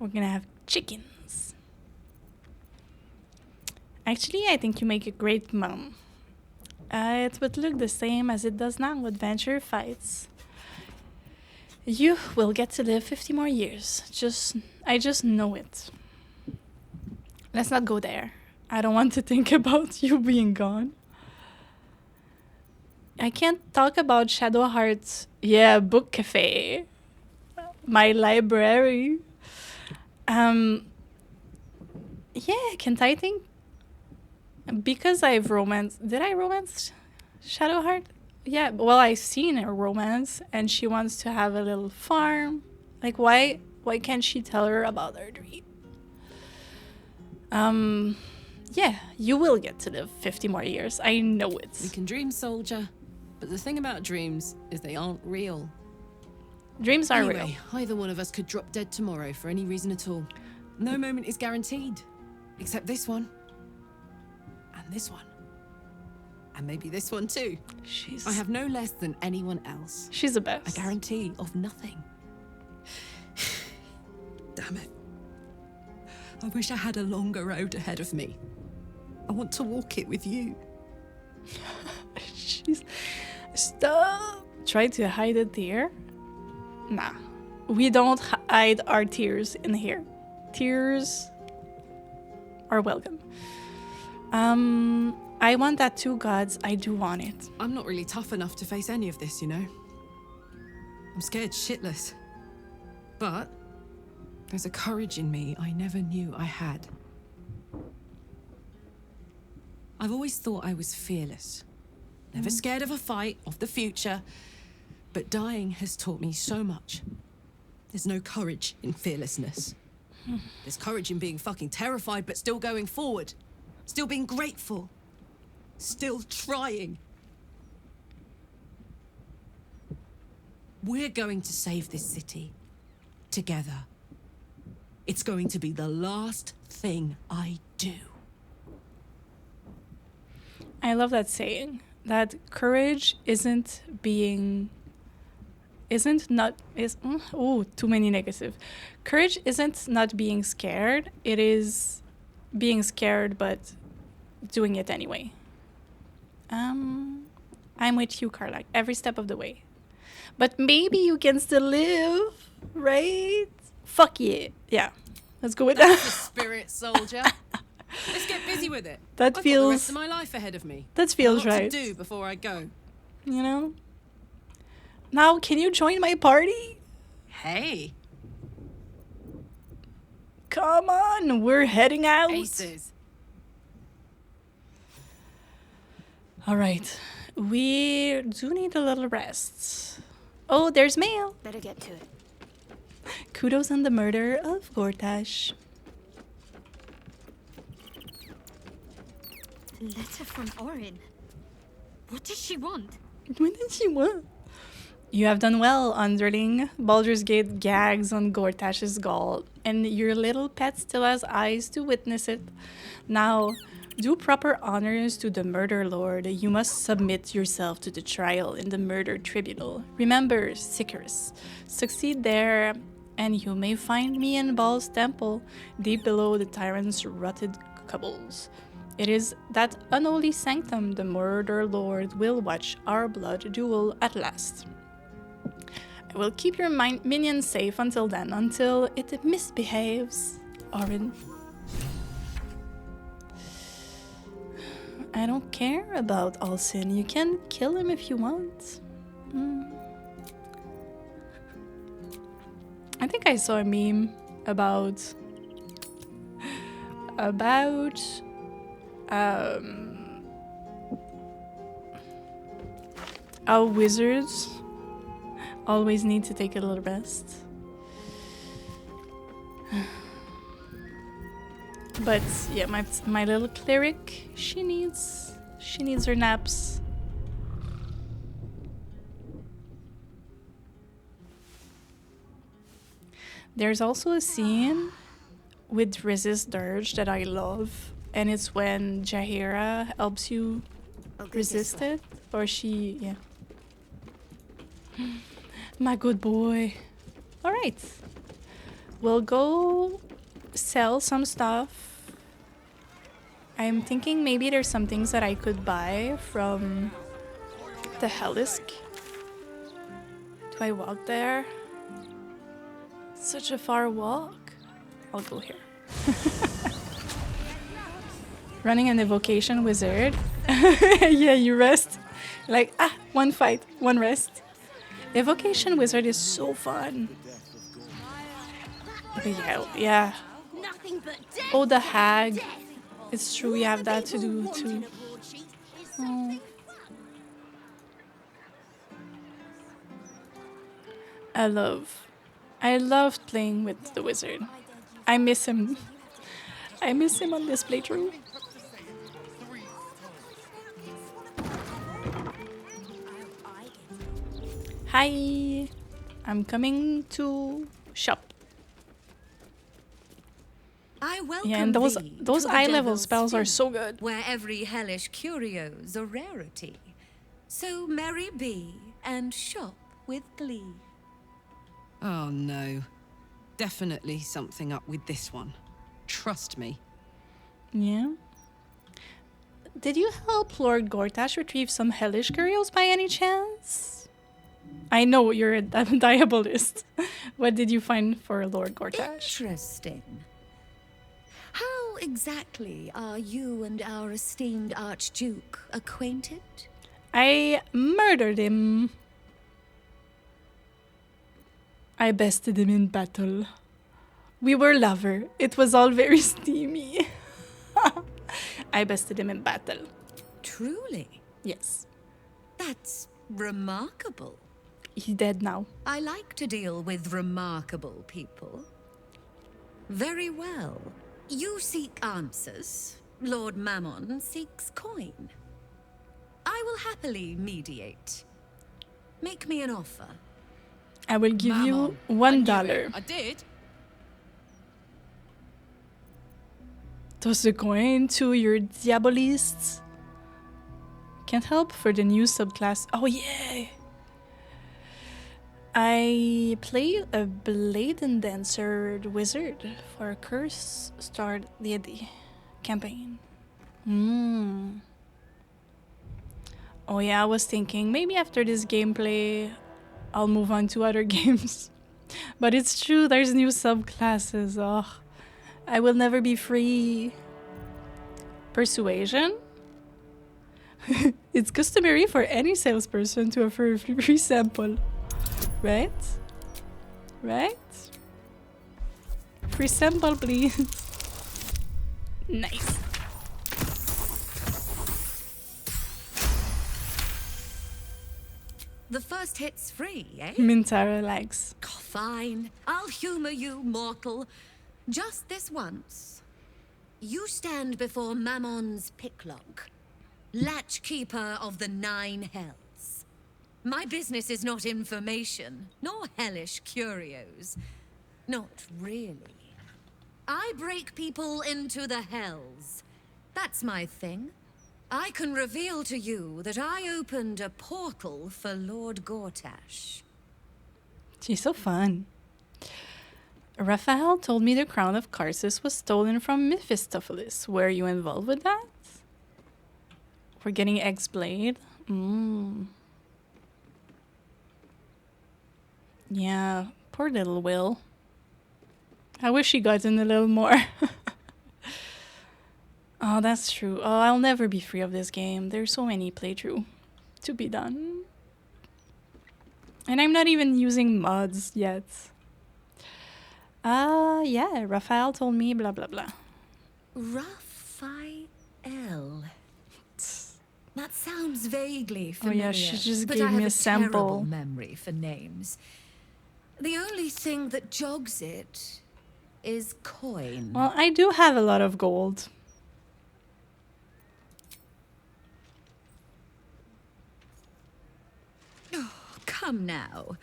We're gonna have chickens. Actually, I think you make a great mom. It would look the same as it does now with Venture Fights. You will get to live 50 more years. I just know it. Let's not go there. I don't want to think about you being gone. I can't talk about Shadowheart. Yeah, book cafe. My library. Yeah, can't I think? Because I've romanced... Did I romance Shadowheart? Yeah, well, I've seen her romance, and she wants to have a little farm. Like, why can't she tell her about her dream? Yeah, you will get to live 50 more years. I know it. We can dream, soldier. But the thing about dreams is they aren't real. Dreams are Anyway, real. either one of us could drop dead tomorrow for any reason at all. No moment is guaranteed. Except this one. And this one. And maybe this one too. She's I have no less than anyone else. she's the best. A guarantee of nothing. Damn it. I wish I had a longer road ahead of me. I want to walk it with you. She's stop. Try to hide a tear. Nah, we don't hide our tears in here. Tears are welcome. I want that too, gods. I do want it. I'm not really tough enough to face any of this, you know. I'm scared shitless. But there's a courage in me I never knew I had. I've always thought I was fearless. Never scared of a fight, of the future. But dying has taught me so much. There's no courage in fearlessness. There's courage in being fucking terrified, but still going forward. Still being grateful. Still trying. We're going to save this city. Together. It's going to be the last thing I do. I love that saying. That courage isn't too many negative. Courage isn't not being scared. It is being scared but doing it anyway. I'm with you, Carla, every step of the way. But maybe you can still live, right? Fuck yeah. Yeah. Let's go with that. That's the spirit, soldier. Let's get busy with it. That I've feels got the rest of my life ahead of me. That feels I've got right. to do before I go. You know? Now, can you join my party? Hey. Come on, we're heading out. Aces. All right. We do need a little rest. Oh, there's mail. Better get to it. Kudos on the murder of Gortash. Letter from Orin. What does she want? What did she want? You have done well, underling. Baldur's Gate gags on Gortash's gall, and your little pet still has eyes to witness it. Now, do proper honors to the murder lord. You must submit yourself to the trial in the murder tribunal. Remember, Sicarus. Succeed there, and you may find me in Baal's temple, deep below the tyrant's rotted cobbles. It is that unholy sanctum the murder lord will watch our blood duel at last. I will keep your minions safe until then, until it misbehaves, Orin. I don't care about Alcin. You can kill him if you want. I think I saw a meme about how wizards always need to take a little rest. But yeah, my little cleric, she needs her naps. There's also a scene with Resist Dirge that I love, and it's when Jaheira helps you resist it, or she, yeah. My good boy. All right, we'll go sell some stuff. I'm thinking maybe there's some things that I could buy from the Hellisk. Do I walk there? Such a far walk. I'll go here. Running an evocation wizard. Yeah, you rest. Like, one fight, one rest. Evocation wizard is so fun. Yeah. Oh, the hag. It's true, we have that to do too. Oh. I love playing with the wizard. I miss him. I miss him on this playthrough. Hi, I'm coming to shop. I welcome Yeah, and those thee those to the eye level Devil's spells are Feast, so good. where every hellish curio's a rarity. So merry be, and shop with glee. Oh no. Definitely something up with this one. Trust me. Yeah. Did you help Lord Gortash retrieve some hellish curios by any chance? I know you're a diabolist. What did you find for Lord Gortash? Interesting. How exactly are you and our esteemed Archduke acquainted? I murdered him. I bested him in battle. We were lover. It was all very steamy. I bested him in battle. Truly? Yes. That's remarkable. He's dead now. I like to deal with remarkable people. Very well. You seek answers. Lord Mammon seeks coin. I will happily mediate. Make me an offer. I will give you Mammon. $1. I did. Toss a coin to your diabolists. Can't help for the new subclass. Oh yeah! I play a Blade and Dancer wizard for a Curse Starred Lady campaign. Oh yeah, I was thinking maybe after this gameplay I'll move on to other games. But it's true, there's new subclasses. Oh, I will never be free. Persuasion? It's customary for any salesperson to offer a free sample. Right? Right? Free sample, please. Nice. The first hit's free, eh? Mintara likes. Fine. I'll humor you, mortal. Just this once. You stand before Mammon's picklock, latchkeeper of the 9 hells. My business is not information, nor hellish curios. Not really. I break people into the hells. That's my thing. I can reveal to you that I opened a portal for Lord Gortash. She's so fun. Raphael told me the crown of Karsus was stolen from Mephistopheles. Were you involved with that? We're getting X-Blade? Yeah, poor little Will. I wish he got in a little more. Oh, that's true. Oh, I'll never be free of this game. There's so many playthrough to be done. And I'm not even using mods yet. Yeah, Raphael told me blah blah blah. Raphael. That sounds vaguely familiar. Oh yeah, she just but gave I me have a sample. terrible memory for names. The only thing that jogs it is coin. Well, I do have a lot of gold. Oh, come now.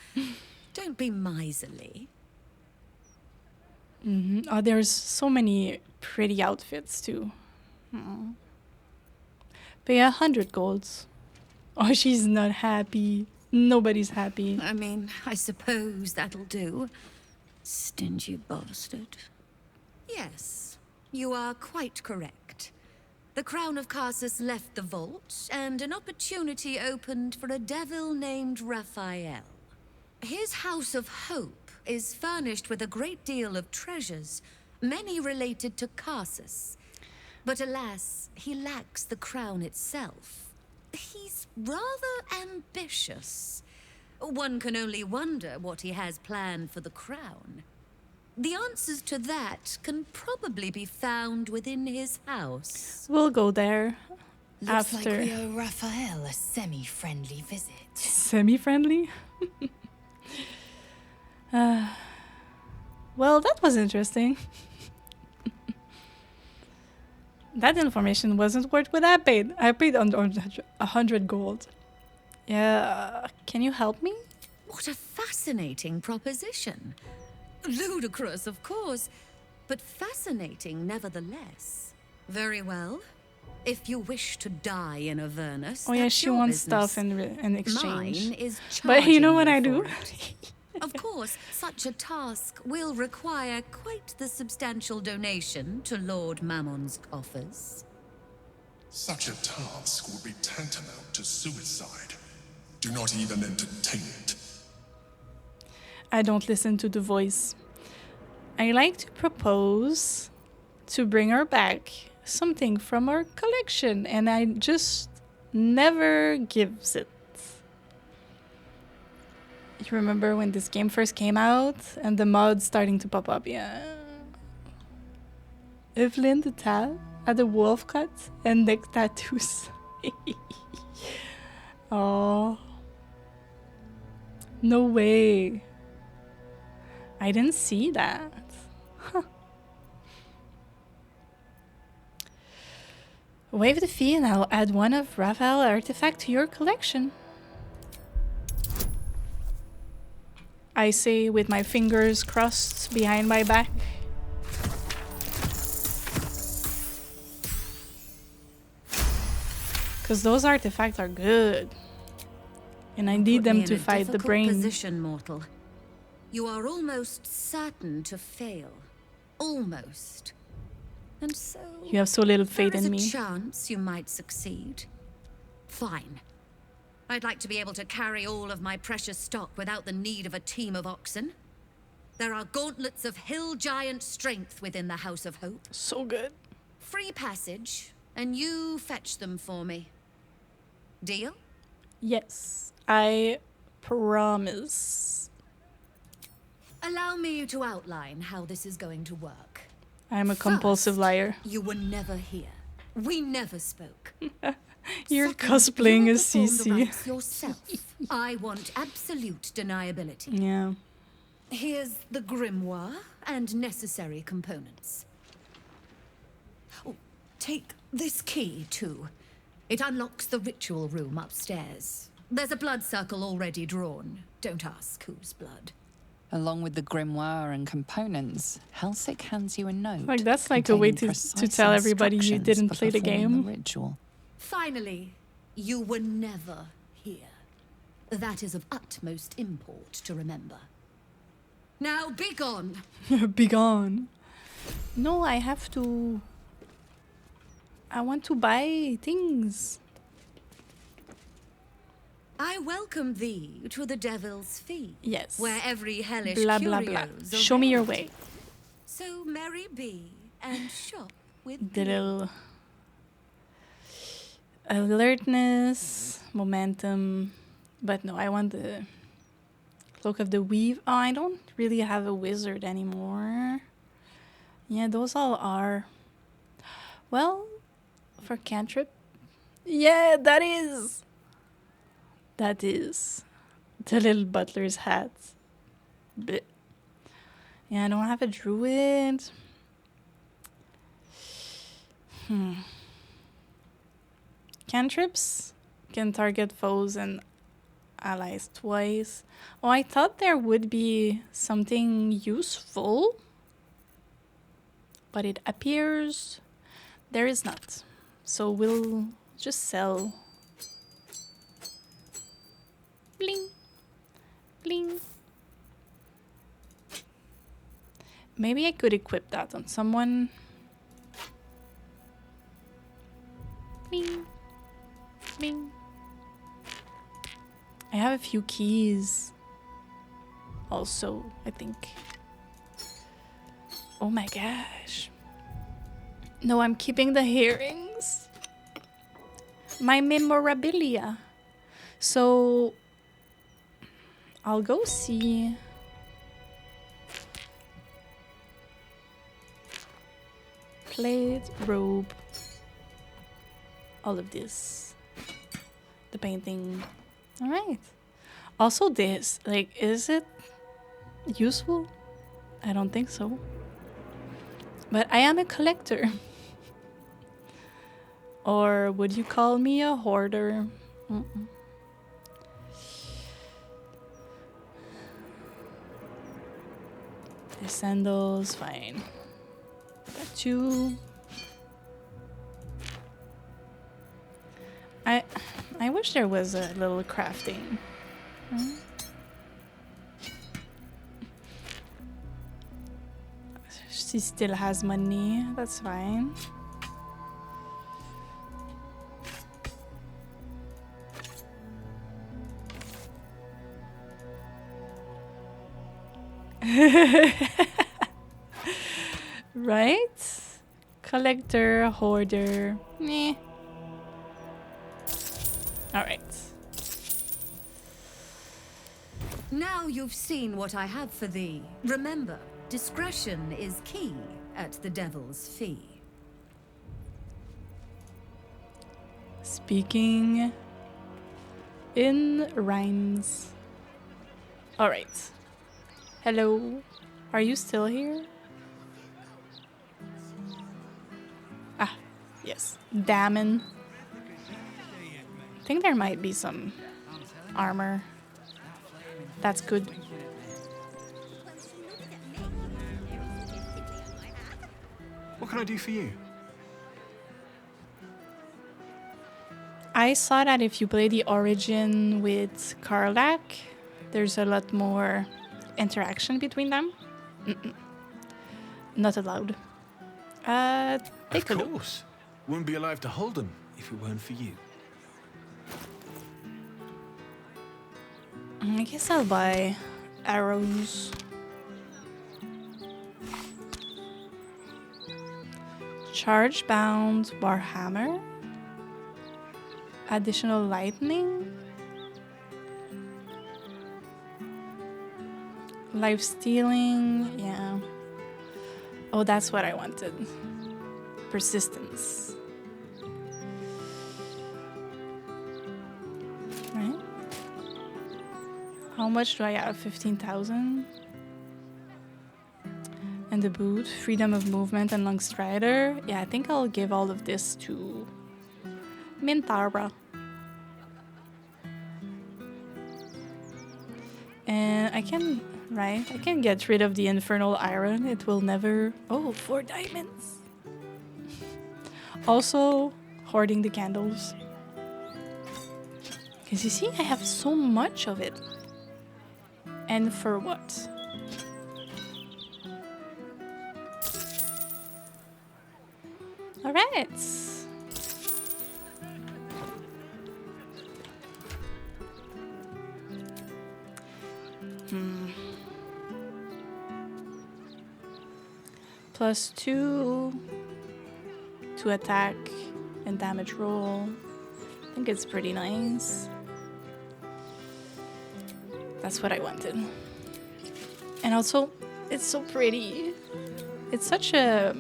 Don't be miserly. Oh, there's so many pretty outfits too. Pay 100 golds. Oh, she's not happy. Nobody's happy. I mean, I suppose that'll do. Stingy bastard. Yes, you are quite correct. The Crown of Karsus left the vault, and an opportunity opened for a devil named Raphael. His House of Hope is furnished with a great deal of treasures, many related to Karsus. But alas, he lacks the crown itself. He's rather ambitious. One can only wonder what he has planned for the crown. The answers to that can probably be found within his house. We'll go there Looks after. like we owe Raphael a semi-friendly visit. Semi-friendly? Well, that was interesting. That information wasn't worth what I paid. I paid under 100 gold. Yeah, can you help me? What a fascinating proposition. Ludicrous, of course, but fascinating nevertheless. Very well. If you wish to die in Avernus, Oh yeah, that's she your wants business. stuff in exchange. Mine is But you know what I charging do? you for it. Of course, such a task will require quite the substantial donation to Lord Mammon's coffers. Such a task would be tantamount to suicide. Do not even entertain it. I don't listen to the voice. I like to propose to bring her back something from our collection, and I just never gives it. You remember when this game first came out and the mods starting to pop up? Yeah. Evelyn the Tal had a wolf cut and neck tattoos. Oh. No way. I didn't see that. Huh. Waive the fee and I'll add one of Raphael artifact to your collection. I say with my fingers crossed behind my back. Because those artifacts are good. And I need them to fight the brain. Position, mortal. You are almost certain to fail. Almost. And so... You have so little faith in me. There is a chance you might succeed. Fine. I'd like to be able to carry all of my precious stock without the need of a team of oxen. There are gauntlets of hill giant strength within the House of Hope. So good. Free passage, and you fetch them for me. Deal? Yes, I promise. Allow me to outline how this is going to work. I'm a compulsive liar. You were never here. We never spoke. You're Second, cosplaying you as performed the Cece. rites yourself. I want absolute deniability. Yeah. Here's the grimoire and necessary components. Oh, take this key, too. It unlocks the ritual room upstairs. There's a blood circle already drawn. Don't ask whose blood. Along with the grimoire and components, Helsik hands you a note. Like that's like a way to tell everybody you didn't play the game. The ritual. Finally, you were never here. That is of utmost import to remember. Now be gone. Be gone. No, I have to. I want to buy things. I welcome thee to the Devil's Fee. Yes. Where every hellish Blah blah blah. curio's Show me your available. way. So merry be and shop with The glee. little alertness, momentum, but no, I want the Cloak of the Weave. Oh, I don't really have a wizard anymore. Yeah, those all are. Well, for cantrip, yeah, that is the little butler's hat. Blech. Yeah, I don't have a druid. Cantrips can target foes and allies twice. Oh, I thought there would be something useful, but it appears there is not. So we'll just sell. Bling. Bling. Maybe I could equip that on someone. Bling. Bling. I have a few keys. Also, I think. Oh my gosh. No, I'm keeping the earrings. My memorabilia. So, I'll go see. Plate, robe. All of this. The painting. Alright. Also this. Like, is it useful? I don't think so. But I am a collector. Or would you call me a hoarder? The sandals, fine. 2. I wish there was a little crafting. She still has money. That's fine. Right? Collector, hoarder. Meh. Alright. Now you've seen what I have for thee. Remember, discretion is key at the Devil's Fee. Speaking in rhymes. Alright. Hello. Are you still here? Ah, yes. Damon. I think there might be some armor. That's good. What can I do for you? I saw that if you play the Origin with Karlak, there's a lot more interaction between them. Not allowed. Take a look. Of course. Wouldn't be alive to hold them if it weren't for you. I guess I'll buy arrows. Charge bound Warhammer. Additional lightning. Life stealing, yeah. Oh, that's what I wanted. Persistence. Right? How much do I have? 15,000? And the boot, freedom of movement and long strider. Yeah, I think I'll give all of this to Mintara. And I can, right? I can get rid of the infernal iron. It will never... Oh, 4 diamonds. Also, hoarding the candles. Because you see, I have so much of it. And for what? Alright. +2 to attack and damage roll. I think it's pretty nice. That's what I wanted. And also, it's so pretty. It's such a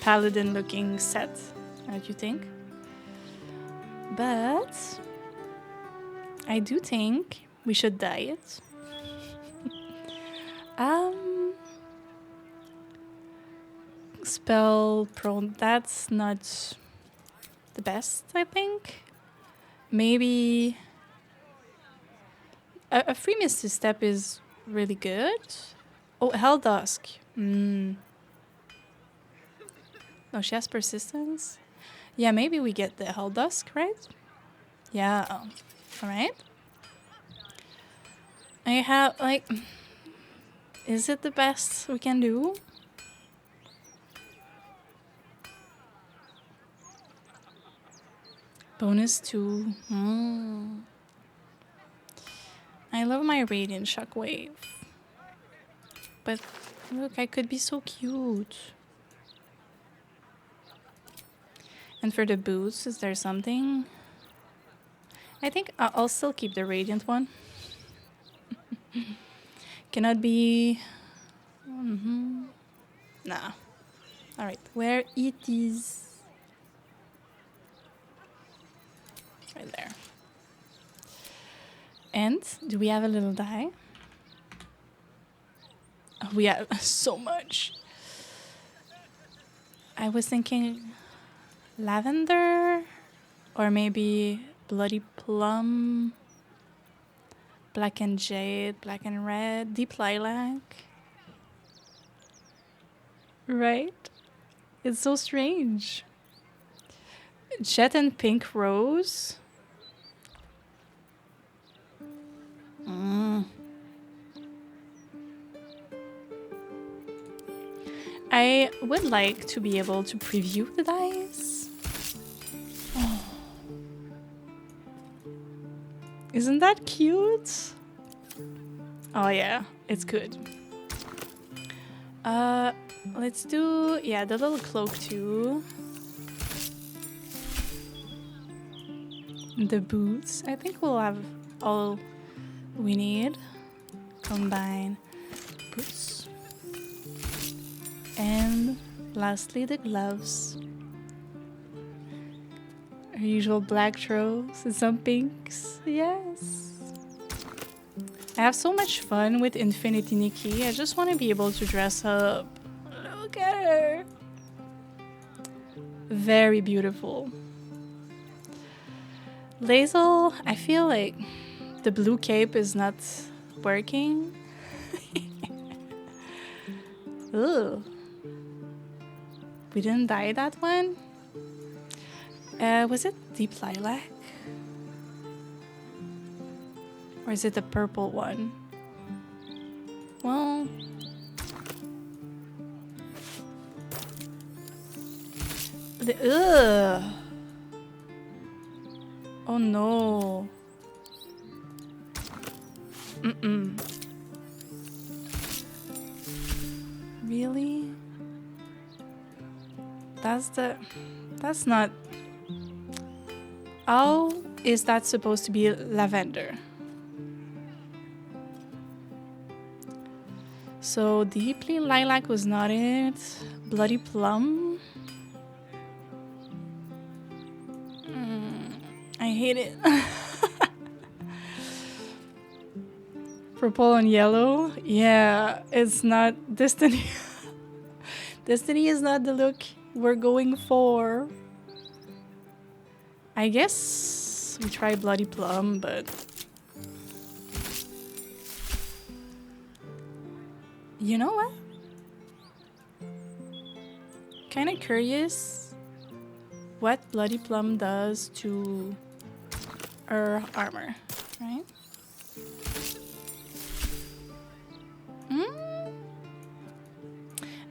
paladin looking set, don't you think? But I do think we should dye it. Spell prone, that's not the best, I think. Maybe a free Misty Step is really good. Oh, Hell Dusk. No, she has persistence. Yeah, maybe we get the Hell Dusk, right? Yeah. Alright. I have, like... Is it the best we can do? Bonus 2. I love my Radiant Shockwave. But look, I could be so cute. And for the boots, is there something? I think I'll still keep the Radiant one. Cannot be... Nah. Alright, where it is? Right there. And do we have a little die? Oh, we have so much. I was thinking lavender or maybe bloody plum, black and jade, black and red, deep lilac. Right? It's so strange. Jet and pink rose. I would like to be able to preview the dice. Oh. Isn't that cute? Oh yeah, it's good. Let's do, yeah, the little cloak too. The boots. I think we'll have all we need. Combine boots. And lastly, the gloves. Our usual black throws and some pinks. Yes. I have so much fun with Infinity Nikki. I just want to be able to dress up. Look at her. Very beautiful. Lae'zel, I feel like the blue cape is not working. Ugh. We didn't dye that one? Was it Deep Lilac? Or is it the purple one? Well... Ugh! Oh no. Mm-mm. Really? That's not... How is that supposed to be lavender? So Deeply Lilac was not it. Bloody Plum. I hate it. Purple and yellow. Yeah, it's not Destiny. Destiny is not the look we're going for. I guess we try Bloody Plum, but... You know what? Kind of curious what Bloody Plum does to her armor, right?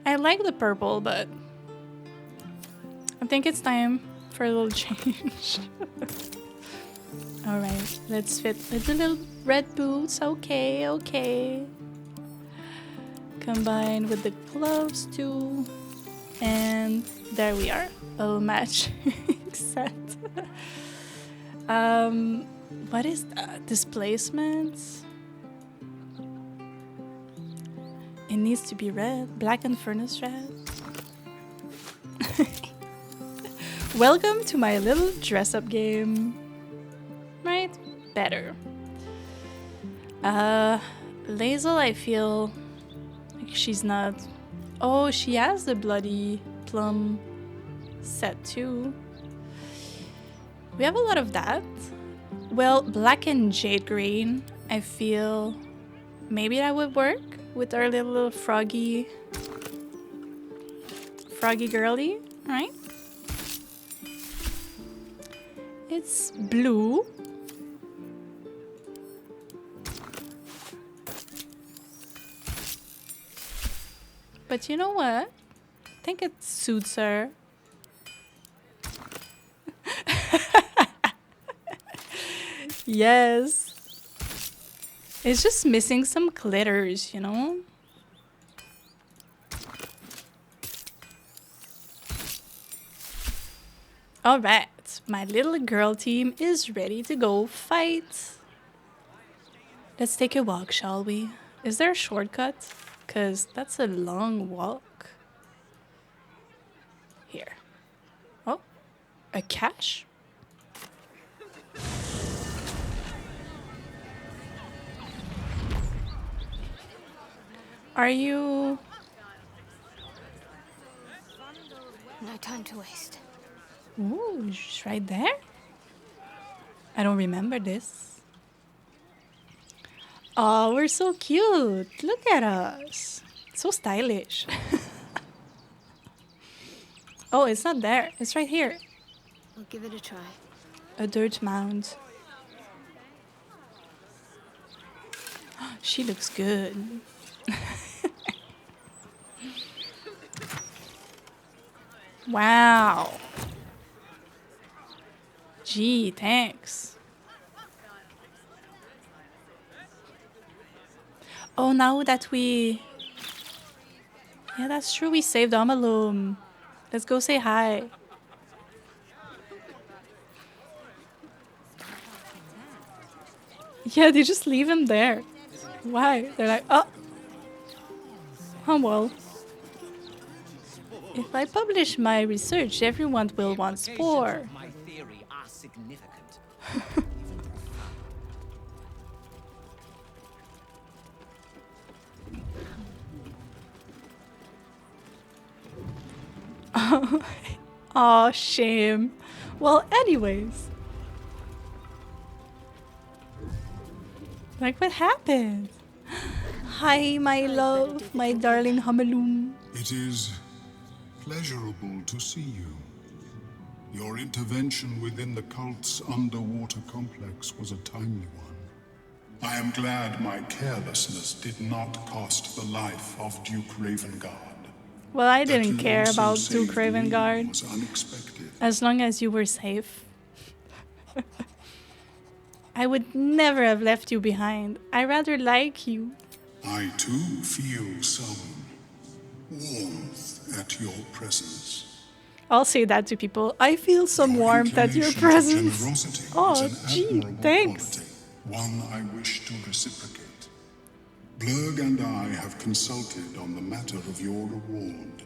I like the purple, but I think it's time for a little change. Alright, let's fit with the little red boots. Okay, okay. Combine with the gloves too. And there we are. A matching set. What is that? Displacement? It needs to be red. Black and furnace red. Welcome to my little dress-up game. Right? Better. Lae'zel, I feel like she's not... Oh, she has the Bloody Plum set too. We have a lot of that. Well, black and jade green, I feel maybe that would work with our little froggy girly, right? It's blue. But you know what? I think it suits her. Yes. It's just missing some glitters, you know? Alright, my little girl team is ready to go fight. Let's take a walk, shall we? Is there a shortcut? 'Cause that's a long walk. Here. Oh, a cache? Are you... No time to waste. Ooh, it's right there? I don't remember this. Oh, we're so cute. Look at us. So stylish. Oh, it's not there. It's right here. I'll give it a try. A dirt mound. She looks good. Wow. Gee, thanks. Oh, now that we... Yeah, that's true. We saved Amalum. Let's go say hi. Yeah, they just leave him there. Why? They're like, oh. Oh, well. If I publish my research, everyone will want Spore. My theory are significant. Oh, shame. Well, anyways. Like, what happened? Hi, my love, my darling Humaloon. It is pleasurable to see you. Your intervention within the cult's underwater complex was a timely one. I am glad my carelessness did not cost the life of Duke Ravengard. Well, I didn't care about Duke Ravengard. Was unexpected. As long as you were safe. I would never have left you behind. I rather like you. I too feel some warmth at your presence. I'll say that to people. I feel some warmth at your presence. Oh, gee, thanks. One I wish to reciprocate. Blurg and I have consulted on the matter of your reward.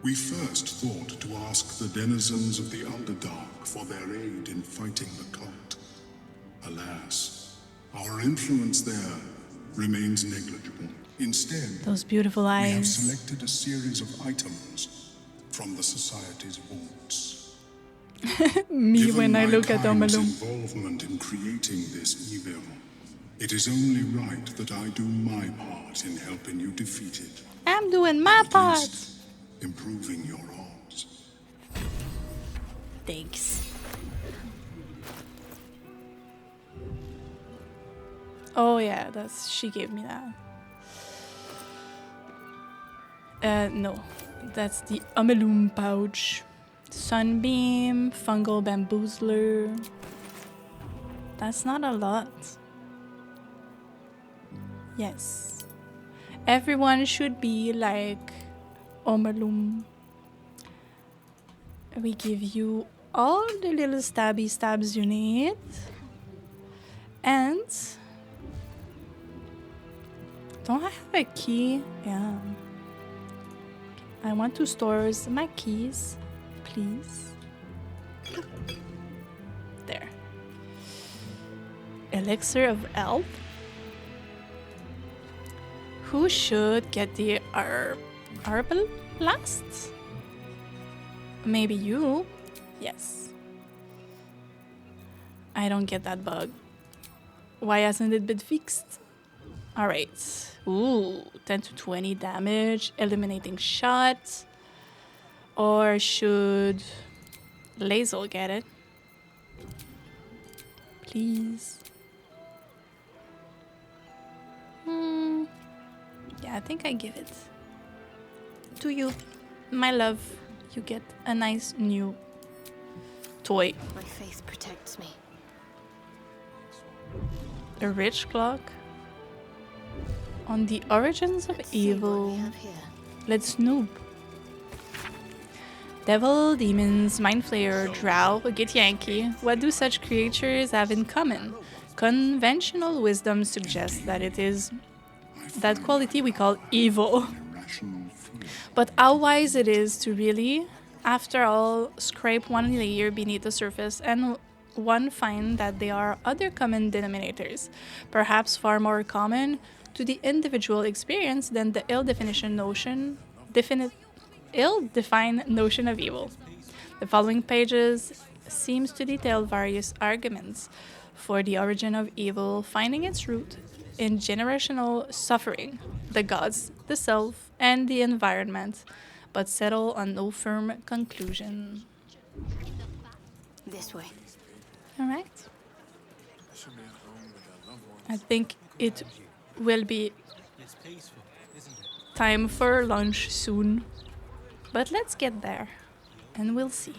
We first thought to ask the denizens of the Underdark for their aid in fighting the cult. Alas, our influence there remains negligible. Instead, those beautiful eyes. We have selected a series of items from the Society's vaults. Me Given when I look at mankind's Amalum. involvement in creating this evil, it is only right that I do my part in helping you defeat it. I'm doing my part. Improving your odds. Thanks. Oh yeah, she gave me that. No. That's the Amalum pouch. Sunbeam, fungal bamboozler. That's not a lot. Yes. Everyone should be like Amalum. We give you all the little stabby stabs you need. And don't I have a key? Yeah. I want to store my keys, please. There. Elixir of Elf. Who should get the Arbal Blast? Maybe you? Yes. I don't get that bug. Why hasn't it been fixed? Alright. Ooh, 10 to 20 damage, eliminating shot. Or should Lazel get it? Please. Yeah, I think I give it to you. My love, you get a nice new toy. My faith protects me. A rich clock. On the origins of evil. Let's noob. Devil, demons, mind flayer, drow, git Yankee. What do such creatures have in common? Conventional wisdom suggests that it is that quality we call evil. But how wise it is to really, after all, scrape one layer beneath the surface and one find that there are other common denominators, perhaps far more common to the individual experience than the ill-defined notion of evil. The following pages seems to detail various arguments for the origin of evil, finding its root in generational suffering, the gods, the self, and the environment, but settle on no firm conclusion. This way. All right. I think it will be time for lunch soon, but let's get there and we'll see.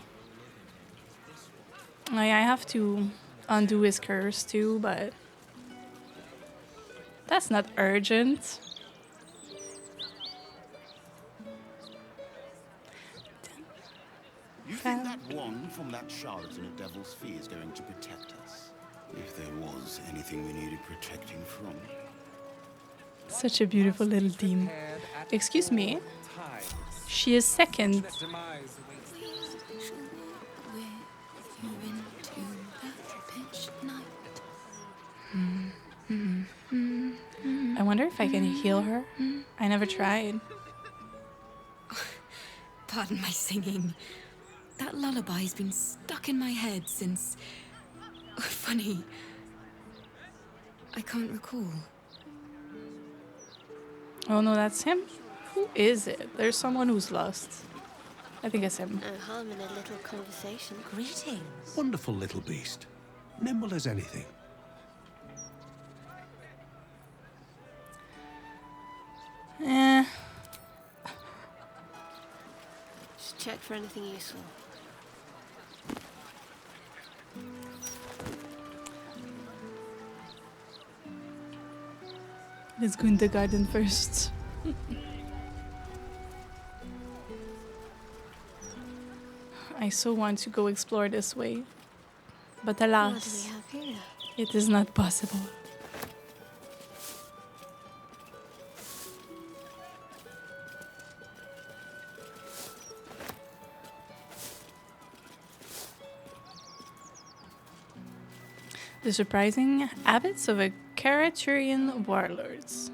I have to undo his curse too, but that's not urgent. You think that wand from that charlatan at Devil's Fee is going to protect us? If there was anything we needed protecting from. Such a beautiful little theme. Excuse me. She is second. I wonder if I can heal her. I never tried. Pardon my singing. That lullaby's been stuck in my head since... Oh, funny. I can't recall. Oh no, that's him? Who is it? There's someone who's lost. I think it's him. No harm in a little conversation. Greetings. Wonderful little beast. Nimble as anything. Just check for anything useful. Let's go in the garden first. I so want to go explore this way, but alas, What do we have here? it is not possible. The surprising habits of a Caraturian warlords.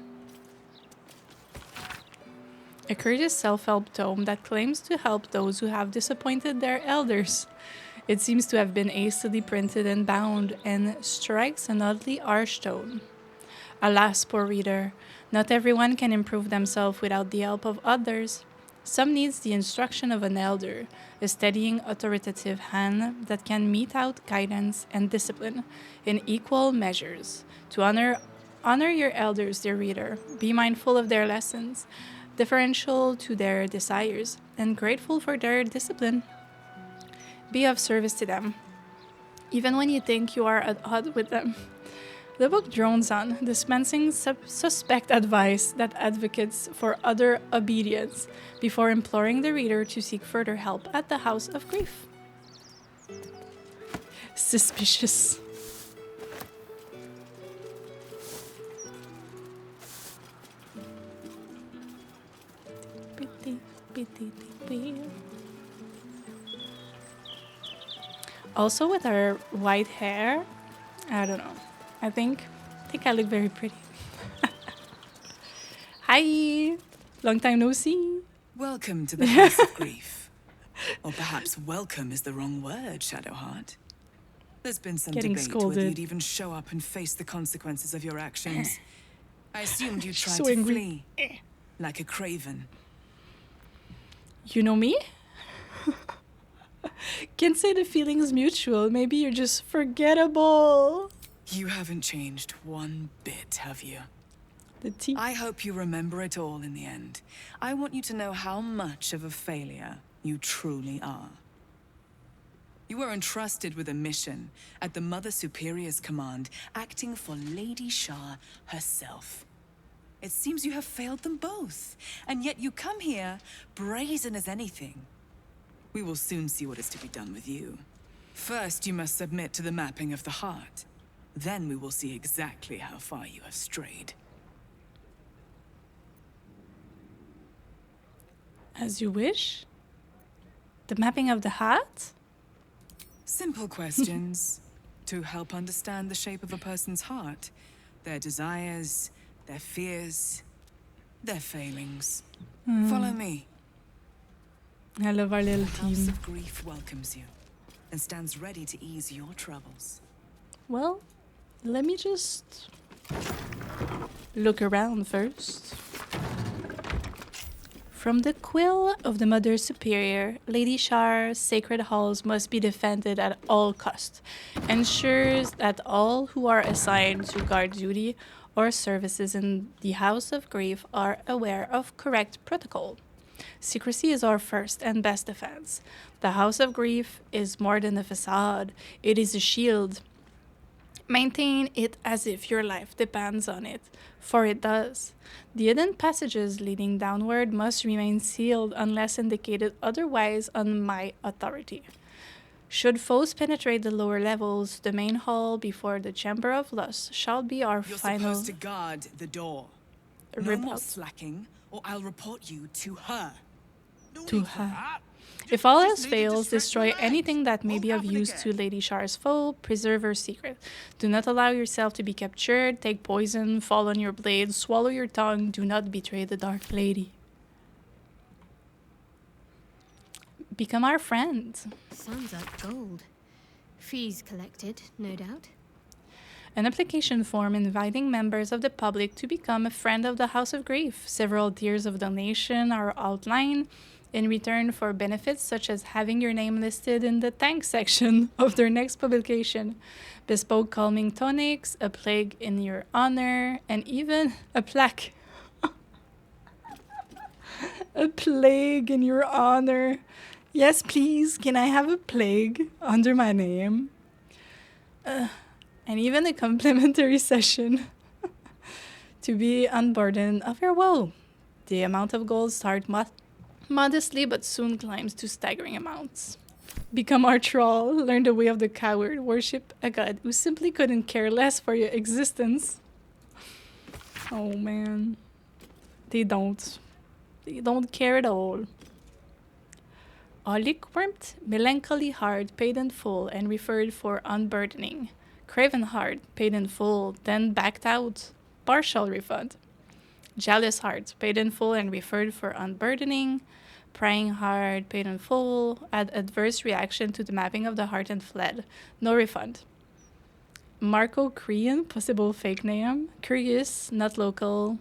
A courteous self-help tome that claims to help those who have disappointed their elders. It seems to have been hastily printed and bound, and strikes an oddly harsh tone. Alas, poor reader, not everyone can improve themselves without the help of others. Some needs the instruction of an elder, a steadying authoritative hand that can mete out guidance and discipline in equal measures. To honor your elders, dear reader. Be mindful of their lessons, deferential to their desires, and grateful for their discipline. Be of service to them, even when you think you are at odds with them. The book drones on, dispensing suspect advice that advocates for utter obedience before imploring the reader to seek further help at the House of Grief. Suspicious. Also, with her white hair, I don't know. I think I look very pretty. Hi! Long time no see. Welcome to the House of Grief. Or perhaps welcome is the wrong word, Shadowheart. There's been some Getting debate scolded. whether you'd even show up and face the consequences of your actions. I assumed you tried So to angry. flee, like a craven. You know me? Can't say the feeling's mutual. Maybe you're just forgettable. You haven't changed one bit, have you? The tea. I hope you remember it all in the end. I want you to know how much of a failure you truly are. You were entrusted with a mission at the Mother Superior's command, acting for Lady Shah herself. It seems you have failed them both, and yet you come here brazen as anything. We will soon see what is to be done with you. First, you must submit to the mapping of the heart. Then we will see exactly how far you have strayed. As you wish. The mapping of the heart? Simple questions to help understand the shape of a person's heart, their desires, their fears, their failings. Follow me. I love our little The House team. of Grief welcomes you and stands ready to ease your troubles. Well, let me just look around first. From the quill of the Mother Superior, Lady Shar's sacred halls must be defended at all costs. Ensures that all who are assigned to guard duty or services in the House of Grief are aware of correct protocol. Secrecy is our first and best defense. The House of Grief is more than a facade, it is a shield. Maintain it as if your life depends on it, for it does. The hidden passages leading downward must remain sealed unless indicated otherwise on my authority. Should foes penetrate the lower levels, the main hall before the Chamber of Lust shall be our You're final supposed to guard the door. No more slacking, or I'll report you to her. to her. If all else fails, destroy anything that may be of use to Lady Shar's foe, preserve her secret. Do not allow yourself to be captured, take poison, fall on your blade, swallow your tongue, do not betray the Dark Lady. Become our friend. Sounds like gold. Fees collected, no doubt. An application form inviting members of the public to become a friend of the House of Grief. Several tiers of donation are outlined in return for benefits such as having your name listed in the thanks section of their next publication, bespoke calming tonics, a plague in your honor, and even a plaque. A plague in your honor. Yes, please, can I have a plague under my name? And even a complimentary session to be unburdened of your woe. The amount of gold starts modestly but soon climbs to staggering amounts. Become our troll, learn the way of the coward, worship a god who simply couldn't care less for your existence. Oh man. They don't. They don't care at all. Oliquirmt, melancholy heart, paid in full and referred for unburdening. Craven heart, paid in full, then backed out, partial refund. Jealous heart, paid in full and referred for unburdening. Prying heart, paid in full, had adverse reaction to the mapping of the heart and fled. No refund. Marco Korean, possible fake name. Curious, not local.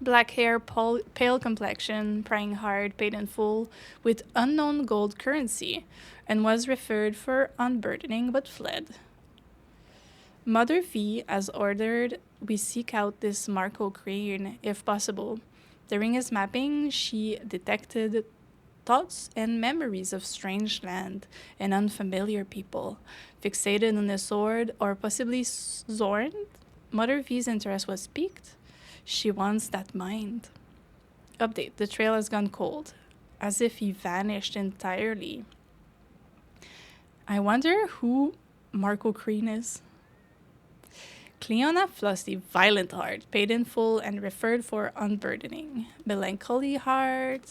Black hair, pale complexion, prying heart, paid in full, with unknown gold currency, and was referred for unburdening but fled. Mother V, as ordered, we seek out this Marco Crane, if possible. During his mapping, she detected thoughts and memories of strange land and unfamiliar people, fixated on the sword or possibly Zorn. Mother V's interest was piqued. She wants that mind. Update, the trail has gone cold, as if he vanished entirely. I wonder who Marco Crane is. Cleona Flusty, violent heart, paid in full and referred for unburdening. Melancholy heart.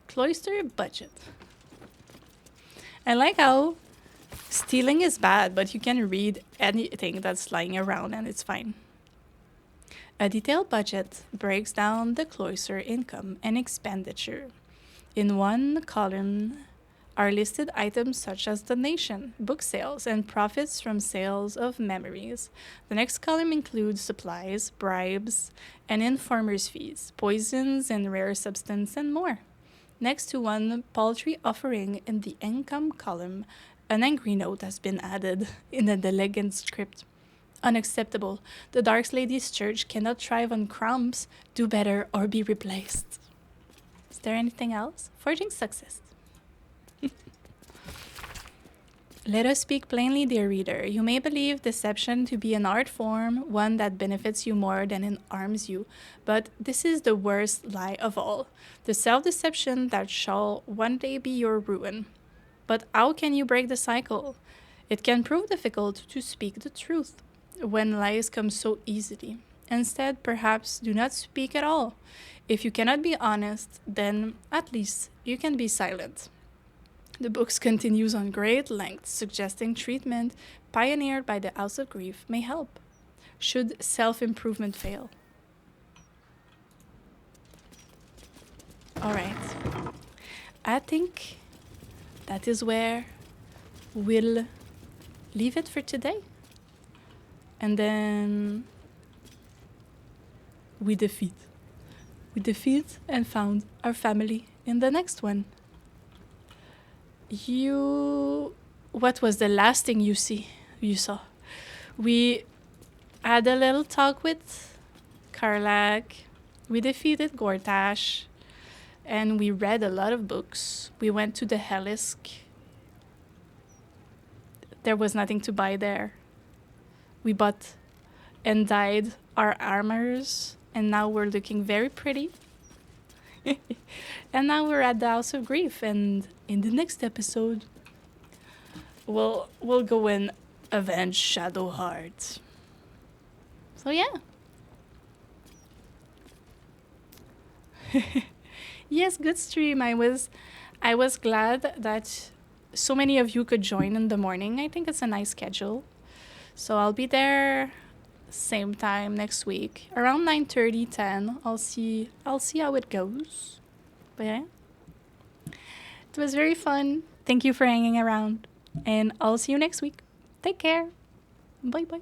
Cloister budget. I like how stealing is bad, but you can read anything that's lying around and it's fine. A detailed budget breaks down the cloister income and expenditure. In one column are listed items such as donation, book sales, and profits from sales of memories. The next column includes supplies, bribes, and informers' fees, poisons and rare substance, and more. Next to one paltry offering in the income column, an angry note has been added in a delegate script. Unacceptable. The Dark Lady's Church cannot thrive on crumbs. Do better or be replaced. Is there anything else? Forging success. Let us speak plainly, dear reader. You may believe deception to be an art form, one that benefits you more than it harms you, but this is the worst lie of all, the self-deception that shall one day be your ruin. But how can you break the cycle? It can prove difficult to speak the truth when lies come so easily. Instead, perhaps do not speak at all. If you cannot be honest, then at least you can be silent. The book continues on great length, suggesting treatment pioneered by the House of Grief may help, should self-improvement fail. All right. I think that is where we'll leave it for today. And then we defeat. We defeat and found our family in the next one. What was the last thing you saw? We had a little talk with Karlak. We defeated Gortash. And we read a lot of books. We went to the Hellisk. There was nothing to buy there. We bought and dyed our armors. And now we're looking very pretty. And now we're at the House of Grief. And in the next episode, we'll go and avenge Shadowheart. So yeah. Yes, good stream. I was glad that so many of you could join in the morning. I think it's a nice schedule. So I'll be there same time next week, around 9:30, 10. I'll see how it goes. But yeah. It was very fun. Thank you for hanging around. And I'll see you next week. Take care. Bye bye.